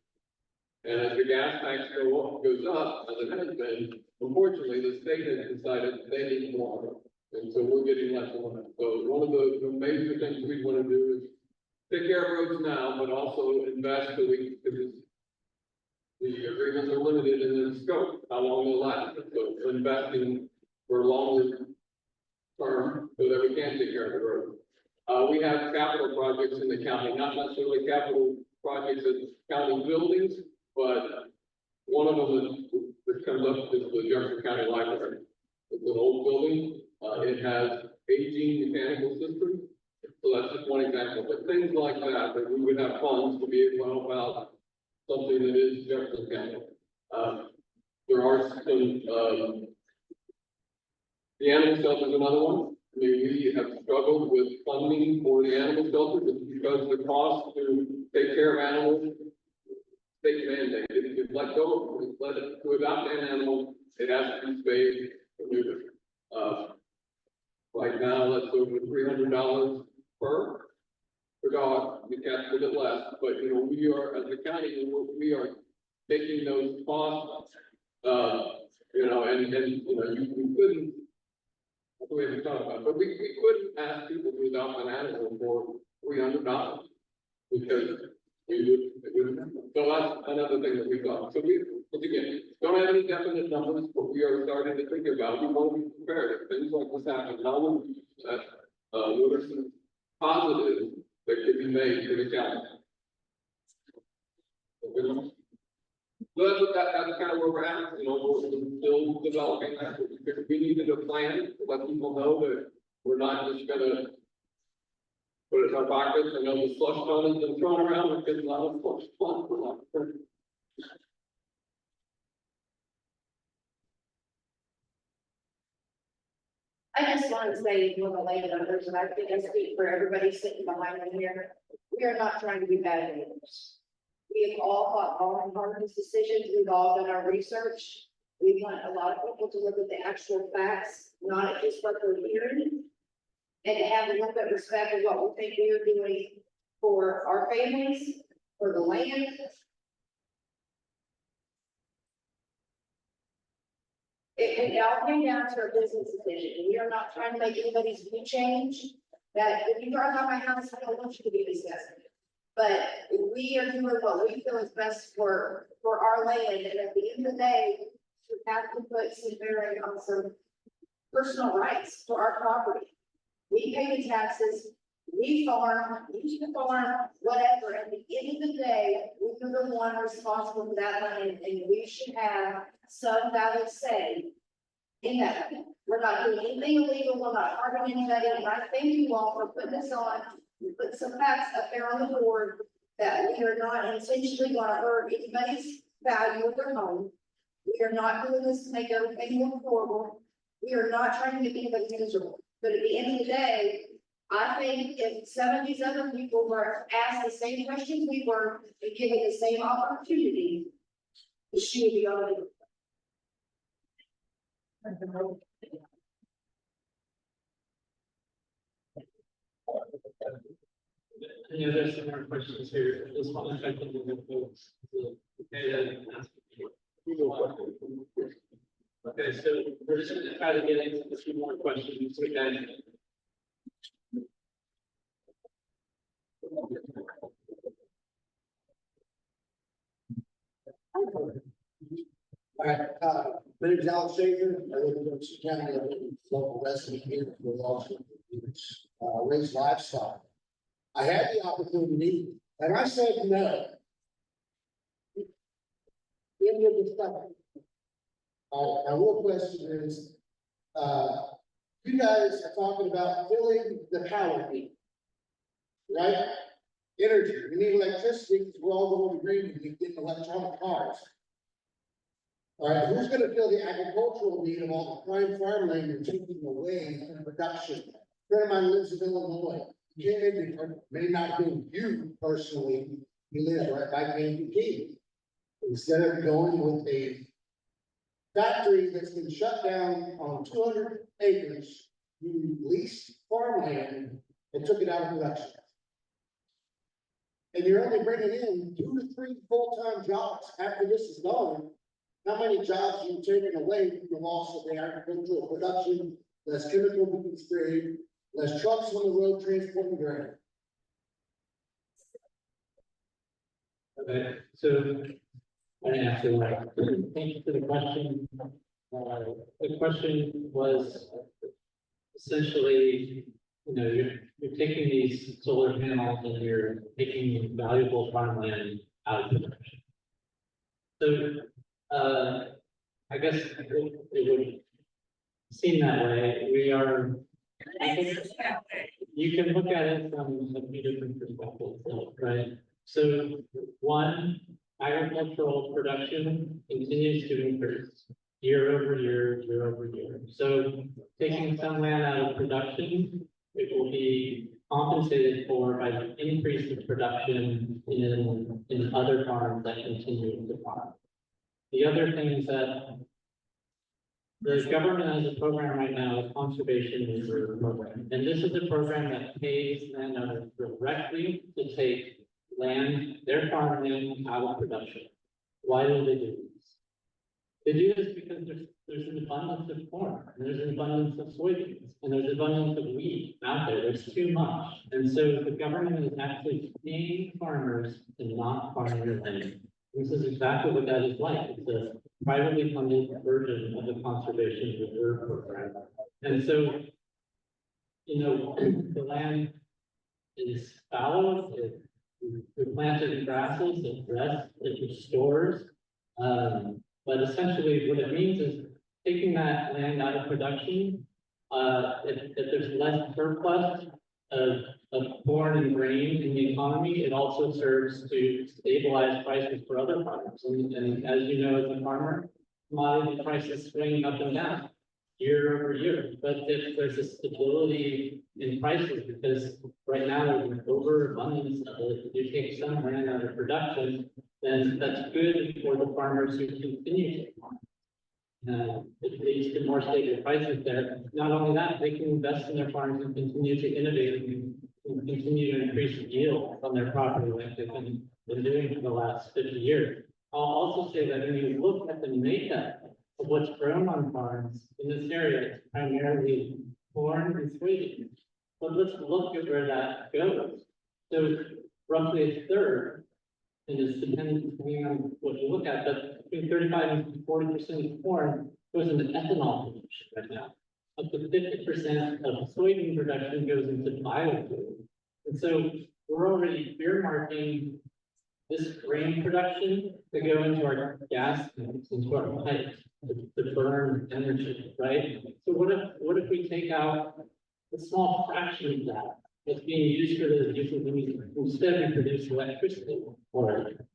And as the gas tax goes up, as it has been, unfortunately, the state has decided they need more. And so we're getting less and less. So one of the major things we want to do is take care of roads now, but also invest so we, because the agreements are limited in their scope, how long they'll last. So investing for longer term so that we can take care of the road. We have capital projects in the county, not necessarily capital projects as county buildings, but one of them that comes up is the Jefferson County Library. It's an old building. It has aging mechanical systems. So that's just one example, but things like that we would have funds to be able to help out something that is Jefferson County. There are some, the animal shelter is another one. I mean, we have struggled with funding for the animal shelter just because the cost to take care of animals, state mandate. If you let go, let it to adopt an animal, it has to be spayed or neutered. Right now, that's over $300 per dog. The cat's a bit less, but you know, we are, as a county, we are taking those costs, you know, and you know, you couldn't, that's the way we talk about it, but we couldn't ask people to adopt an animal for $300 because we would, so that's another thing that we thought. So we, once again, don't have any definite numbers, but we are starting to think about, we want to be prepared if things like this happen. How would we use that, what are some positives that could be made to the county? So that's kind of where we're at, you know, we're still developing that. We needed a plan to let people know that we're not just gonna put it in our pockets. I know the slush fund has been thrown around, we're getting a lot of slush fund for that. I just want to say, one of the lady members, and I think I speak for everybody sitting behind me here, we are not trying to be bad neighbors. We have all thought long and hard these decisions, we've all done our research. We want a lot of people to look at the actual facts, not just what they're hearing. And to have a little bit of respect of what we think we are doing for our families, for the land. It all came down to a business decision. We are not trying to make anybody's view change. That if you drive by my house, I don't want you to be disgusted. But we are doing what we feel is best for our land. And at the end of the day, we have to put some bearing on some personal rights to our property. We pay the taxes, we farm, use the farm, whatever. At the end of the day, we are the one responsible for that land, and we should have some valid say in that. We're not doing anything illegal, we're not harming anybody, and I thank you all for putting this on, put some facts up there on the board that we are not intentionally going to hurt anybody's value of their home. We are not doing this to make everything look horrible. We are not trying to make anybody miserable. But at the end of the day, I think if some of these other people were asked the same questions we were and given the same opportunity, the shoe would be on the other. Any other similar questions here? This one, I think, okay, then ask. Okay, so we're just gonna try to get into a few more questions, okay? All right, my name is Alex Schaefer, I live in Jefferson County, I live in local resident here, we also raise livestock. I had the opportunity, and I said no. End of discussion. My real question is, you guys are talking about filling the power need. Right? Energy, we need electricity, because we're all going to green, we get electronic cars. All right, who's gonna fill the agricultural need of all the prime farmland you're taking away from production? A friend of mine lives in Illinois, may not be you personally, he lives right by Kankakee. Instead of going with a factory that's been shut down on 200 acres, you leased farmland and took it out of production. And you're only bringing in 2 to 3 full-time jobs after this is gone. How many jobs are you taking away from the loss of the agricultural production, less chemical being sprayed, less trucks on the road transporting grain? Okay, so I didn't ask you that. Thank you for the question. The question was essentially, you're taking these solar panels and you're taking valuable farmland out of production. So, I guess it would seem that way. You can look at it from a few different perspectives, right? So one, agricultural production continues to increase year over year, year over year. So taking some land out of production, it will be compensated for by the increase of production in other farms that continue to farm. The other thing is that the government has a program right now, a conservation reserve program. And this is a program that pays landowners directly to take land, their farmland out of production. Why do they do this? They do this because there's an abundance of corn, and there's an abundance of soybeans, and there's an abundance of wheat out there. There's too much. And so the government is actually paying farmers to not farm their land. This is exactly what that is like. It's a privately funded version of the conservation reserve program. And so, the land is fallow, we planted grasses, it rests, it restores. But essentially what it means is taking that land out of production, if there's less surplus of corn and grain in the economy, it also serves to stabilize prices for other farmers. And as you know, as a farmer, commodity prices swing up and down year over year. But if there's a stability in prices, because right now there's an overabundance of it, if you take some land out of production, then that's good for the farmers who continue to farm. It leads to more stable prices there. Not only that, they can invest in their farms and continue to innovate and continue to increase yield on their property like they've been doing for the last 50 years. I'll also say that when you look at the makeup of what's grown on farms in this area, it's primarily corn and soybeans. But let's look at where that goes. So roughly a third, and it's depending on what you look at, but between 35 and 40% of corn goes into ethanol production right now. Up to 50% of soybean production goes into biofuel. And so we're already earmarking this grain production to go into our gas tanks, into our pipes, to burn energy, right? So what if we take out a small fraction of that that's being used for those uses, and instead we produce electricity for it?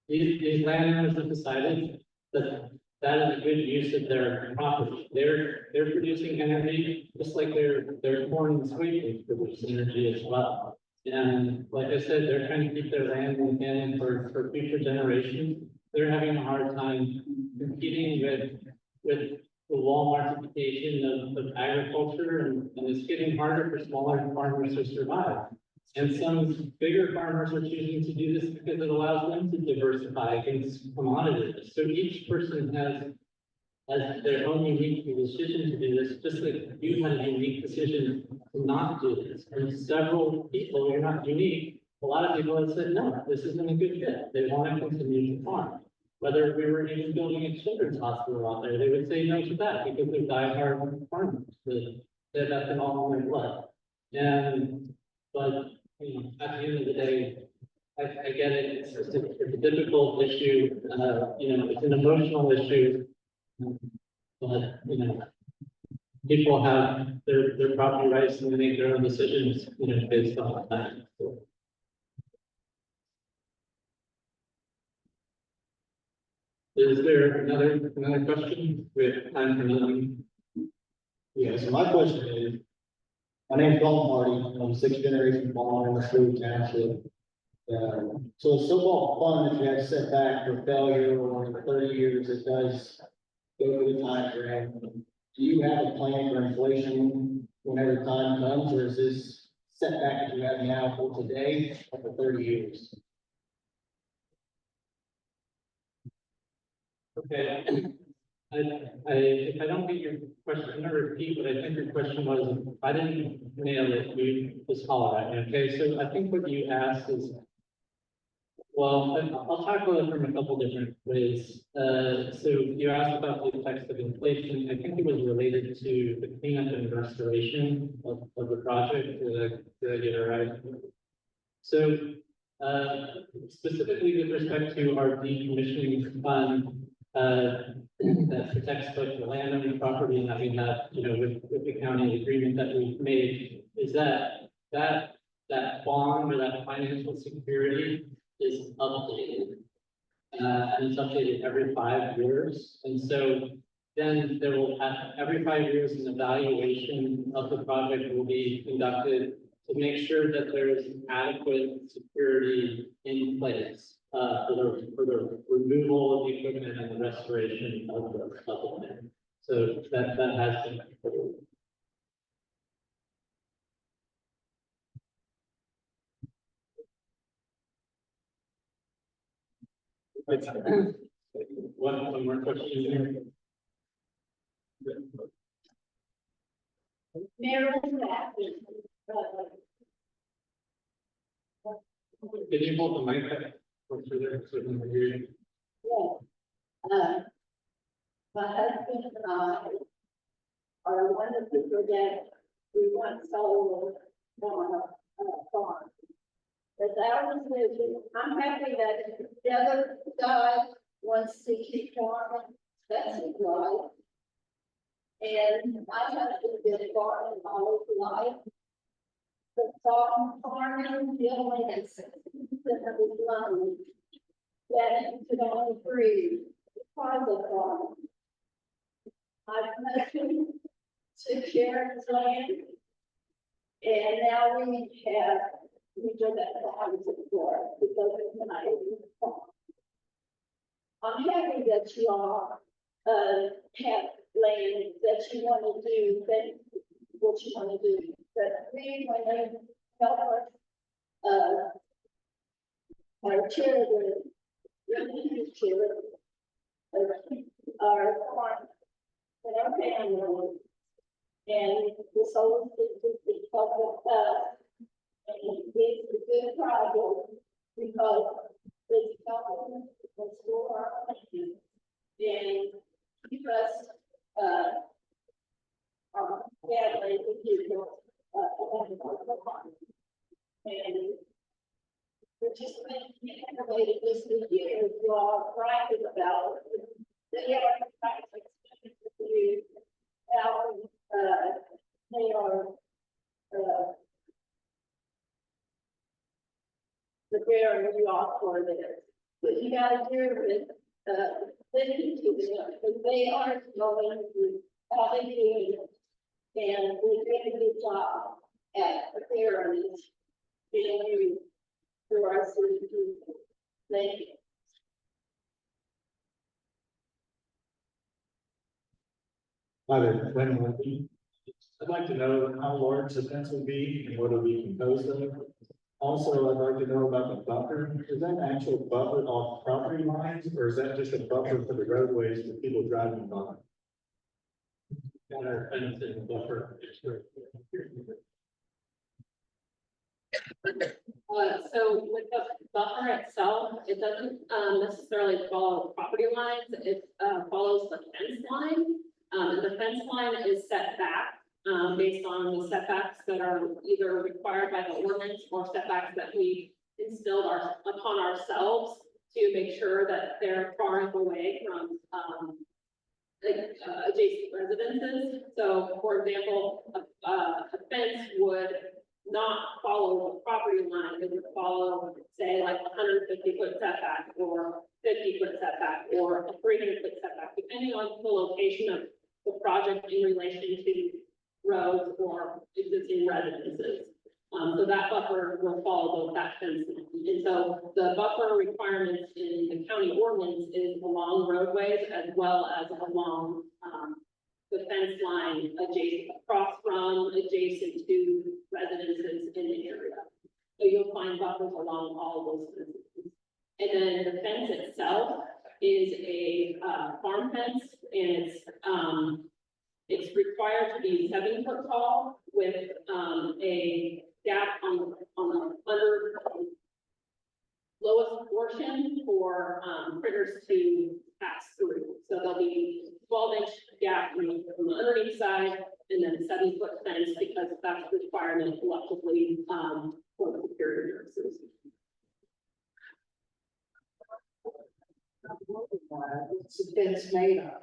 These landowners have decided that that is a good use of their property. They're producing energy just like their corn and soybeans produce energy as well. And like I said, they're trying to keep their land in for future generations. They're having a hard time competing with the Walmartification of agriculture, and it's getting harder for smaller farmers to survive. And some bigger farmers are choosing to do this because it allows them to diversify against commodities. So each person has their own unique decision to do this, just like you had a unique decision to not do this. And several people, you're not unique, a lot of people have said, no, this isn't a good fit. They want to continue to farm. Whether we were even building a children's hospital out there, they would say no to that because they're diehard farmers. That's in all in their blood. But you know, at the end of the day, I get it. It's just it's a difficult issue. You know, it's an emotional issue. But you know, people have their property rights and they make their own decisions, you know, based on that. So. Is there another question? We have time for another one. Yeah, so my question is, my name's Dalton Marty, I'm a sixth generation farmer in the Stewart Township. So a so-called fund that you have set back for failure or 30 years, it does go through the time frame. Do you have a plan for inflation whenever time comes, or is this setback that you have now for today or for 30 years? Okay. If I don't get your question, I'm gonna repeat, but I think your question was, if I didn't nail it, you just holler at me, okay? So I think what you asked is, well, I'll tackle it from a couple different ways. So you asked about the effects of inflation. I think it was related to the cleanup and restoration of the project. Did I get it right? So, specifically with respect to our decommissioning fund, that protects both the land and the property, and that we have, you know, with the county agreement that we've made, is that bond or that financial security is updated. And it's updated every 5 years. And so then there will have, every 5 years, an evaluation of the project will be conducted to make sure that there is adequate security in place for the removal of the equipment and the restoration of the land. So that has been approved. One more question here. Maryland, that, Can you hold the mic up? What's your there? So we can hear you. my husband and I are one of the people that we once sold on a farm. That's our decision. I'm happy that the other guy wants to keep farming. That's his right. And my husband did farming all his life. The farming dealing and that was lonely. That he could only breathe because of farming. I've husband took care of his land. And now we do that farm support because it's not even farm. I'm happy that you all have land that you want to do, what you want to do. But we want to help our children, really children, our farm, and our family. And this whole thing is because of us. And it's a good project because it's government, it's for our land. And keep us, family, people, and we're just making innovative this year, you all bragging about it. They are practicing to do how, they are, the bear you all for this. But you gotta do it, listen to them, because they are going through how they do it. And we did a good job at preparing this, being you for our city people. Thank you. Hi there, Glenn Murphy. I'd like to know how large the fence will be and what it'll be composed of. Also, I'd like to know about the buffer. Is that an actual buffer off property lines, or is that just a buffer for the roadways for people driving by? Got our fence and buffer. So with the buffer itself, it doesn't necessarily follow property lines, it follows the fence line. And the fence line is set back based on the setbacks that are either required by the ordinance or setbacks that we instilled upon ourselves to make sure that they're far enough away from adjacent residences. So for example, a fence would not follow the property line, it would follow, say, like 150-foot setback or 50-foot setback or a 300-foot setback, depending on the location of the project in relation to roads or existing residences. So that buffer will follow that fence. And so the buffer requirements in the county ordinance is along roadways as well as along the fence line across from, adjacent to residences in the area. So you'll find buffers along all of those fences. And then the fence itself is a farm fence, and it's required to be 7 foot tall with a gap on the under lowest portion for critters to pass through. So there'll be 12-inch gap from the underneath side and then 7-foot fence because that's the requirement collectively for the security purposes. What's the fence made of?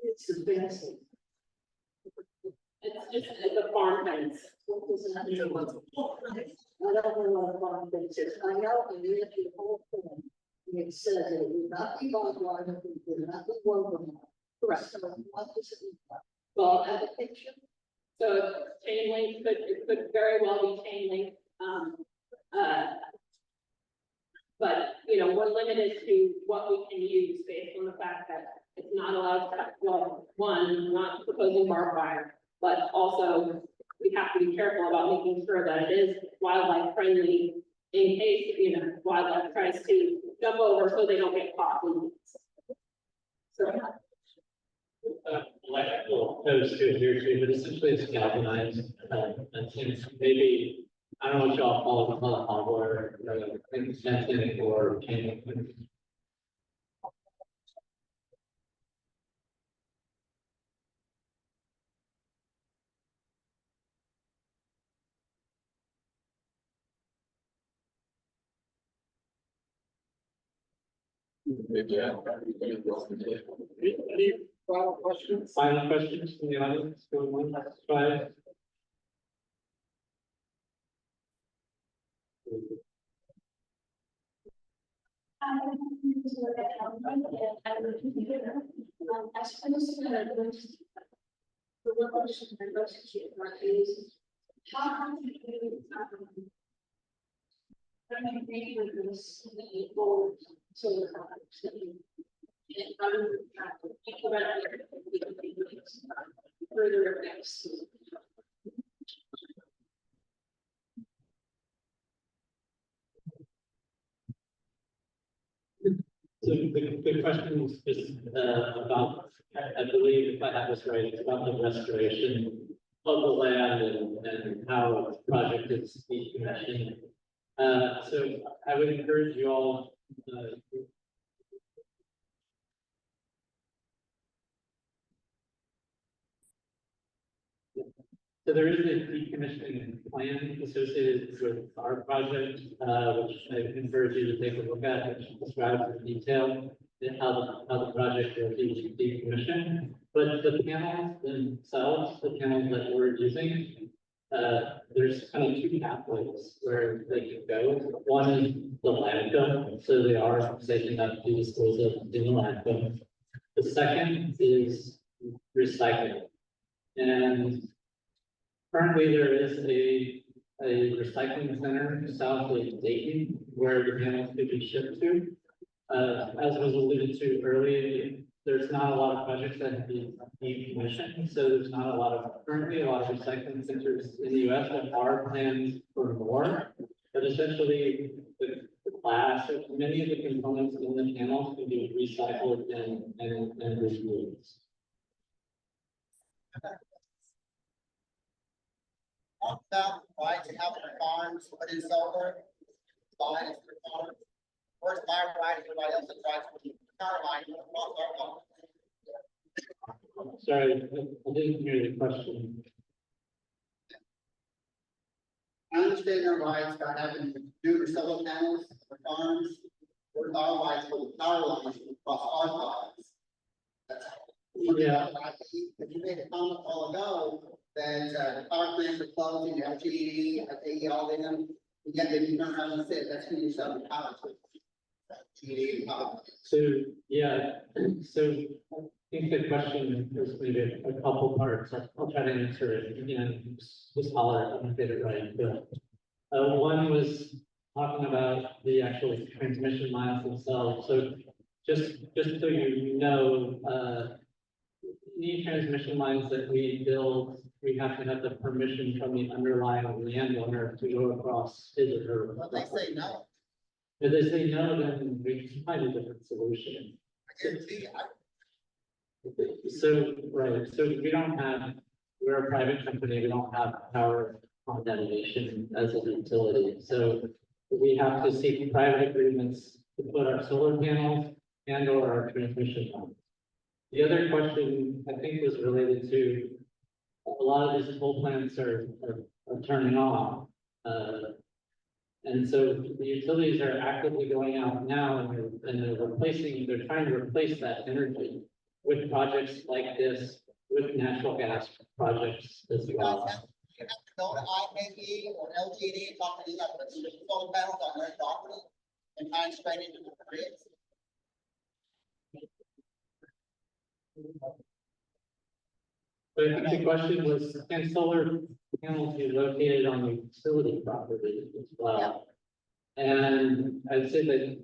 It's the fence. It's a farm fence. What does that mean? I don't know what a farm fence is. I know I read the whole thing. And it says that it will not be barbed wire, it will not be woven. Correct. So what does it mean? Well, Have a picture? so chain link it could very well be chain link. But, you know, we're limited to what we can use based on the fact that it's not allowed to, well, one, not proposing barbed wire, but also we have to be careful about making sure that it is wildlife friendly in case, you know, wildlife tries to jump over so they don't get caught. So, Electrical post to here too, but essentially it's galvanized, and since maybe, I don't know what y'all call it hardware, fencing or chain link. Any final questions? Final questions from the audience, going once, twice? I suppose the one question I love to keep is how do you agree with this goal solar products that you and how do you think about further effects? So the question is about, I believe if I have this right, it's about the restoration of the land and how the project is decommissioned. So I would encourage you all, so there is a decommissioning plan associated with our project, which I encourage you to take a look at, which describes in detail how the project will be decommissioned. But the panels themselves, the panels that we're using, there's kind of 2 pathways where they can go. One is the landfill, so they are safe enough to dispose of in the landfill. The second is recycling. And currently there is a recycling center south of Dayton where the panels could be shipped to. As was alluded to earlier, there's not a lot of projects that have been decommissioned, so there's not a lot of, currently a lot of recycling centers in the US that are planned for more. But essentially, the glass, or many of the components in the panels can be recycled and reused. Talk about why to help the farms put in solar, buy it for farms. Where's my right, everybody else that tries to counter line, Sorry, I didn't hear the question. I understand their rights about having to do their solar panels for farms. Where's our rights for the power lines across our farms? That's all. Yeah. If you made a comment a while ago, that, the power plants are closing, LGE, AE, all of them, and yet they turn around and say, that's who you're selling power to. GE power. So, yeah, so I think the question is maybe a couple parts. I'll try to answer it again, just holler if I get it right. But one was talking about the actual transmission lines themselves. So just so you know, any transmission lines that we build, we have to have the permission from the underlying landowner to go across his or her. But they say no. If they say no, then we can find a different solution. I guarantee you, So, right, so we don't have, we're a private company, we don't have power on delegation as a utility. So we have to seek private agreements to put our solar panels and or our transmission lines. The other question, I think, was related to a lot of these coal plants are turning off. And so the utilities are actively going out now and they're replacing, they're trying to replace that energy with projects like this, with natural gas projects as well. you have to go to IAE or LGD and talk to them, but the solar panels on their property and tie straight into the grid. But I think the question was, can solar panels be located on the utility property as well? And I'd say that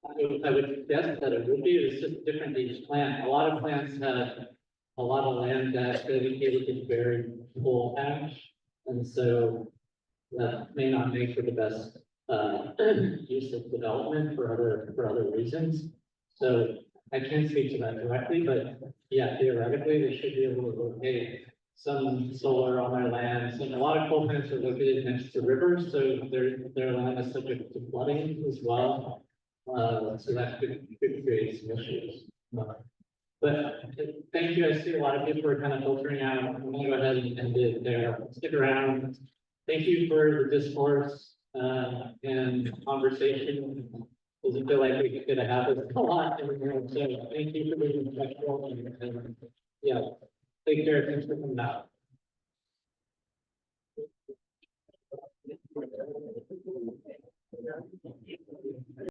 I would guess that it would be, it's just different each plant. A lot of plants have a lot of land that's dedicated to very full ash. And so that may not make for the best use of development for other reasons. So I can't speak to that directly, but yeah, theoretically, they should be able to locate some solar on their lands. And a lot of coal plants are located next to rivers, so their land is subject to flooding as well. So that could create some issues. But thank you. I see a lot of people are kind of filtering out. I'm gonna go ahead and end it there. Stick around. Thank you for the discourse and conversation. Doesn't feel like we could have this a lot in here. So thank you for being respectful and yeah, take care. Thanks for coming out.